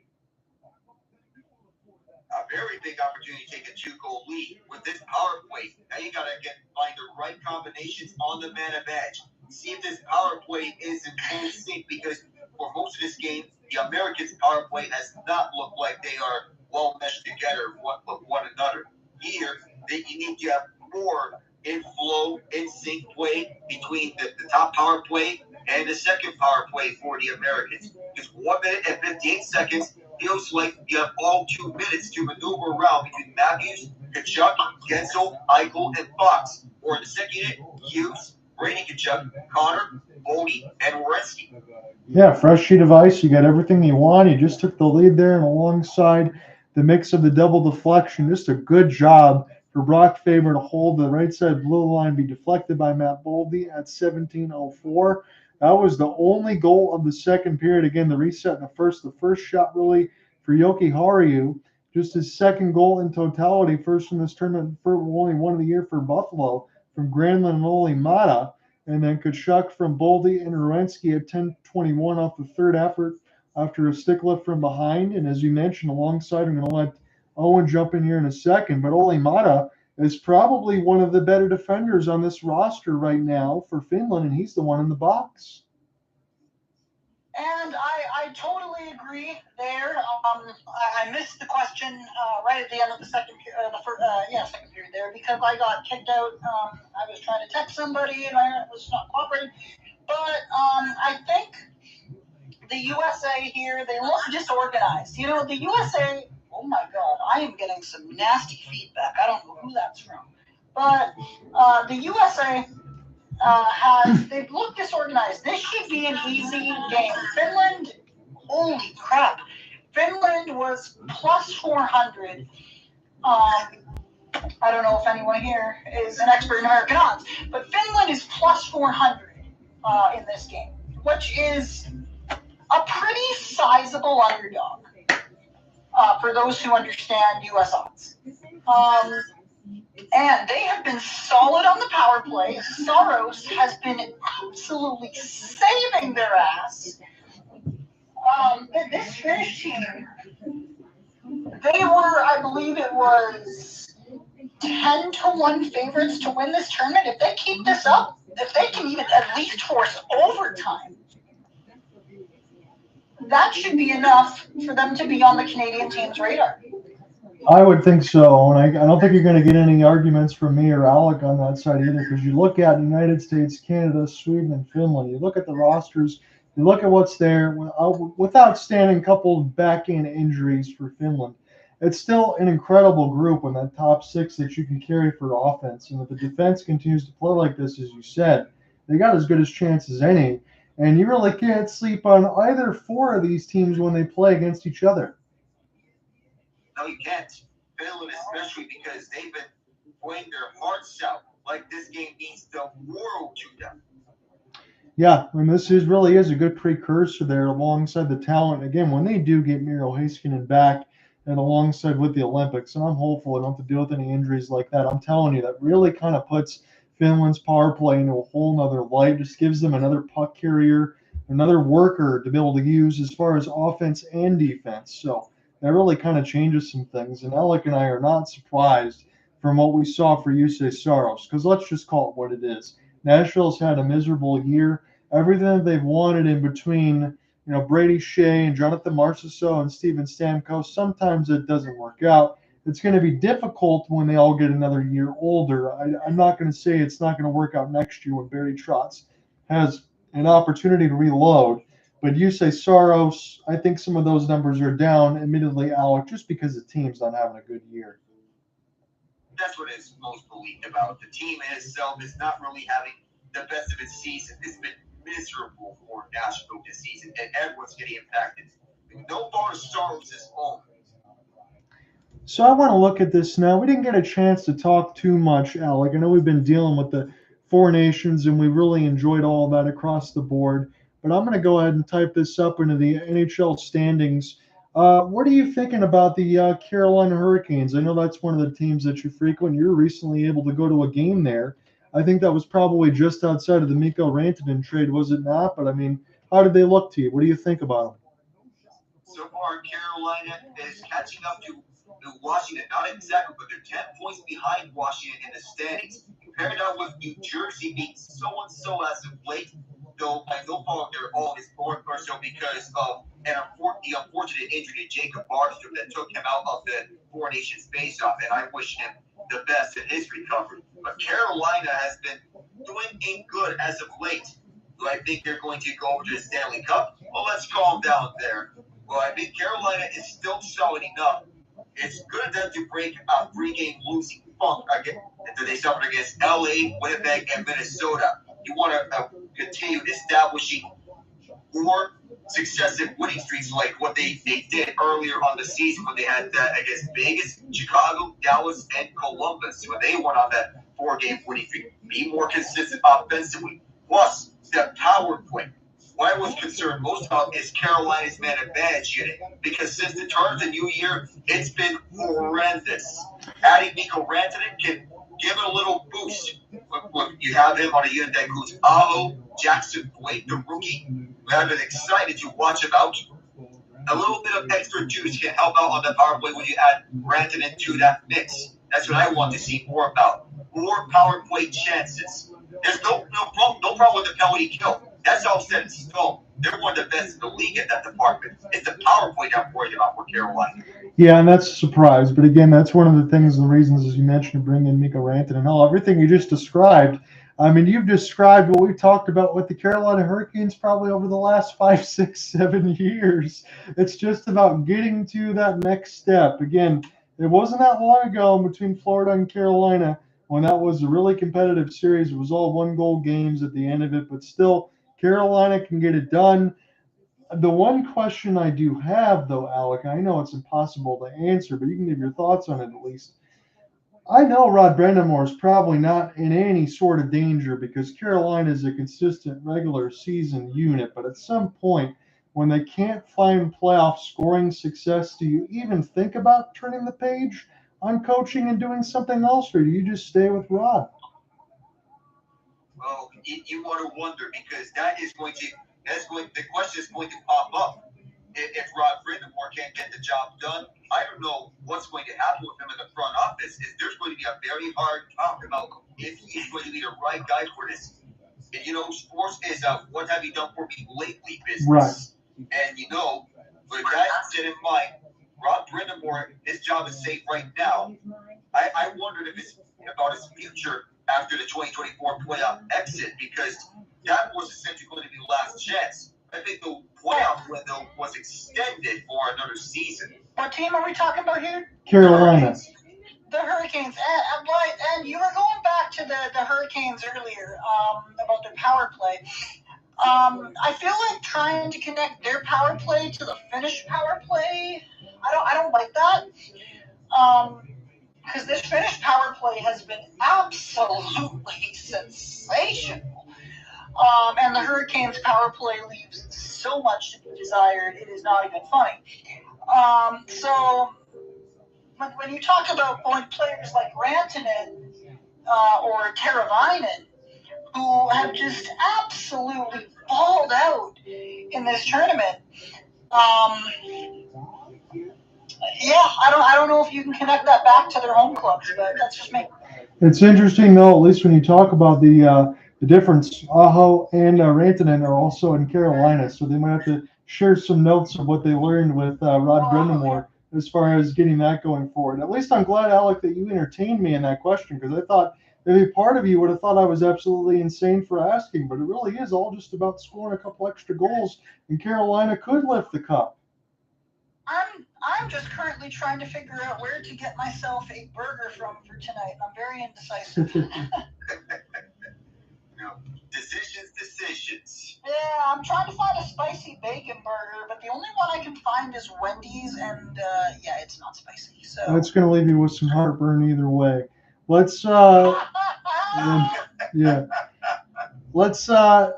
A very big opportunity to take a 2-goal lead with this power play. Now you got to find the right combinations on the man of edge. See if this power play is in full sync, because for most of this game, the Americans' power play has not looked like they are well meshed together with one another. Here, you need to have more in flow, in sync play between the top power play and the second power play for the Americans. Because 1 minute and 58 seconds feels like you have all 2 minutes to maneuver around between Matthews, Tkachuk, Guentzel, Eichel, and Fox. Or in the second unit, Hughes, Brady, Tkachuk, Connor, Boldy, and Werenski. Yeah, fresh sheet of ice. You got everything you want. You just took the lead there, and alongside the mix of the double deflection, just a good job for Brock Faber to hold the right side blue line, be deflected by Matt Boldy at 17:04. That was the only goal of the second period. Again, the reset in the first shot really for Joki Harju. Just his second goal in totality, first in this tournament, for only one of the year for Buffalo, from Granlund and Oettinger. And then Tkachuk from Boldy and Werenski at 10:21 off the third effort after a stick lift from behind. And as you mentioned, alongside, I'm going to let Owen jump in here in a second, but Oettinger is probably one of the better defenders on this roster right now for Finland, and he's the one in the box. And I totally agree there. I missed the question right at the end of the second period there, because I got kicked out. I was trying to text somebody and I was not cooperating. But I think the USA here, they look disorganized. You know, the USA, oh my God, I am getting some nasty feedback. I don't know who that's from. But the USA they've looked disorganized. This should be an easy game. Finland, holy crap. Finland was plus 400. I don't know if anyone here is an expert in American odds, but Finland is plus 400 in this game, which is a pretty sizable underdog for those who understand U.S. odds. And they have been solid on the power play. Saros has been absolutely saving their ass. This Finnish team, they were, I believe it was 10-1 favorites to win this tournament. If they keep this up, if they can even at least force overtime, that should be enough for them to be on the Canadian team's radar. I would think so, and I don't think you're going to get any arguments from me or Alec on that side either, because you look at United States, Canada, Sweden, and Finland. You look at the rosters, you look at what's there, without standing couple back-end injuries for Finland. It's still an incredible group in that top six that you can carry for offense. And if the defense continues to play like this, as you said, they got as good a chance as any. And you really can't sleep on either four of these teams when they play against each other. No, you can't. Finland especially, because they've been playing their hearts out. Like this game means the world to them. Yeah, and this really is a good precursor there alongside the talent. Again, when they do get Miro Heiskanen back, and alongside with the Olympics. And I'm hopeful I don't have to deal with any injuries like that. I'm telling you, that really kind of puts Finland's power play into a whole nother light, just gives them another puck carrier, another worker to be able to use as far as offense and defense. So that really kind of changes some things. And Alec and I are not surprised from what we saw for Jussi Saros, because let's just call it what it is. Nashville's had a miserable year. Everything that they've wanted in between, Brady Shea and Jonathan Marchessault and Steven Stamkos, sometimes it doesn't work out. It's going to be difficult when they all get another year older. I'm not going to say it's not going to work out next year when Barry Trotz has an opportunity to reload. But you say Saros, I think some of those numbers are down, admittedly, Alec, just because the team's not having a good year. That's what is most believed about. The team in itself is not really having the best of its season. It's been miserable for Nashville this season, and everyone's getting impacted. No bar Saros is home. So I want to look at this now. We didn't get a chance to talk too much, Alec. I know we've been dealing with the Four Nations, and we really enjoyed all of that across the board. But I'm going to go ahead and type this up into the NHL standings. What are you thinking about the Carolina Hurricanes? I know that's one of the teams that you frequent. You were recently able to go to a game there. I think that was probably just outside of the Mikko Rantanen trade, was it not? But, I mean, how did they look to you? What do you think about them? So far, Carolina is catching up to Washington. Not exactly, but they're 10 points behind Washington in the standings. Compared that with New Jersey being so-and-so as of late, though I no fault their own is more so because of the unfortunate injury to Jacob Markstrom that took him out of the Four Nations face-off, and I wish him the best in his recovery. But Carolina has been doing good as of late. Do I think they're going to go over to the Stanley Cup? Well, let's calm down there. Well, I think Carolina is still solid enough. It's good of them to break a three-game losing funk again that they suffered against LA, Winnipeg, and Minnesota. You want to continue establishing more successive winning streaks like what they did earlier on the season when they had that against Vegas, Chicago, Dallas, and Columbus when they went on that four-game winning streak. Be more consistent offensively. Plus, the power play. What I was concerned most about is Carolina's man advantage unit, because since the turn of the new year, it's been horrendous. Adding Mikko Rantanen can give it a little boost. Look, you have him on a unit that includes Aho, Jackson Blake, the rookie. I've been excited to watch him out. A little bit of extra juice can help out on the power play when you add Rantanen to that mix. That's what I want to see more about. More power play chances. There's no problem with the penalty kill. That's all set in stone. They're one of the best in the league at that department. It's the power play that I'm worried about for Carolina. Yeah, and that's a surprise. But again, that's one of the things and the reasons, as you mentioned, to bring in Mikko Rantanen. Hell, everything you just described, I mean, you've described what we've talked about with the Carolina Hurricanes probably over the last 5, 6, 7 years. It's just about getting to that next step. Again, it wasn't that long ago between Florida and Carolina when that was a really competitive series. It was all one-goal games at the end of it, but still, Carolina can get it done. The one question I do have, though, Alec, I know it's impossible to answer, but you can give your thoughts on it at least. I know Rod Brind'Amour is probably not in any sort of danger because Carolina is a consistent regular season unit, but at some point when they can't find playoff scoring success, do you even think about turning the page on coaching and doing something else, or do you just stay with Rod? Well, you want to wonder because the question is going to pop up. If Rod Brind'Amour can't get the job done, I don't know what's going to happen with him in the front office. There's going to be a very hard talk about if he's going to be the right guy for this. And, sports is what have you done for me lately business. Right. And, with that set in mind, Rod Brind'Amour, his job is safe right now. I wondered if it's about his future after the 2024 playoff exit, because that was essentially going to be the last chance. I think the playoff window was extended for another season. What team are we talking about here? Carolina. The Hurricanes. And you were going back to the Hurricanes earlier about their power play. I feel like trying to connect their power play to the Finnish power play, I don't like that. Because this Finnish power play has been absolutely sensational. And the Hurricanes' power play leaves so much to be desired, it is not even funny. So when you talk about players like Rantanen or Teravainen, who have just absolutely balled out in this tournament. I don't know if you can connect that back to their home clubs, but that's just me. It's interesting, though, at least when you talk about the difference. Aho and Rantanen are also in Carolina, so they might have to share some notes of what they learned with Rod Brindamore as far as getting that going forward. At least I'm glad, Alec, that you entertained me in that question, because I thought maybe part of you would have thought I was absolutely insane for asking, but it really is all just about scoring a couple extra goals, and Carolina could lift the cup. I'm just currently trying to figure out where to get myself a burger from for tonight. I'm very indecisive. Decisions. Yeah, I'm trying to find a spicy bacon burger, but the only one I can find is Wendy's, and it's not spicy. So that's going to leave you with some heartburn either way. Let's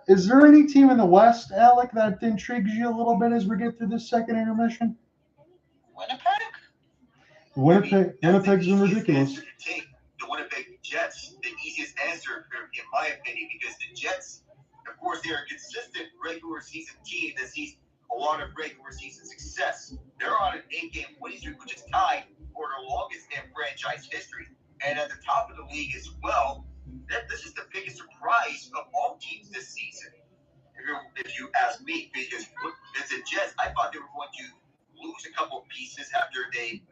is there any team in the West, Alec, that intrigues you a little bit as we get through this second intermission? Winnipeg's been ridiculous. The Winnipeg Jets, the easiest answer, in my opinion, because the Jets, of course, they're a consistent regular season team that sees a lot of regular season success. They're on an 8-game winning streak, which is tied for the longest in franchise history. And at the top of the league as well, this is the biggest surprise of all teams this season, if you ask me, because as the Jets, I thought they were going to lose a couple of pieces after they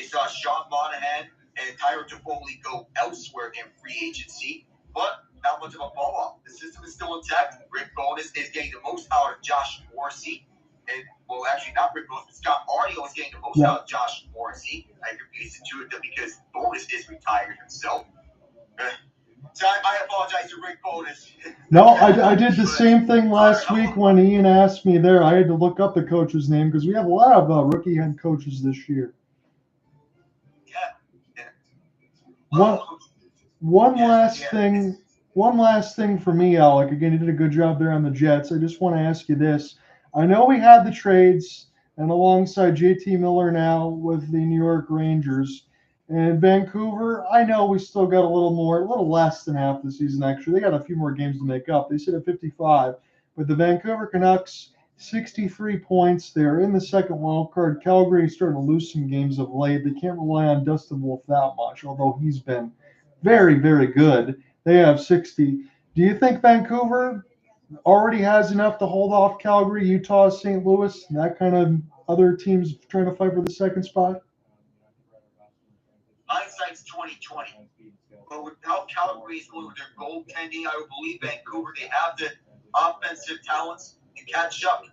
saw Sean Monahan and Tyler Toffoli go elsewhere in free agency, but not much of a fall off. The system is still intact. Rick Bowness is getting the most out of Josh Morrissey. And, well, actually, not Rick Bowness, but Scott Arniel is getting the most out of Josh Morrissey. I confused the two of them because Bowness is retired himself. So I apologize to Rick Bowness. No, I did the same thing last week when Ian asked me there. I had to look up the coach's name because we have a lot of rookie head coaches this year. One last thing for me, Alec. Again, you did a good job there on the Jets. I just want to ask you this. I know we had the trades, and alongside JT Miller now with the New York Rangers. And Vancouver, I know we still got a little less than half the season, actually. They got a few more games to make up. They sit at 55. But the Vancouver Canucks, 63 points. They're in the second wild card. Calgary is starting to lose some games of late. They can't rely on Dustin Wolf that much, although he's been very, very good. They have 60. Do you think Vancouver already has enough to hold off Calgary, Utah, St. Louis, and that kind of other teams trying to fight for the second spot? Hindsight's 2020. But with how Calgary is going with their goaltending, I would believe Vancouver, they have the offensive talents to catch up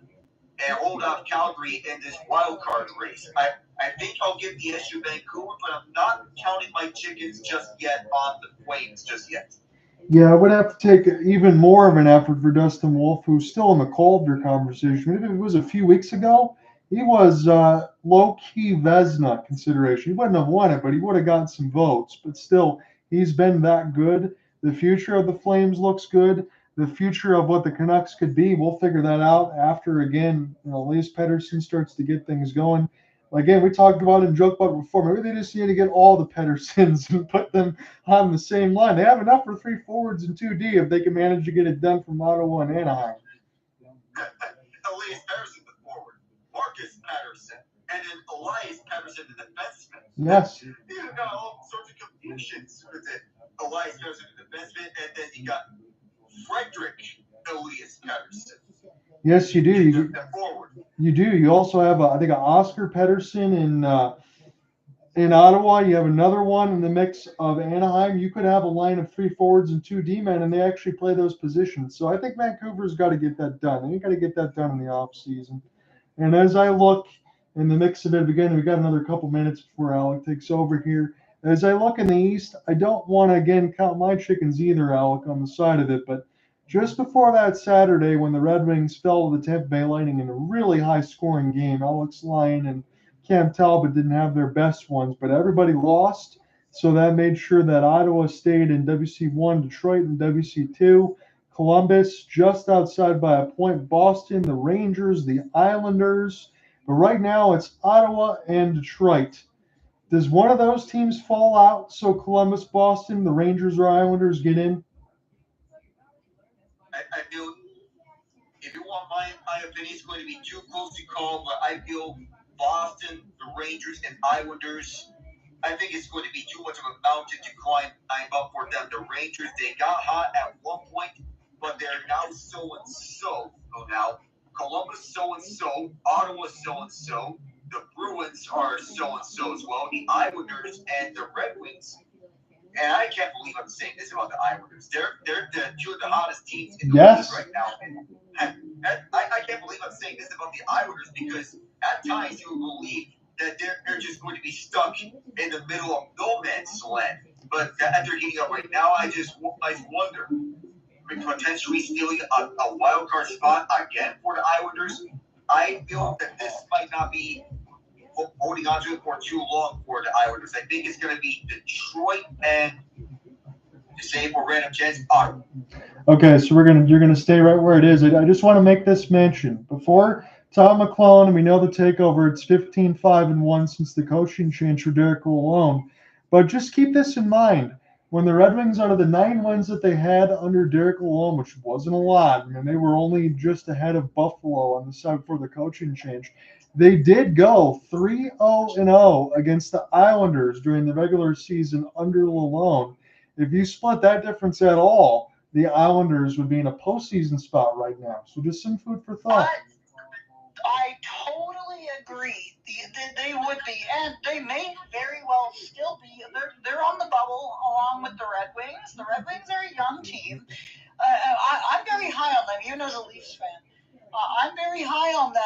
and hold off Calgary in this wild card race. I think I'll give the issue Vancouver, but I'm not counting my chickens just yet on the Flames just yet. Yeah, I would have to take even more of an effort for Dustin Wolf, who's still in the Calder conversation. Maybe if it was a few weeks ago, he was low-key Vezina consideration. He wouldn't have won it, but he would have gotten some votes. But still, he's been that good. The future of the Flames looks good. The future of what the Canucks could be, we'll figure that out after, again, Elias Pettersson starts to get things going. Again, we talked about it and joked about it before. Maybe they just need to get all the Petterssons and put them on the same line. They have enough for 3 forwards and 2D if they can manage to get it done from Ottawa and Anaheim. Elias Pettersson, the forward. Marcus Pettersson. And then Elias Pettersson, the defenseman. Yes. You got all sorts of confusions with it. Elias Pettersson, the defenseman, and then you got Frederick Elias Pettersson. Yes, you do. You do. You also have, I think, an Oscar Pettersson in Ottawa. You have another one in the mix of Anaheim. You could have a line of 3 forwards and 2 D-men, and they actually play those positions. So I think Vancouver's got to get that done. They got to get that done in the offseason. And as I look in the mix of it, again, we've got another couple minutes before Alec takes over here. As I look in the East, I don't want to, again, count my chickens either, Alec, on the side of it, but just before that Saturday when the Red Wings fell to the Tampa Bay Lightning in a really high-scoring game, Alex Lyon and Cam Talbot didn't have their best ones, but everybody lost, so that made sure that Ottawa stayed in WC1, Detroit in WC2, Columbus just outside by a point, Boston, the Rangers, the Islanders, but right now it's Ottawa and Detroit Does one of those teams fall out so Columbus, Boston, the Rangers or Islanders get in? I feel, if you want my opinion, it's going to be too close to call, but I feel Boston, the Rangers, and Islanders, I think it's going to be too much of a mountain to climb up for them. The Rangers, they got hot at one point, but they're now so-and-so. So now, Columbus so-and-so, Ottawa so-and-so, the Bruins are so-and-so as well, the Islanders and the Red Wings. And I can't believe I'm saying this about the Islanders. They're the two of the hottest teams in the league right now. And I can't believe I'm saying this about the Islanders because at times you would believe that they're just going to be stuck in the middle of no man's land. But as they're heating up right now, I wonder, potentially stealing a wild card spot again for the Islanders. I feel that this might not be holding on to it for too long for the Islanders. I think it's going to be Detroit and, to say for random chance, Ottawa. Okay, so you're gonna stay right where it is. I just want to make this mention before Tom McClellan, and we know the takeover. It's 15-5-1 since the coaching change for Derek alone. But just keep this in mind. When the Red Wings, out of the 9 wins that they had under Derek alone, which wasn't a lot, I mean, they were only just ahead of Buffalo on the side before the coaching change. They did go 3-0-0 against the Islanders during the regular season under Lalonde. If you split that difference at all, the Islanders would be in a postseason spot right now. So just some food for thought. I totally agree. They would be, and they may very well still be. They're on the bubble along with the Red Wings. The Red Wings are a young team. I'm very high on them, even as a Leafs fan. I'm very high on them.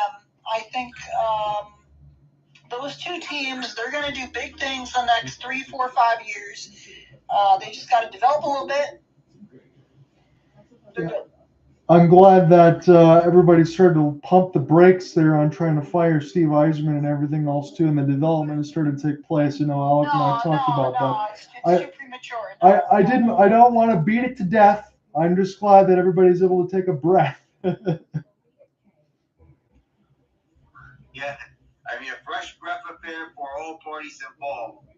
I think those two teams, they're going to do big things the next 3, 4, 5 years. They just got to develop a little bit. They're good. I'm glad that everybody started to pump the brakes there on trying to fire Steve Yzerman and everything else too, and the development has started to take place. You know, Alec and I talked about that. It's too premature. I don't want to beat it to death. I'm just glad that everybody's able to take a breath. Yeah, I mean, a fresh breath affair for all parties involved.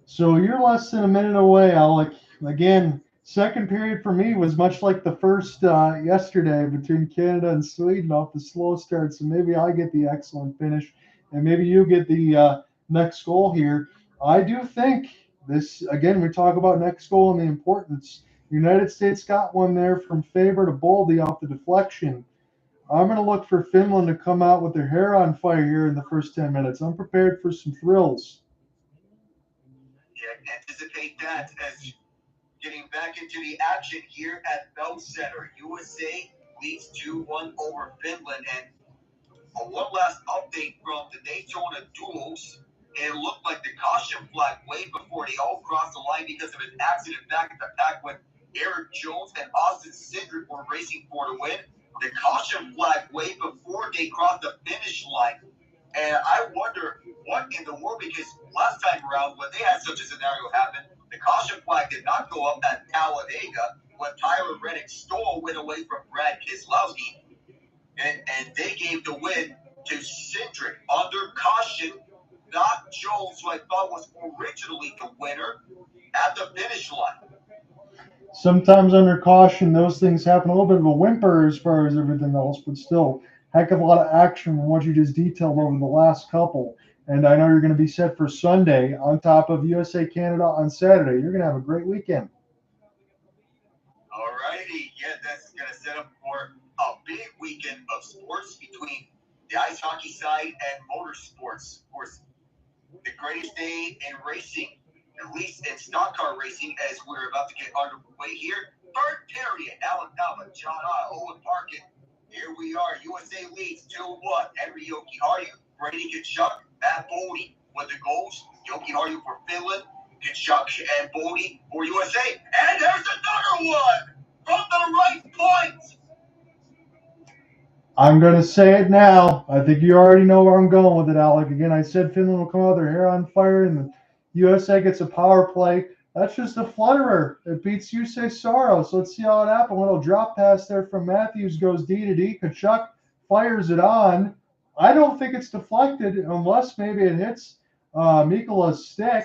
So you're less than a minute away, Alec. Again, second period for me was much like the first yesterday between Canada and Sweden off the slow start. So maybe I get the excellent finish, and maybe you get the next goal here. I do think this, again, we talk about next goal and the importance. The United States got one there from Faber to Boldy off the deflection. I'm going to look for Finland to come out with their hair on fire here in the first 10 minutes. I'm prepared for some thrills. Yeah, anticipate that as getting back into the action here at Bell Center. USA leads 2-1 over Finland. And one last update from the Daytona duels. It looked like the caution flag way before they all crossed the line because of an accident back at the back when Eric Jones and Austin Cindric were racing for the win. The caution flag way before they crossed the finish line. And I wonder what in the world, because last time around when they had such a scenario happen, the caution flag did not go up at Talladega when Tyler Reddick stole a win away from Brad Keselowski. And they gave the win to Cindric under caution, not Jones, who I thought was originally the winner, at the finish line. Sometimes under caution, those things happen. A little bit of a whimper as far as everything else, but still, heck of a lot of action from what you just detailed over the last couple. And I know you're going to be set for Sunday on top of USA Canada on Saturday. You're going to have a great weekend. All righty. Yeah, that's going to set up for a big weekend of sports between the ice hockey side and motorsports. Of course, the greatest day in racing, at least in stock car racing, as we're about to get underway here. Third period, Alec Nava, John I, Owen Parkin. Here we are. USA leads 2-1. Henry Jokiharju, Brady Tkachuk, Matt Boldy with the goals. Jokiharju for Finland, Tkachuk and Boldy for USA. And there's another one from the right point. I'm going to say it now. I think you already know where I'm going with it, Alec. Again, I said Finland will come out with their hair on fire and the USA gets a power play. That's just a flutterer. It beats USA Soros. Let's see how it happens. A little drop pass there from Matthews goes D to D. Tkachuk fires it on. I don't think it's deflected unless maybe it hits Mikola's stick.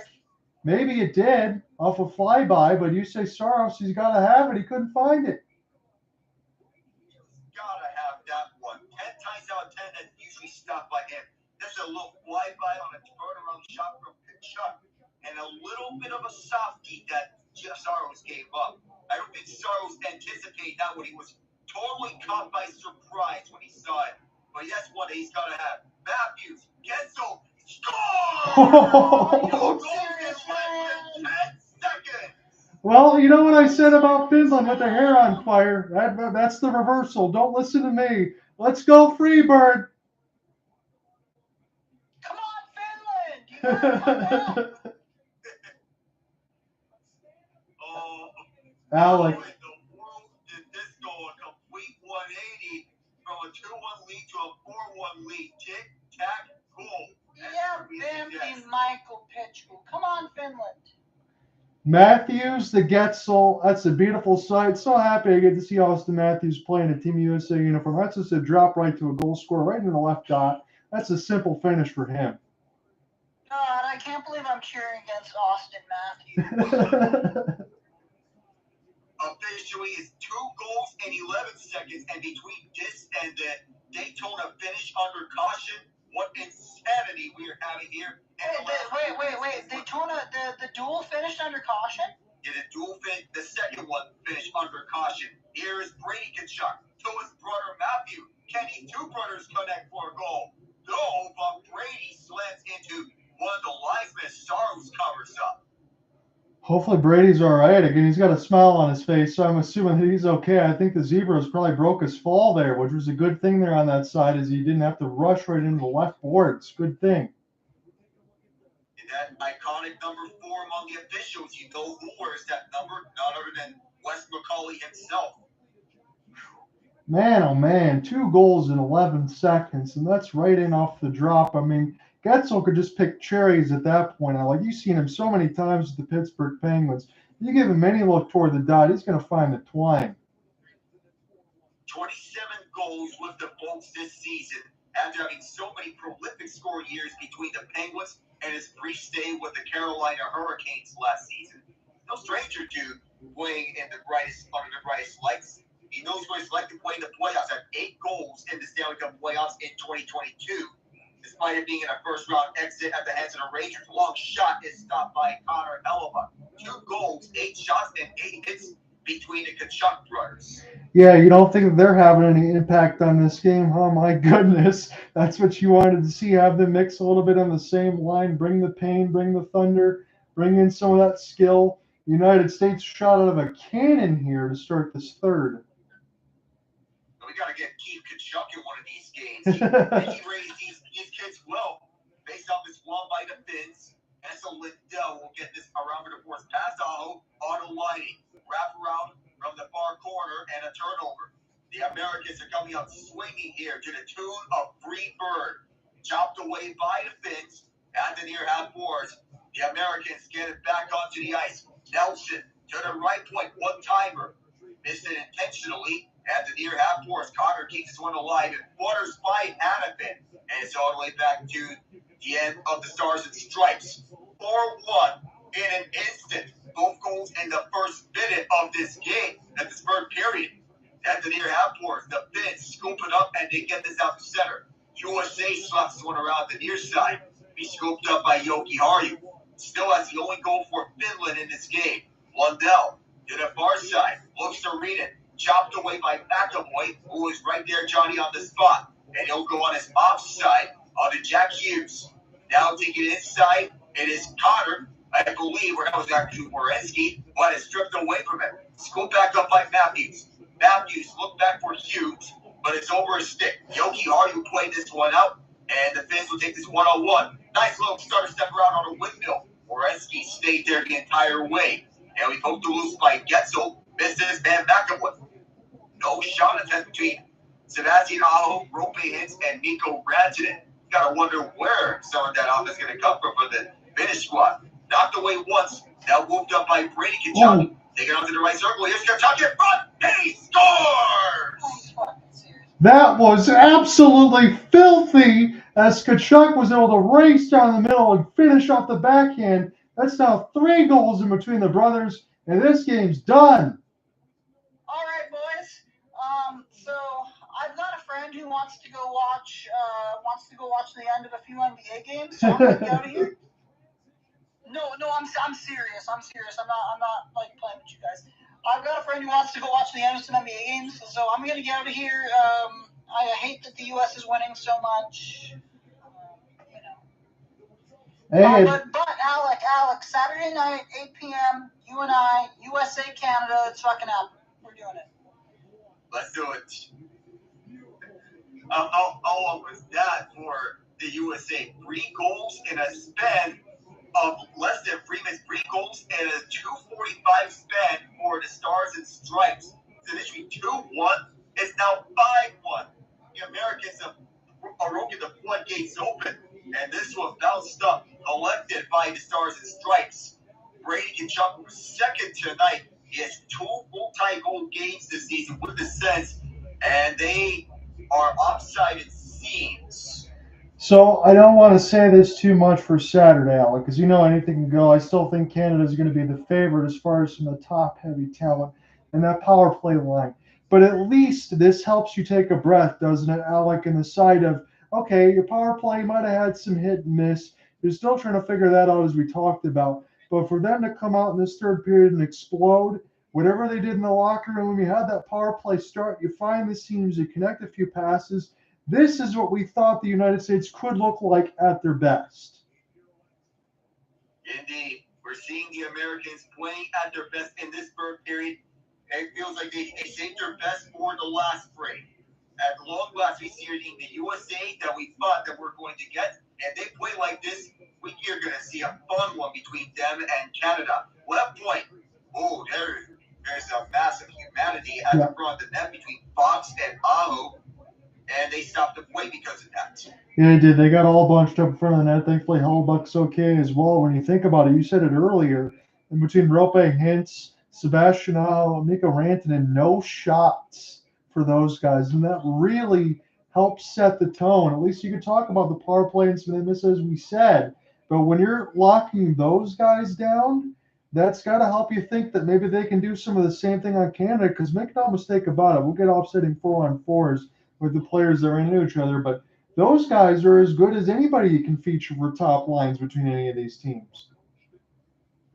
Maybe it did off a flyby, but you say Saros, he's got to have it. He couldn't find it. Gotta have that one. 10 times out of 10, that's usually stopped by him. There's a little flyby on a turnaround shot from Tkachuk, and a little bit of a softie that Saros gave up. I don't think Saros anticipated that one. He was totally caught by surprise when he saw it. But yes, what he's got to have. Matthews, Guentzel, score! 2 goals in less than 10 seconds. Well, you know what I said about Finland with their hair on fire? That's the reversal. Don't listen to me. Let's go, Freebird. Come on, Finland! You gotta come back. Alec. How in the world did this go a complete 180 from a 2-1 lead to a 4-1 lead? Tic-tac, goal. Yeah, Bambi, Michael Pitchful. Come on, Finland. Matthews, the Guentzel. That's a beautiful sight. So happy I get to see Austin Matthews playing a Team USA uniform. That's just a drop right to a goal scorer, right in the left dot. That's a simple finish for him. God, I can't believe I'm cheering against Austin Matthews. Officially is 2 goals in 11 seconds, and between this and the Daytona finish under caution, what insanity we are having here. Wait. Daytona, the duel finished under caution? Yeah, the second one finished under caution. Here is Brady Tkachuk to his brother Matthew. Can these two brothers connect for a goal? No, but Brady slants into one of the linesmen. Saros covers up. Hopefully Brady's all right. Again, he's got a smile on his face, so I'm assuming that he's okay. I think the Zebras probably broke his fall there, which was a good thing there on that side, as he didn't have to rush right into the left boards. Good thing. And that iconic number 4 among the officials, you know who wears that number? None other than Wes McCauley himself. Man, oh man, 2 goals in 11 seconds, and that's right in off the drop. I mean, Guentzel could just pick cherries at that point. You've seen him so many times with the Pittsburgh Penguins. You give him any look toward the dot, he's going to find the twine. 27 goals with the Bolts this season, after having so many prolific score years between the Penguins and his brief stay with the Carolina Hurricanes last season. No stranger to playing in under the brightest lights. He knows what it's like to play in the playoffs. Had 8 goals in the Stanley Cup playoffs in 2022. Despite it being in a first-round exit at the hands of the Rangers, long shot is stopped by Connor Hellebuyck. 2 goals, 8 shots, and 8 hits between the Tkachuk brothers. Yeah, you don't think that they're having any impact on this game? Oh, my goodness. That's what you wanted to see, have them mix a little bit on the same line, bring the pain, bring the thunder, bring in some of that skill. United States shot out of a cannon here to start this third. We got to get Keith Tkachuk in one of these games. He raised these kids well based off his one by the Finns. And so Lindell will get this around the force pass auto lining, wrap around from the far corner, and a turnover. The Americans are coming up swinging here to the tune of Free Bird. Chopped away by the Finns at the near half boards. The Americans get it back onto the ice. Nelson to the right point, one-timer. Missed it intentionally. At the near half boards, Connor keeps this one alive and flutters by Hanifin. And it's all the way back to the end of the Stars and Stripes. 4-1 in an instant. Both goals in the first minute of this game, at this third period. At the near half boards, the Finns scoop it up and they get this out to center. USA slaps this one around the near side. Be scooped up by Jokiharju. Still has the only goal for Finland in this game. Lundell to the far side. Looks to read it. Chopped away by McAvoy, who is right there, Johnny, on the spot. And he'll go on his offside on the Jack Hughes. Now taking it inside, it is Connor, I believe, or that was actually Werenski, but it's stripped away from him. Scooped back up by Matthews. Matthews looked back for Hughes, but it's over his stick. Jokiharju played this one out, and the Finns will take this 1-on-1. Nice little starter step around on a windmill. Werenski stayed there the entire way. And we poked the loose by Guentzel. Missed his man McAvoy. No shot attempt between Sebastian Aho, Rope hits, and Nico Rantanen. Gotta wonder where some of that offense is going to come from for the Finnish squad. Knocked away once, now moved up by Brady Tkachuk. Taking onto the right circle. Here's Tkachuk in front, and he scores! That was absolutely filthy. as Tkachuk was able to race down the middle and finish off the backhand. That's now 3 goals in between the brothers, and this game's done. All right, boys. So I've got a friend who wants to go watch the end of a few NBA games. So I'm gonna get out of here. No, I'm serious. I'm not like playing with you guys. I've got a friend who wants to go watch the end of some NBA games, so I'm gonna get out of here. I hate that the U.S. is winning so much. Hey, But Alec, Saturday night, 8 p.m. You and I, USA, Canada. It's fucking up. We're doing it. Let's do it. How long was that for the USA? 3 goals in a span of less than 3 minutes. 3 goals and a 2:45 span for the Stars and Stripes. It's initially 2-1. It's now 5-1. The Americans are opening the floodgates open, and this was bounced up, elected by the Stars and Stripes. Brady Tkachuk was second tonight. He has 2 multi-goal games this season with the Sens, and they are offside it seems. so I don't want to say this too much for Saturday, Alec, because you know anything can go. I still think Canada is going to be the favorite as far as some of the top-heavy talent and that power play line. But at least this helps you take a breath, doesn't it, Alec, in the side of, okay, your power play might have had some hit and miss. You're still trying to figure that out as we talked about. But for them to come out in this third period and explode, whatever they did in the locker room, when you had that power play start, you find the seams, you connect a few passes. This is what we thought the United States could look like at their best. Indeed. We're seeing the Americans playing at their best in this third period. It feels like they saved their best for the last break. At long last, we see the USA that we thought that we're going to get, and they play like this. We're going to see a fun one between them and Canada. Left point. Oh, there's a massive humanity at the front of the net between Fox and Aho, and they stopped the play because of that. Yeah, they did. They got all bunched up in front of the net. Thankfully, Hellebuyck's okay as well. When you think about it, you said it earlier, in between Rope, Hintz, Sebastian Aho, Mikko Rantanen, no shots for those guys. And that really helps set the tone. At least you could talk about the power play and some of the misses, as we said. But when you're locking those guys down, that's got to help you think that maybe they can do some of the same thing on Canada, because make no mistake about it, we'll get offsetting 4-on-4s with the players that are into each other. But those guys are as good as anybody you can feature for top lines between any of these teams.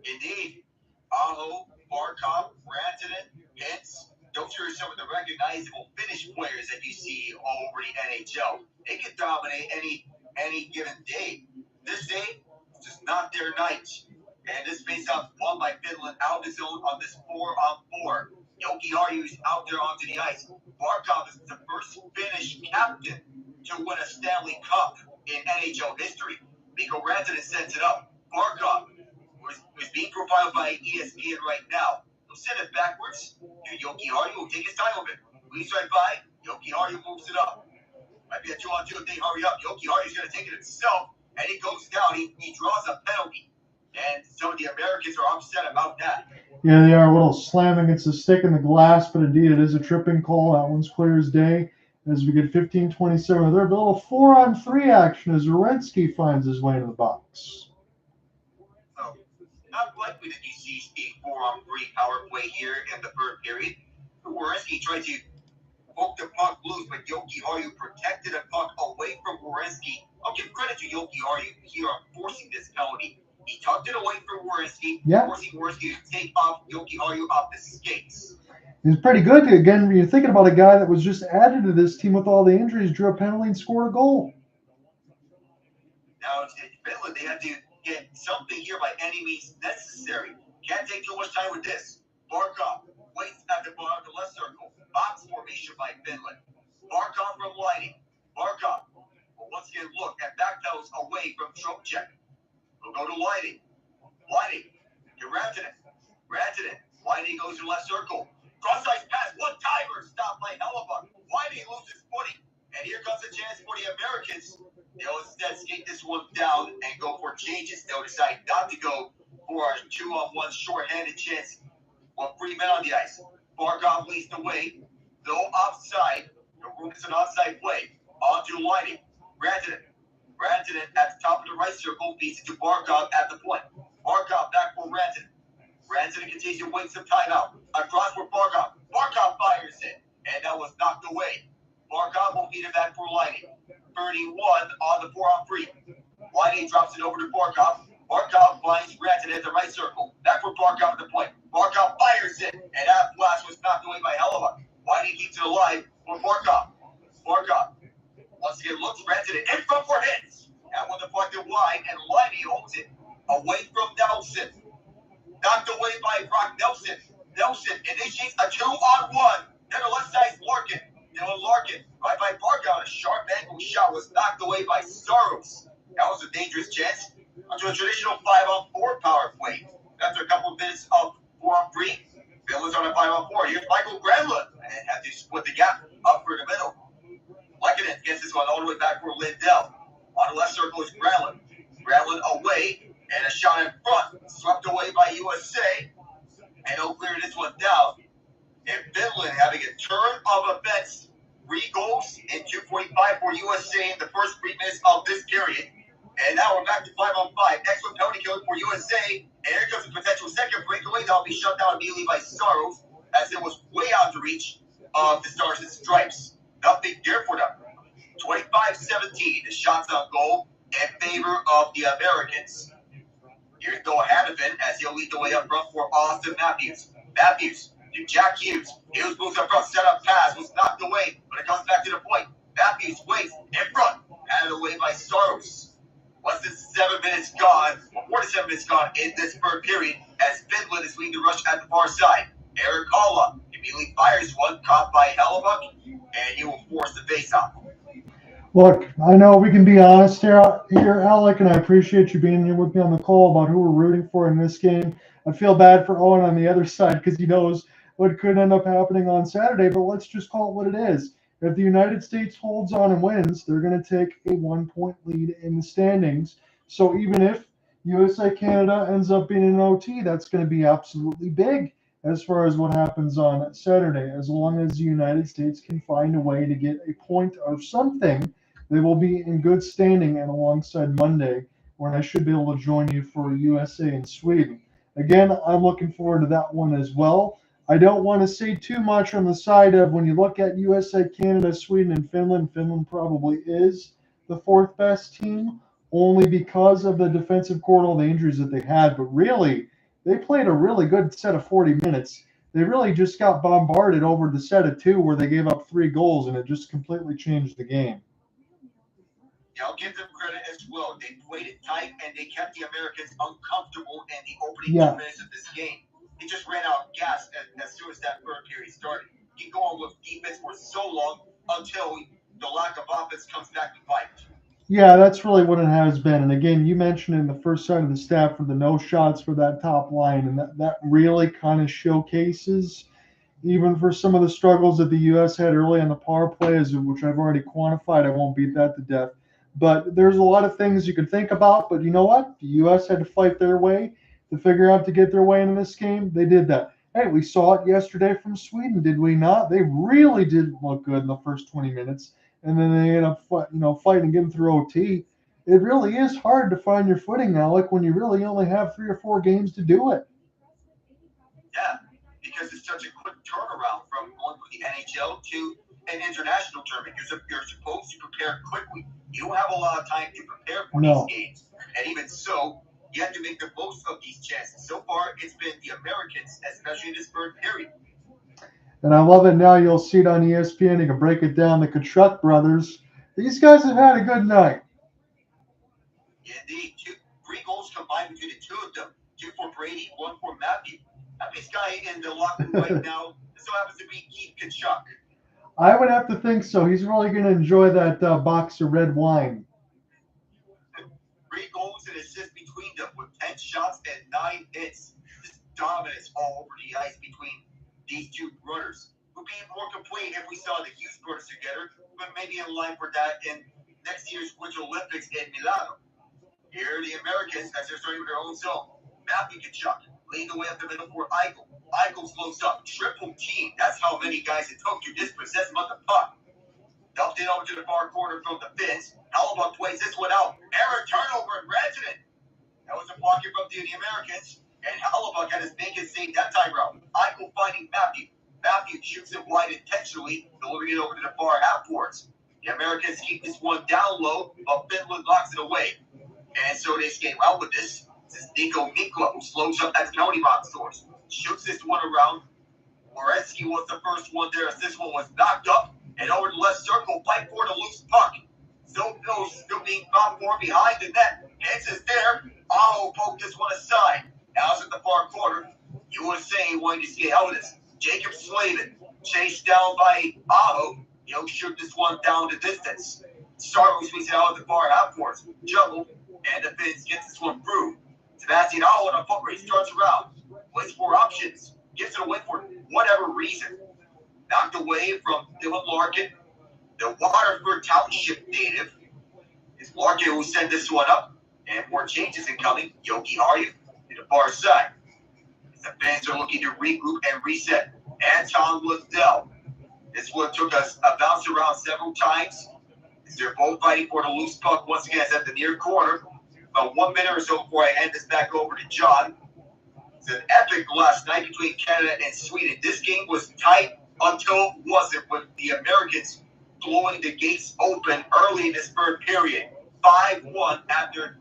Indeed. Aho, Barkov, Rantanen, Hintz, those are some of the recognizable Finnish players that you see all over the NHL. They can dominate any given day. This day, it's just not their night. And this face-off won by Finland out of the zone on this 4-on-4. Jokiharju is out there onto the ice. Barkov is the first Finnish captain to win a Stanley Cup in NHL history. Mikko Rantanen sets it up. Barkov was being profiled by ESPN right now. He'll send it backwards to Jokiharju, who'll take his time with it. Leaves right by. Jokiharju moves it up. Might be a 2-on-2 if they hurry up. Jokiharju's going to take it himself, and he goes down. He draws a penalty. And some of the Americans are upset about that. Yeah, they are a little slam against the stick in the glass, but indeed it is a tripping call. That one's clear as day. As we get 15-27, they're a little 4-on-3 action as Werenski finds his way into the box. So, not likely that you see a 4-on-3 power play here in the third period. Werenski tried to poke the puck loose, but Jokiharju protected the puck away from Werenski. I'll give credit to Jokiharju here on forcing this penalty. He tucked it away from Werenski, forcing Werenski to take off Jokiharju off the skates. He's pretty good. Again, you're thinking about a guy that was just added to this team with all the injuries, drew a penalty and scored a goal. Now, in Finland, they had to get something here by any means necessary. Can't take too much time with this. Barkov waits at the bottom of the left circle. Box formation by Finland. Barkov from Lehtinen. Barkov will once again look and backpedals away from Trocheck. We'll go to Lehtinen. Lehtinen to Rantanen. Lehtinen goes to left circle. Cross-ice pass, one-timer, stopped by Hellebuyck. Lehtinen loses footing. And here comes a chance for the Americans. They'll instead skate this one down and go for changes. They'll decide not to go for a 2-on-1 short-handed chance. Well, 3 men on the ice. Barkov leads the way. No offside. The room is an offside play. On to Lehtinen. Rantanen. Rantanen at the top of the right circle feeds it to Barkov at the point. Barkov back for Rantanen. Rantanen continues to wait some time out. Across for Barkov. Barkov fires it, and that was knocked away. Barkov will feed it back for Lehtinen. 31 on the 4-on-3. Lehtinen drops it over to Barkov. Barkov finds Rantanen at the right circle. Back for Barkov at the point. Barkov fires it, and that blast was knocked away by Hellebuyck. Lehtinen keeps it alive for Barkov. Barkov once again looks Rantanen in front for hits. That one deflected wide, and Lehtinen holds it away from Nelson. Knocked away by Brock Nelson. Nelson initiates a 2-on-1. Then the left side's Larkin. Larkin, right by Barkov. A sharp angle shot was knocked away by Saros. That was a dangerous chance. Onto a traditional 5-on-4 power play. After a couple of minutes of 4-on-3, Finland's on a 5-on-4. Here's Michael Granlund. And had to split the gap up for the middle. Lehtinen gets this one all the way back for Lindell. On the left circle is Granlund. Granlund away. And a shot in front. Swept away by USA. And he'll clear this one down. And Finland having a turn of events. 3 goals in 2:45 for USA in the first 3 minutes of this period. And now we're back to 5-on-5. Next one, penalty killer for USA. And here comes a potential second breakaway. That'll be shut down immediately by Saros, as it was way out of reach of the Stars and Stripes. Nothing there for them. 25-17, the shots on goal in favor of the Americans. Here's Noah Hanifin as he'll lead the way up front for Austin Matthews. Matthews to Jack Hughes. Hughes moves up front, set up pass, was knocked away, but it comes back to the point. Matthews waits in front, added away by Saros. Less than 7 minutes gone, or 4 to 7 minutes gone in this third period, as Finland is leading the rush at the far side. Eric Kalla immediately fires one, caught by Hellebuyck, and he will force the face-off. Look, I know we can be honest here, Alec, and I appreciate you being here with me on the call about who we're rooting for in this game. I feel bad for Owen on the other side because he knows what could end up happening on Saturday, but let's just call it what it is. If the United States holds on and wins, they're going to take a 1-point lead in the standings. So even if USA-Canada ends up being an OT, that's going to be absolutely big as far as what happens on Saturday. As long as the United States can find a way to get a point or something, they will be in good standing and alongside Monday, when I should be able to join you for USA and Sweden. Again, I'm looking forward to that one as well. I don't want to say too much on the side of when you look at USA, Canada, Sweden, and Finland, Finland probably is the 4th best team, only because of the defensive core and all the injuries that they had. But really, they played a really good set of 40 minutes. They really just got bombarded over the set of 2 where they gave up 3 goals, and it just completely changed the game. Yeah, I'll give them credit as well. They played it tight, and they kept the Americans uncomfortable in the opening 2 minutes of this game. He just ran out of gas as soon as that third period started. He go on with defense for so long until the lack of offense comes back to bite. Yeah, that's really what it has been. And again, you mentioned in the first side of the stat for the no shots for that top line, and that really kind of showcases, even for some of the struggles that the U.S. had early on the power plays, which I've already quantified. I won't beat that to death. But there's a lot of things you can think about. But you know what? The U.S. had to fight their way to figure out to get their way into this game. They did that. Hey, we saw it yesterday from Sweden, did we not? They really didn't look good in the first 20 minutes. And then they end up fighting and getting through OT. It really is hard to find your footing, Alec, when you really only have 3 or 4 games to do it. Yeah, because it's such a quick turnaround from going from the NHL to an international tournament. You're supposed to prepare quickly. You don't have a lot of time to prepare for these games. And even so, you have to make the most of these chances. So far, it's been the Americans, especially in this third period. And I love it now. You'll see it on ESPN. You can break it down. The Tkachuk brothers. These guys have had a good night. Indeed. 3 goals combined between the 2 of them. 2 for Brady, 1 for Matthew. Happiest guy in the locker room right now still happens to be Keith Tkachuk. I would have to think so. He's really going to enjoy that box of red wine. 3 goals and assists between them with 10 shots and 9 hits. Just dominance all over the ice between these 2 runners. Would be more complete if we saw the Hughes brothers together, but maybe in line for that in next year's Winter Olympics in Milano. Here are the Americans as they're starting with their own zone. Matthew Tkachuk leading the way up the middle for Eichel. Eichel slows up. Triple team. That's how many guys it took to dispossess him on the puck. Dumped it over to the far corner from the Finns. Hellebuyck plays this one out. Error turnover in Redmond. That was a blocker from the Americans. And Hellebuyck had his biggest save that time around. Eichel finding Matthew. Matthew shoots it wide intentionally, delivering it over to the far half boards. The Americans keep this one down low, but Finland locks it away. And so they skate out with this. This is Nico Mikla, who slows up that penalty box doors. Shoots this one around. Werenski was the first one there as this one was knocked up. And over the left circle, fight for the loose puck. So still being fought for behind the net. Hits is there. Aho poked this one aside. Now it's at the far corner. USA wanting to skate out of this. Jaccob Slavin chased down by Aho. He'll shoot this one down the distance. Starro squeezes it out of the far half court. Juggled, and the Finns gets this one through. Sebastian Aho on a foot race turns around. Waits for options. Gives it away for whatever reason. Knocked away from Dylan Larkin, the Waterford Township native. It's Larkin who sent this one up. And more changes incoming. Yogi Arya to the far side. The fans are looking to regroup and reset. Anton Liddell. This one took us a bounce around several times. They're both fighting for the loose puck once again. It's at the near corner. About 1 minute or so before I hand this back over to John. It's an epic last night between Canada and Sweden. This game was tight until it wasn't, with the Americans blowing the gates open early in this third period. 5-1 after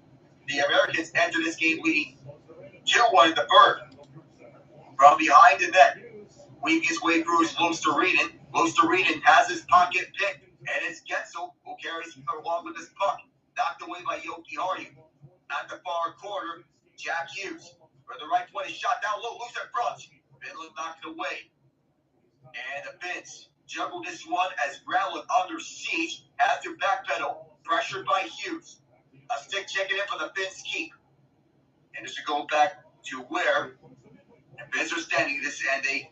the Americans entered this game leading 2-1 in the third. From behind the net, weaving his way through is Lusterinen. Lusterinen has his pocket picked, and it's Guentzel who carries along with his puck. Knocked away by Yogi Arya. At the far corner, Jack Hughes. For the right point, shot down low, loose in front. Finland knocked it away. And the Finns juggled this one as Growlin under siege has to backpedal. Pressured by Hughes. A stick checking in for the Finns keep. And this should go back to where the Finns are standing this, and they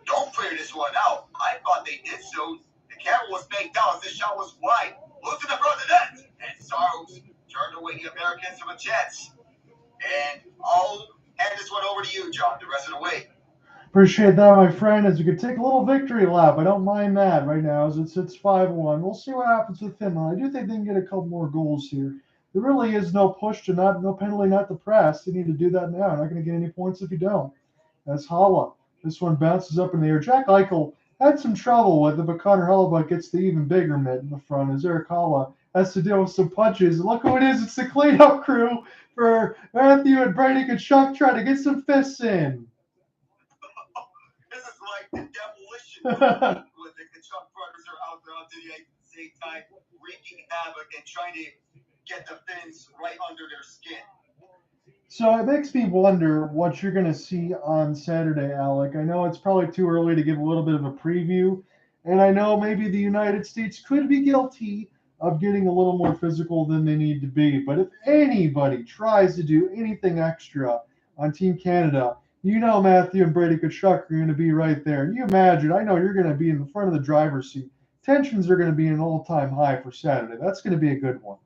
don't clear this one out. I thought they did so. The camera was baked out as this shot was wide. Look to the front of the net. And Saros turned away the Americans from a chance. And I'll hand this one over to you, John, the rest of the way. Appreciate that, my friend. As you could take a little victory lap. I don't mind that right now as it's 5-1. We'll see what happens with Finland. I do think they can get a couple more goals here. There really is no push to no penalty not to press. They need to do that now. You're not going to get any points if you don't. That's Holla. This one bounces up in the air. Jack Eichel had some trouble with it, but Connor Hellebuyck gets the even bigger mitt in the front as Eric Holla has to deal with some punches. And look who it is. It's the cleanup crew for Matthew and Brady Tkachuk trying to get some fists in. This is like the demolition when the Tkachuk brothers are out there at the same time, wreaking havoc and trying to get the Finns right under their skin. So it makes me wonder what you're going to see on Saturday, Alec. I know it's probably too early to give a little bit of a preview, and I know maybe the United States could be guilty of getting a little more physical than they need to be. But if anybody tries to do anything extra on Team Canada, you know Matthew and Brady Tkachuk are going to be right there. And you imagine, I know you're going to be in the front of the driver's seat. Tensions are going to be an all-time high for Saturday. That's going to be a good one.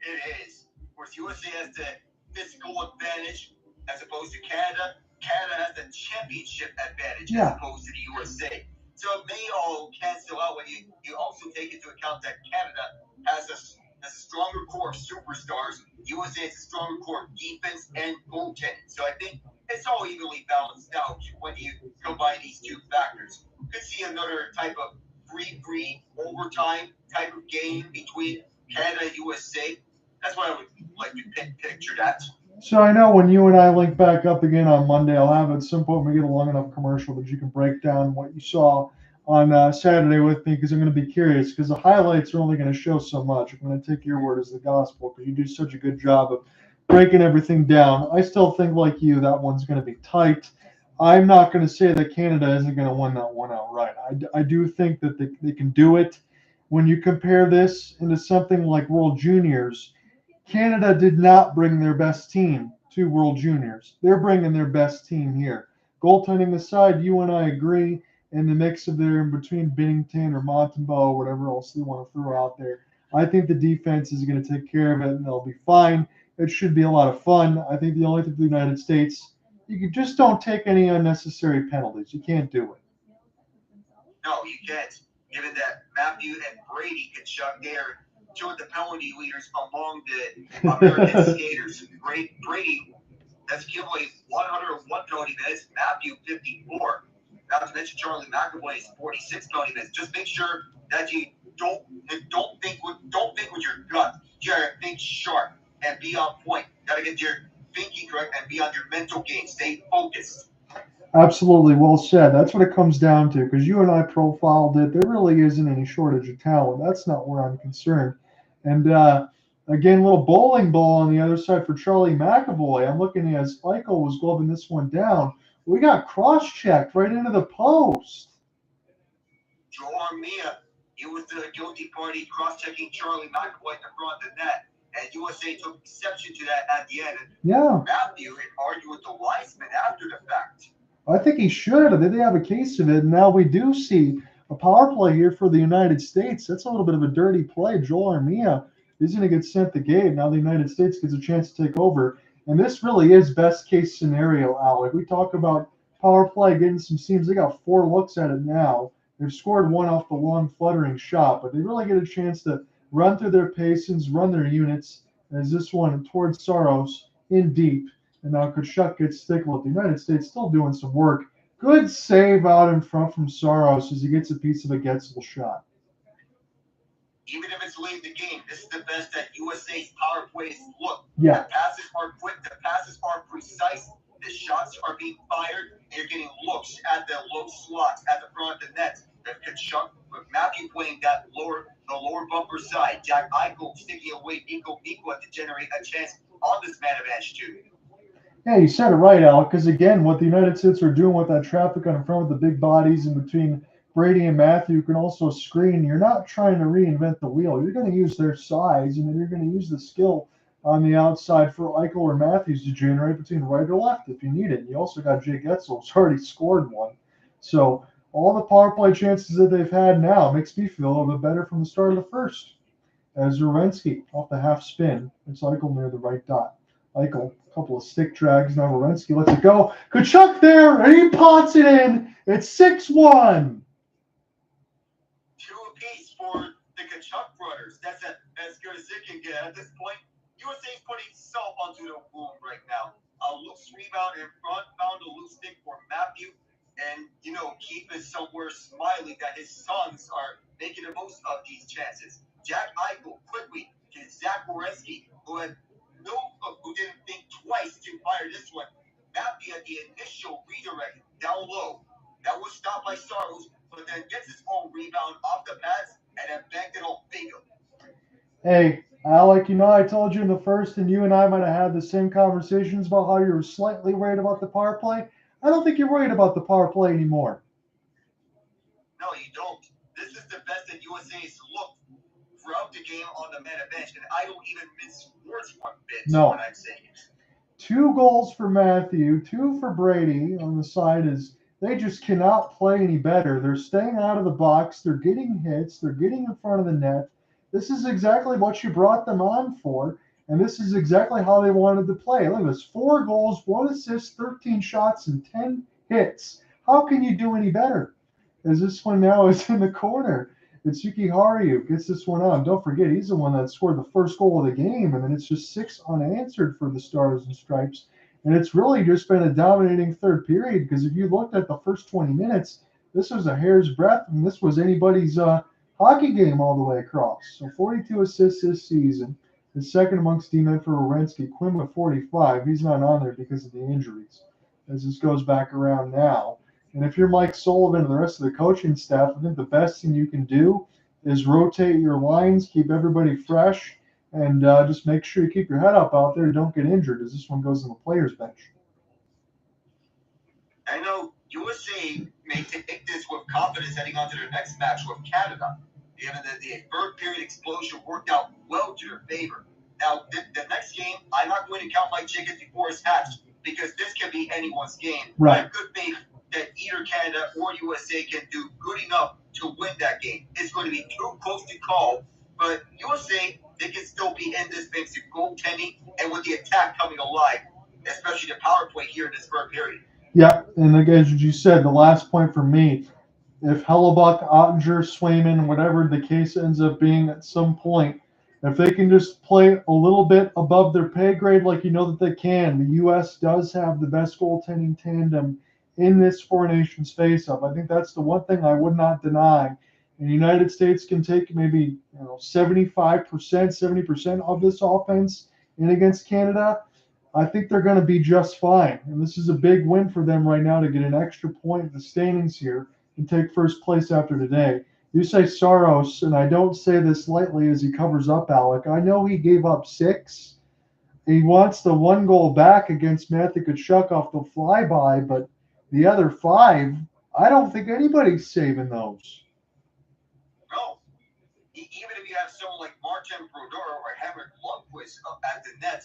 It is. Of course, USA has the physical advantage as opposed to Canada. Canada has the championship advantage as opposed to the USA. So it may all cancel out when you also take into account that Canada has a stronger core of superstars. USA has a stronger core of defense and goaltending. So I think it's all evenly balanced out when you combine these two factors. You could see another type of free overtime type of game between Canada and USA. That's what I would like to picture that. So I know when you and I link back up again on Monday, I'll have at some point we get a long enough commercial that you can break down what you saw on Saturday with me, because I'm going to be curious, because the highlights are only going to show so much. I'm going to take your word as the gospel because you do such a good job of breaking everything down. I still think, like you, that one's going to be tight. I'm not going to say that Canada isn't going to win that one outright. I do think that they can do it. When you compare this into something like World Juniors, Canada did not bring their best team to World Juniors. They're bringing their best team here. Goaltending aside, you and I agree, in the mix of there in between Binnington or Montembeault or whatever else they want to throw out there, I think the defense is going to take care of it and they'll be fine. It should be a lot of fun. I think the only thing for the United States, you just don't take any unnecessary penalties. You can't do it. No, you can't. given that Matthew and Brady Tkachuk there, two of the penalty leaders among the American skaters. Brady has given away 101 penalty minutes, Matthew 54. Not to mention Charlie McAvoy's 46 penalty minutes. Just make sure that you don't think with your gut. Jere, think sharp and be on point. Gotta get your thinking correct and be on your mental game. Stay focused. Absolutely, well said. That's what it comes down to, because you and I profiled it. There really isn't any shortage of talent. That's not where I'm concerned. And again, little bowling ball on the other side for Charlie McAvoy. I'm looking as Eichel was gloving this one down. We got cross-checked right into the post. Joe Armia, he was the guilty party cross-checking Charlie McAvoy in the front of the net. And USA took exception to that at the end. Yeah. Matthew argued with the linesman after the fact. I think he should. I think they have a case of it. And now we do see a power play here for the United States. That's a little bit of a dirty play. Joel Armia is going to get sent the game. Now the United States gets a chance to take over. And this really is best case scenario, Alec. We talk about power play getting some seams. They got 4 looks at it now. They've scored 1 off the long fluttering shot, but they really get a chance to run through their paces, run their units, as this one towards Saros in deep. And now Tkachuk gets stickled. The United States still doing some work. Good save out in front from Saros as he gets a piece of a Guentzel shot. Even if it's late in the game, this is the best that USA's power plays look. Yeah. The passes are quick. The passes are precise. The shots are being fired. And you're getting looks at the low slots at the front of the net. The Tkachuk, with Matthew playing the lower bumper side. Jack Eichel sticking away Nico to generate a chance on this man advantage too. Yeah, you said it right, Alec, because again, what the United States are doing with that traffic on in front of the big bodies in between Brady and Matthew can also screen. You're not trying to reinvent the wheel. You're going to use their size, and then you're going to use the skill on the outside for Eichel or Matthews to generate between right or left if you need it. And you also got Jake Guentzel, who's already scored 1. So all the power play chances that they've had now makes me feel a little bit better from the start of the first. As Werenski off the half spin, it's Eichel near the right dot. Eichel, a couple of stick drags. Now Werenski lets it go. Tkachuk there, and he pots it in. It's 6-1. 2 apiece for the Tkachuk brothers. That's as good as it can get. At this point, USA's putting itself onto the wound right now. A loose rebound in front, found a loose stick for Matthew. And, Keith is somewhere smiling that his sons are making the most of these chances. Jack Eichel quickly to Zach Werenski, who didn't think twice to fire this one. Matthew had the initial redirect down low. That was stopped by Saros, but then gets his own rebound off the pads and then banked it on Bingo. Hey, Alec, I told you in the first, and you and I might have had the same conversations about how you were slightly worried about the power play. I don't think you're worried about the power play anymore. No, you don't. This is the best that USA's looked throughout the game on the man advantage, and I don't even mince words one bit when I'm saying it. 2 goals for Matthew, 2 for Brady on the side is they just cannot play any better. They're staying out of the box. They're getting hits. They're getting in front of the net. This is exactly what you brought them on for, and this is exactly how they wanted to play. Look at this, 4 goals, 1 assist, 13 shots, and 10 hits. How can you do any better? As this one now is in the corner. It's Yuki Haru gets this one on. Don't forget, he's the one that scored the first goal of the game, and then it's just 6 unanswered for the Stars and Stripes. And it's really just been a dominating third period, because if you looked at the first 20 minutes, this was a hair's breadth, and this was anybody's hockey game all the way across. So 42 assists this season. The second amongst D-men for Werenski. Quinn with 45. He's not on there because of the injuries, as this goes back around now. And if you're Mike Sullivan and the rest of the coaching staff, I think the best thing you can do is rotate your lines, keep everybody fresh, and just make sure you keep your head up out there and don't get injured as this one goes on the players' bench. I know USA may take this with confidence heading on to their next match with Canada, given that the third period explosion worked out well to their favor. Now, the next game, I'm not going to count my chickens before it's hatched, because this can be anyone's game. Right. I have good faith that either Canada or USA can do good enough to win that game. It's going to be too close to call, but USA, they can still be in this thanks to goaltending and with the attack coming alive, especially the power play here in this third period. Yeah, and again, as you said, the last point for me, if Hellebuyck, Oettinger, Swayman, whatever the case ends up being at some point, if they can just play a little bit above their pay grade like you know that they can, the U.S. does have the best goaltending tandem in this Four Nations face-off. I think that's the one thing I would not deny. And the United States can take maybe 75%, 70% of this offense in against Canada. I think they're going to be just fine. And this is a big win for them right now to get an extra point in the standings here and take first place after today. You say Saros, and I don't say this lightly as he covers up Alec. I know he gave up 6. He wants the 1 goal back against Matthew Tkachuk off the flyby, but the other 5, I don't think anybody's saving those. No. Even if you have someone like Martin Brodeur or Henrik Lundqvist up at the net,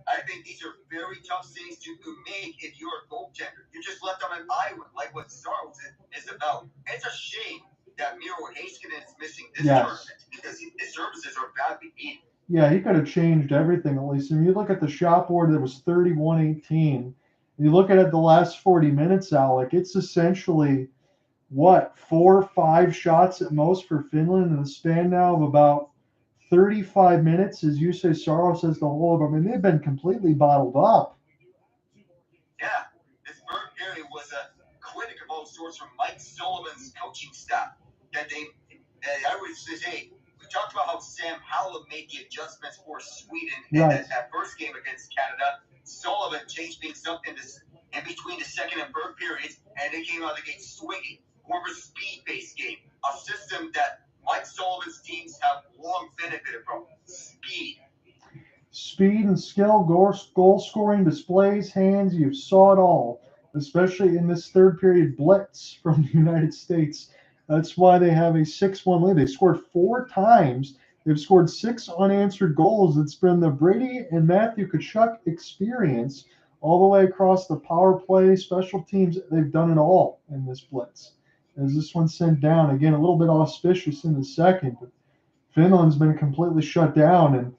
I think these are very tough saves to make if you're a goaltender. You just left on an island, like what Saros is about. It's a shame that Miro Heiskanen is missing this tournament because his services are badly needed. Yeah, he could have changed everything at least. And you look at the shot board, it was 31-18. You look at it the last 40 minutes, Alec, it's essentially, 4 or 5 shots at most for Finland in the span now of about 35 minutes, as you say, Saros has the whole of them. I mean, they've been completely bottled up. Yeah, this third period was a critic of all sorts from Mike Sullivan's coaching staff. That I would say, we talked about how Sam Howell made the adjustments for Sweden in that first game against Canada. Sullivan changed things up in between the second and third periods, and they came out of the gate swinging. More of a speed-based game, a system that Mike Sullivan's teams have long benefited from. Speed and skill, goal scoring, displays, hands, you saw it all, especially in this third period blitz from the United States. That's why they have a 6-1 lead. They scored 4 times. They've scored 6 unanswered goals. It's been the Brady and Matthew Tkachuk experience all the way across the power play, special teams. They've done it all in this blitz. As this one sent down, again, a little bit auspicious in the second, but Finland's been completely shut down, and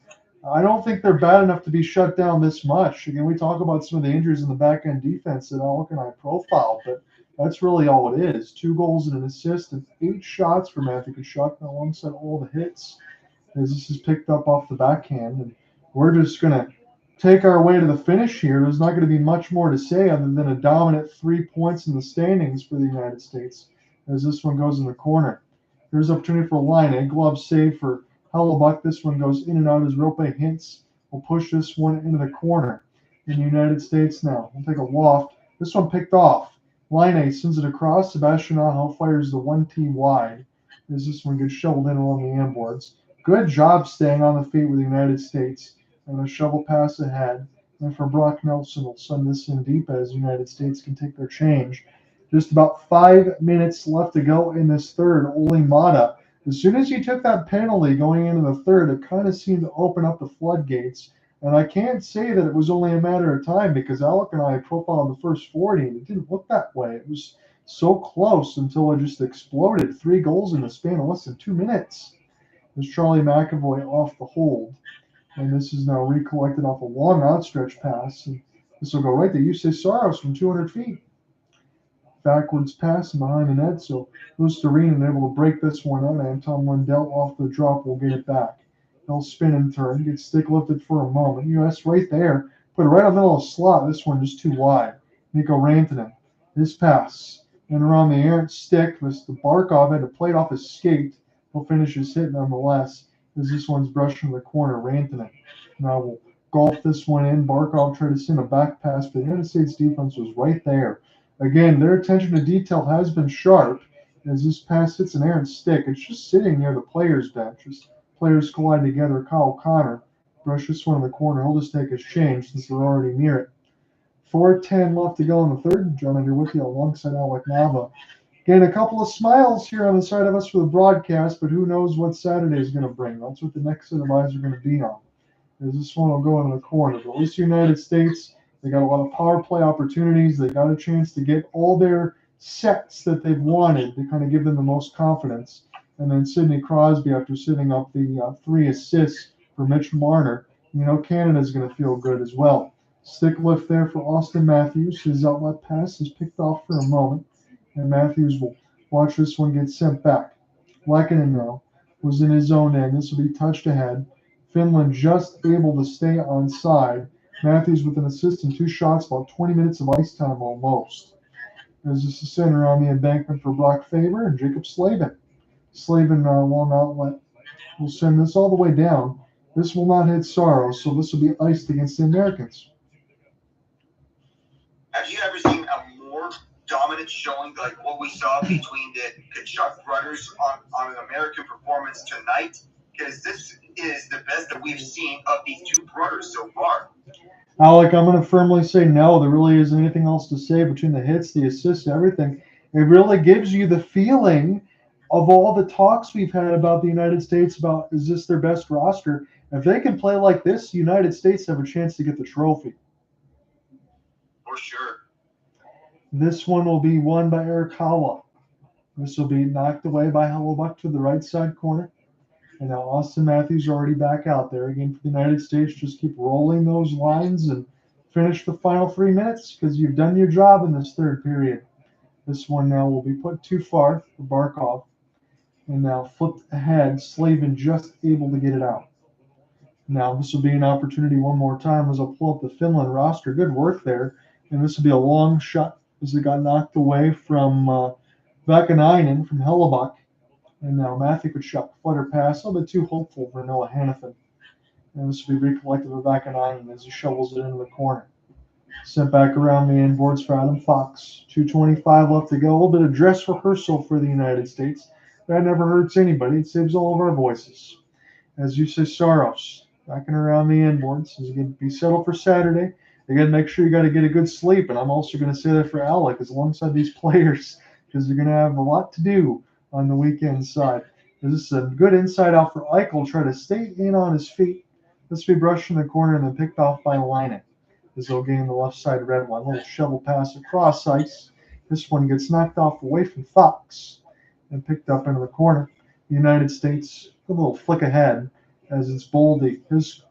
I don't think they're bad enough to be shut down this much. Again, we talk about some of the injuries in the back-end defense that Alec and I profiled, but that's really all it is. 2 goals and an assist and 8 shots for Matthew Tkachuk alongside all the hits as this is picked up off the backhand. And we're just going to take our way to the finish here. There's not going to be much more to say other than a dominant 3 points in the standings for the United States as this one goes in the corner. Here's opportunity for a line. A glove save for Hellebuyck. This one goes in and out as Rope Hintz will push this one into the corner. In the United States now, we'll take a loft. This one picked off. Line sends it across. Sebastian Aho fires the 1T wide as this one gets shoveled in along the end boards. Good job staying on the feet with the United States. And a shovel pass ahead. And for Brock Nelson will send this in deep as the United States can take their change. Just about 5 minutes left to go in this third. Ole Mata, as soon as he took that penalty going into the third, it kind of seemed to open up the floodgates. And I can't say that it was only a matter of time because Alec and I profiled the first 40, and it didn't look that way. It was so close until it just exploded. 3 goals in the span of less than 2 minutes. There's Charlie McAvoy off the hold. And this is now recollected off a long outstretch pass. And this will go right to Jussi Saros from 200 feet. Backwards pass and behind the net. So Lusterinen able to break this one out. Anton Lundell off the drop will get it back. He'll spin and turn. Get stick lifted for a moment. U.S. right there. Put it right in the middle of the slot. This one just too wide. Nico Rantanen. This pass. And around the errant stick. The Barkov had to play it off his skate. He'll finish his hit nonetheless. As this one's brushing the corner. Rantanen. Now we'll golf this one in. Barkov tried to send a back pass, but the United States defense was right there. Again, their attention to detail has been sharp as this pass hits an errant stick. It's just sitting near the players' bench. As players collide together, Kyle Connor brush this one in the corner. He'll just take his change since they're already near it. 4:10 left to go in the third. John under with you alongside Alec Nava. Again, a couple of smiles here on the side of us for the broadcast, but who knows what Saturday is going to bring. That's what the next set of eyes are going to be on. As this one will go into the corner. But at least the United States, they got a lot of power play opportunities. They got a chance to get all their sets that they've wanted to kind of give them the most confidence. And then Sidney Crosby, after setting up the 3 assists for Mitch Marner, Canada's going to feel good as well. Stick lift there for Austin Matthews. His outlet pass is picked off for a moment. And Matthews will Watch this one get sent back. Lehtinen now was in his own end. This will be touched ahead. Finland just able to stay on side. Matthews with an assist and 2 shots, about 20 minutes of ice time almost. As this is center on the embankment for Brock Faber and Jaccob Slavin. Slavin long outlet will send this all the way down. This will not hit Saros, so this will be iced against the Americans. Have you ever seen a more dominant showing like what we saw between the Tkachuk brothers on an American performance tonight? Because this is the best that we've seen of these two brothers so far. Alec, I'm going to firmly say no. There really isn't anything else to say between the hits, the assists, everything. It really gives you the feeling of all the talks we've had about the United States about is this their best roster? If they can play like this, the United States have a chance to get the trophy. For sure. This one will be won by Arakawa. This will be knocked away by Hellebuyck to the right side corner. And now Auston Matthews already back out there. Again, for the United States, just keep rolling those lines and finish the final 3 minutes because you've done your job in this third period. This one now will be put too far for Barkov. And now flipped ahead. Slavin just able to get it out. Now this will be an opportunity one more time as I'll pull up the Finland roster. Good work there. And this will be a long shot as it got knocked away from Vaakanainen from Hellebuyck. And now Matthew Tkachuk, flutter pass, a little bit too hopeful for Noah Hanifin. And this will be recollected with Vaakanainen as he shovels it into the corner. Sent back around the end boards for Adam Fox. 2:25 left to go. A little bit of dress rehearsal for the United States. That never hurts anybody. It saves all of our voices. As you say, Saros, backing around the end boards. As you can be settled for Saturday. Again, make sure you got to get a good sleep. And I'm also going to say that for Alec, as alongside these players, because they're going to have a lot to do on the weekend side. This is a good inside out for Eichel. Try to stay in on his feet. This will be brushed in the corner and then picked off by Lehtinen. As they'll gain the left side red one. A little shovel pass across ice. This one gets knocked off away from Fox and picked up into the corner. The United States, a little flick ahead as it's Boldy. His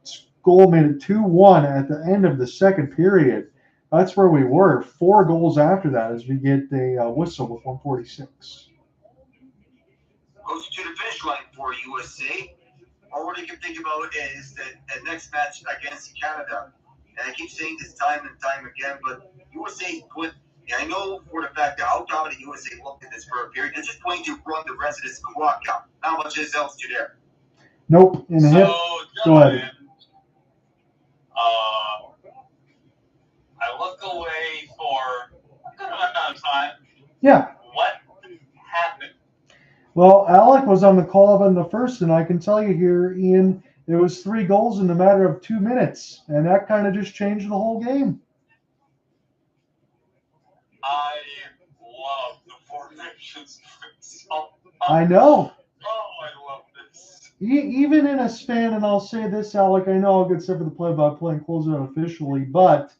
goal made it 2-1 at the end of the second period. That's where we were. 4 goals after that as we get a whistle with 1:46. Goes to the finish line for USA. All we can think about is the next match against Canada. And I keep saying this time and time again, but USA put, and I know for the fact that how dominant USA looked in this first period, they're just going to run the rest of this clock out. How much is else to there? Nope. In the hip. Go ahead. I look away for a good amount of time. Yeah. What happened? Well, Alec was on the call in the first, and I can tell you here, Ian, it was 3 goals in a matter of 2 minutes, and that kind of just changed the whole game. I love the formations. I know. Oh, I love this. Even in a span, and I'll say this, Alec, I know I'll get set for the play-by-play and close it out officially, but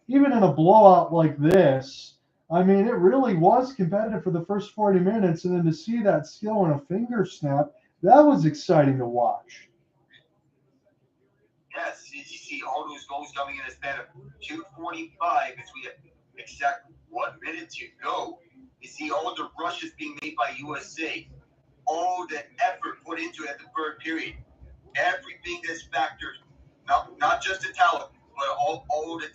even in a blowout like this, I mean, it really was competitive for the first 40 minutes, and then to see that skill in a finger snap, that was exciting to watch. Yes, you see all those goals coming in a span of 2:45 as we have exact 1 minute to go. You see all the rushes being made by USA, all the effort put into it at the third period, everything that's factored, not just the talent, but all the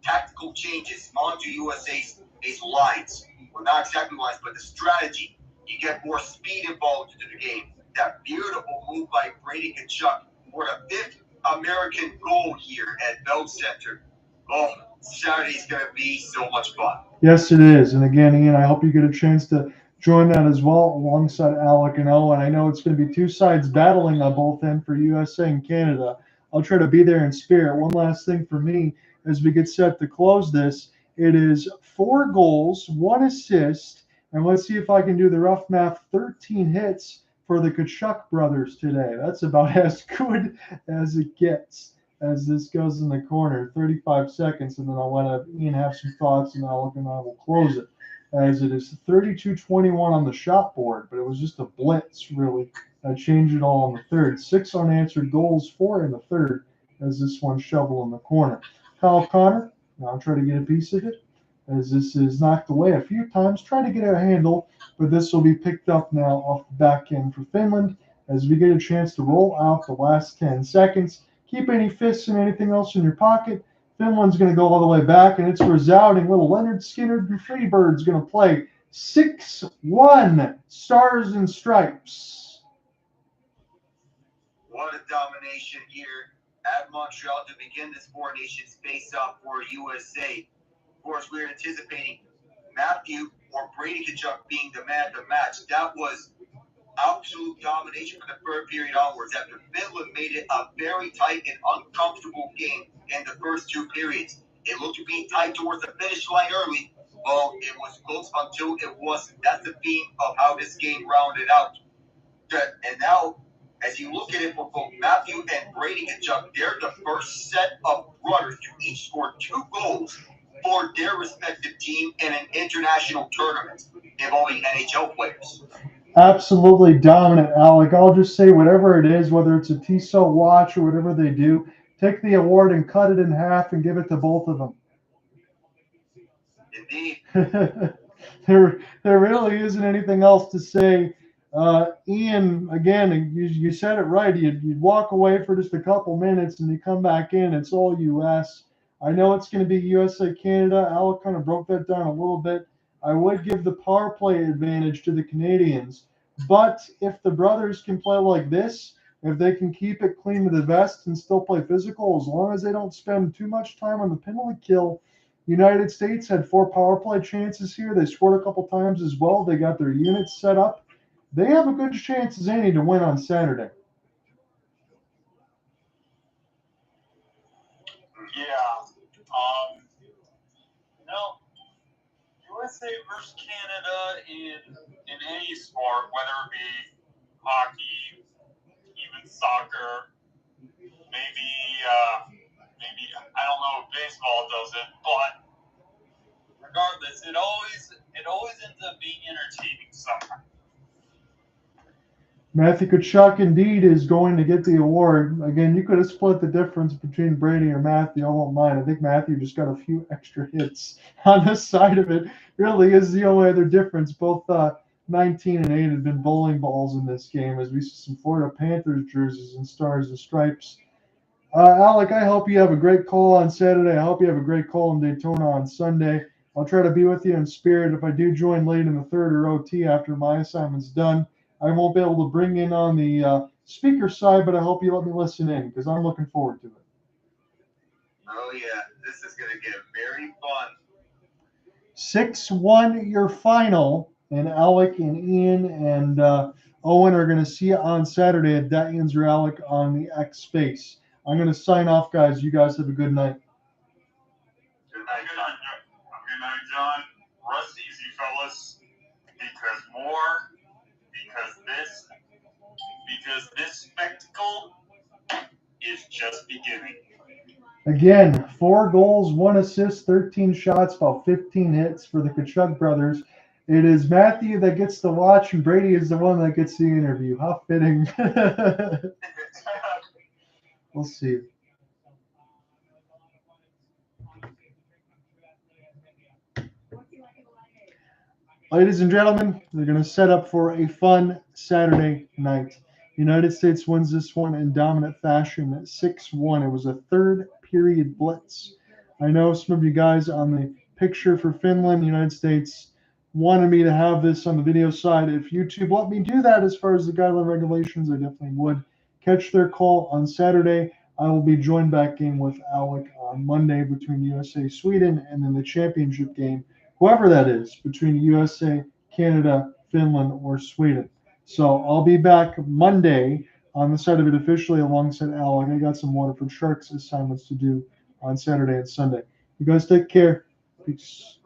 tactical changes onto USA's lines. Well, not exactly lines, but the strategy. You get more speed involved into the game. That beautiful move by Brady Tkachuk for the 5th American goal here at Bell Center. Oh, Saturday's going to be so much fun. Yes, it is. And again, Ian, I hope you get a chance to join that as well alongside Alec and Owen. I know it's going to be 2 sides battling on both ends for USA and Canada. I'll try to be there in spirit. One last thing for me as we get set to close this. It is 4 goals, 1 assist, and let's see if I can do the rough math, 13 hits for the Tkachuk brothers today. That's about as good as it gets as this goes in the corner. 35 seconds, and then I'll let Ian have some thoughts, and Alec and I will close it. As it is 32-21 on the shot board, but it was just a blitz, really. I changed it all in the third. 6 unanswered goals, 4 in the third, as this one shovel in the corner. Kyle Connor, now I'll try to get a piece of it. as this is knocked away a few times, trying to get a handle, but this will be picked up now off the back end for Finland as we get a chance to roll out the last 10 seconds. Keep any fists and anything else in your pocket. Finland's going to go all the way back, and it's resounding. Little Leonard Skinner Freebird's going to play 6-1 Stars and Stripes. What a domination here at Montreal to begin this Four Nations face-off for USA. Of course, we're anticipating Matthew or Brady Tkachuk being the man of the match. That was absolute domination from the third period onwards after Finland made it a very tight and uncomfortable game in the first two periods. It looked to be tight towards the finish line early. Well, it was close until it wasn't. That's the theme of how this game rounded out. And now, as you look at it for both Matthew and Brady Tkachuk, they're the first set of runners to each score 2 goals for their respective team in an international tournament involving NHL players. Absolutely dominant, Alec. I'll just say whatever it is, whether it's a Tissot watch or whatever they do, take the award and cut it in half and give it to both of them. Indeed. there really isn't anything else to say. Ian, again, you said it right. You'd walk away for just a couple minutes and you come back in. It's all U.S. I know it's going to be USA-Canada. Alec kind of broke that down a little bit. I would give the power play advantage to the Canadians. But if the brothers can play like this, if they can keep it clean to the vest and still play physical, as long as they don't spend too much time on the penalty kill. United States had 4 power play chances here. They scored a couple times as well. They got their units set up. They have a good chance as any to win on Saturday. Yeah. USA versus Canada in any sport, whether it be hockey, even soccer, maybe I don't know if baseball does it, but regardless, it always ends up being entertaining somehow. Matthew Tkachuk indeed is going to get the award. Again, you could have split the difference between Brady or Matthew. I won't mind. I think Matthew just got a few extra hits on this side of it. Really is the only other difference. Both 19 and 8 have been bowling balls in this game as we see some Florida Panthers jerseys and Stars and Stripes. Alec, I hope you have a great call on Saturday. I hope you have a great call in Daytona on Sunday. I'll try to be with you in spirit. If I do join late in the third or OT after my assignment's done, I won't be able to bring in on the speaker side, but I hope you let me listen in because I'm looking forward to it. Oh, yeah. This is going to get very fun. 6-1 your final, and Alec and Ian and Owen are going to see you on Saturday at Dat Answer Alec on the X Space. I'm going to sign off, guys. You guys have a good night. Good night, John. Rest easy, fellas. Because this spectacle is just beginning. Again, 4 goals, 1 assist, 13 shots, about 15 hits for the Tkachuk brothers. It is Matthew that gets the watch, and Brady is the one that gets the interview. How fitting. We'll see. Ladies and gentlemen, they're going to set up for a fun Saturday night. United States wins this one in dominant fashion at 6-1. It was a third period blitz. I know some of you guys on the picture for Finland, United States, wanted me to have this on the video side. If YouTube let me do that as far as the guideline regulations, I definitely would. Catch their call on Saturday. I will be joined back in with Alec on Monday between USA, Sweden, and then the championship game, whoever that is, between USA, Canada, Finland, or Sweden. So I'll be back Monday on the side of it officially alongside Alec. I got some Waterford Sharks assignments to do on Saturday and Sunday. You guys take care. Peace.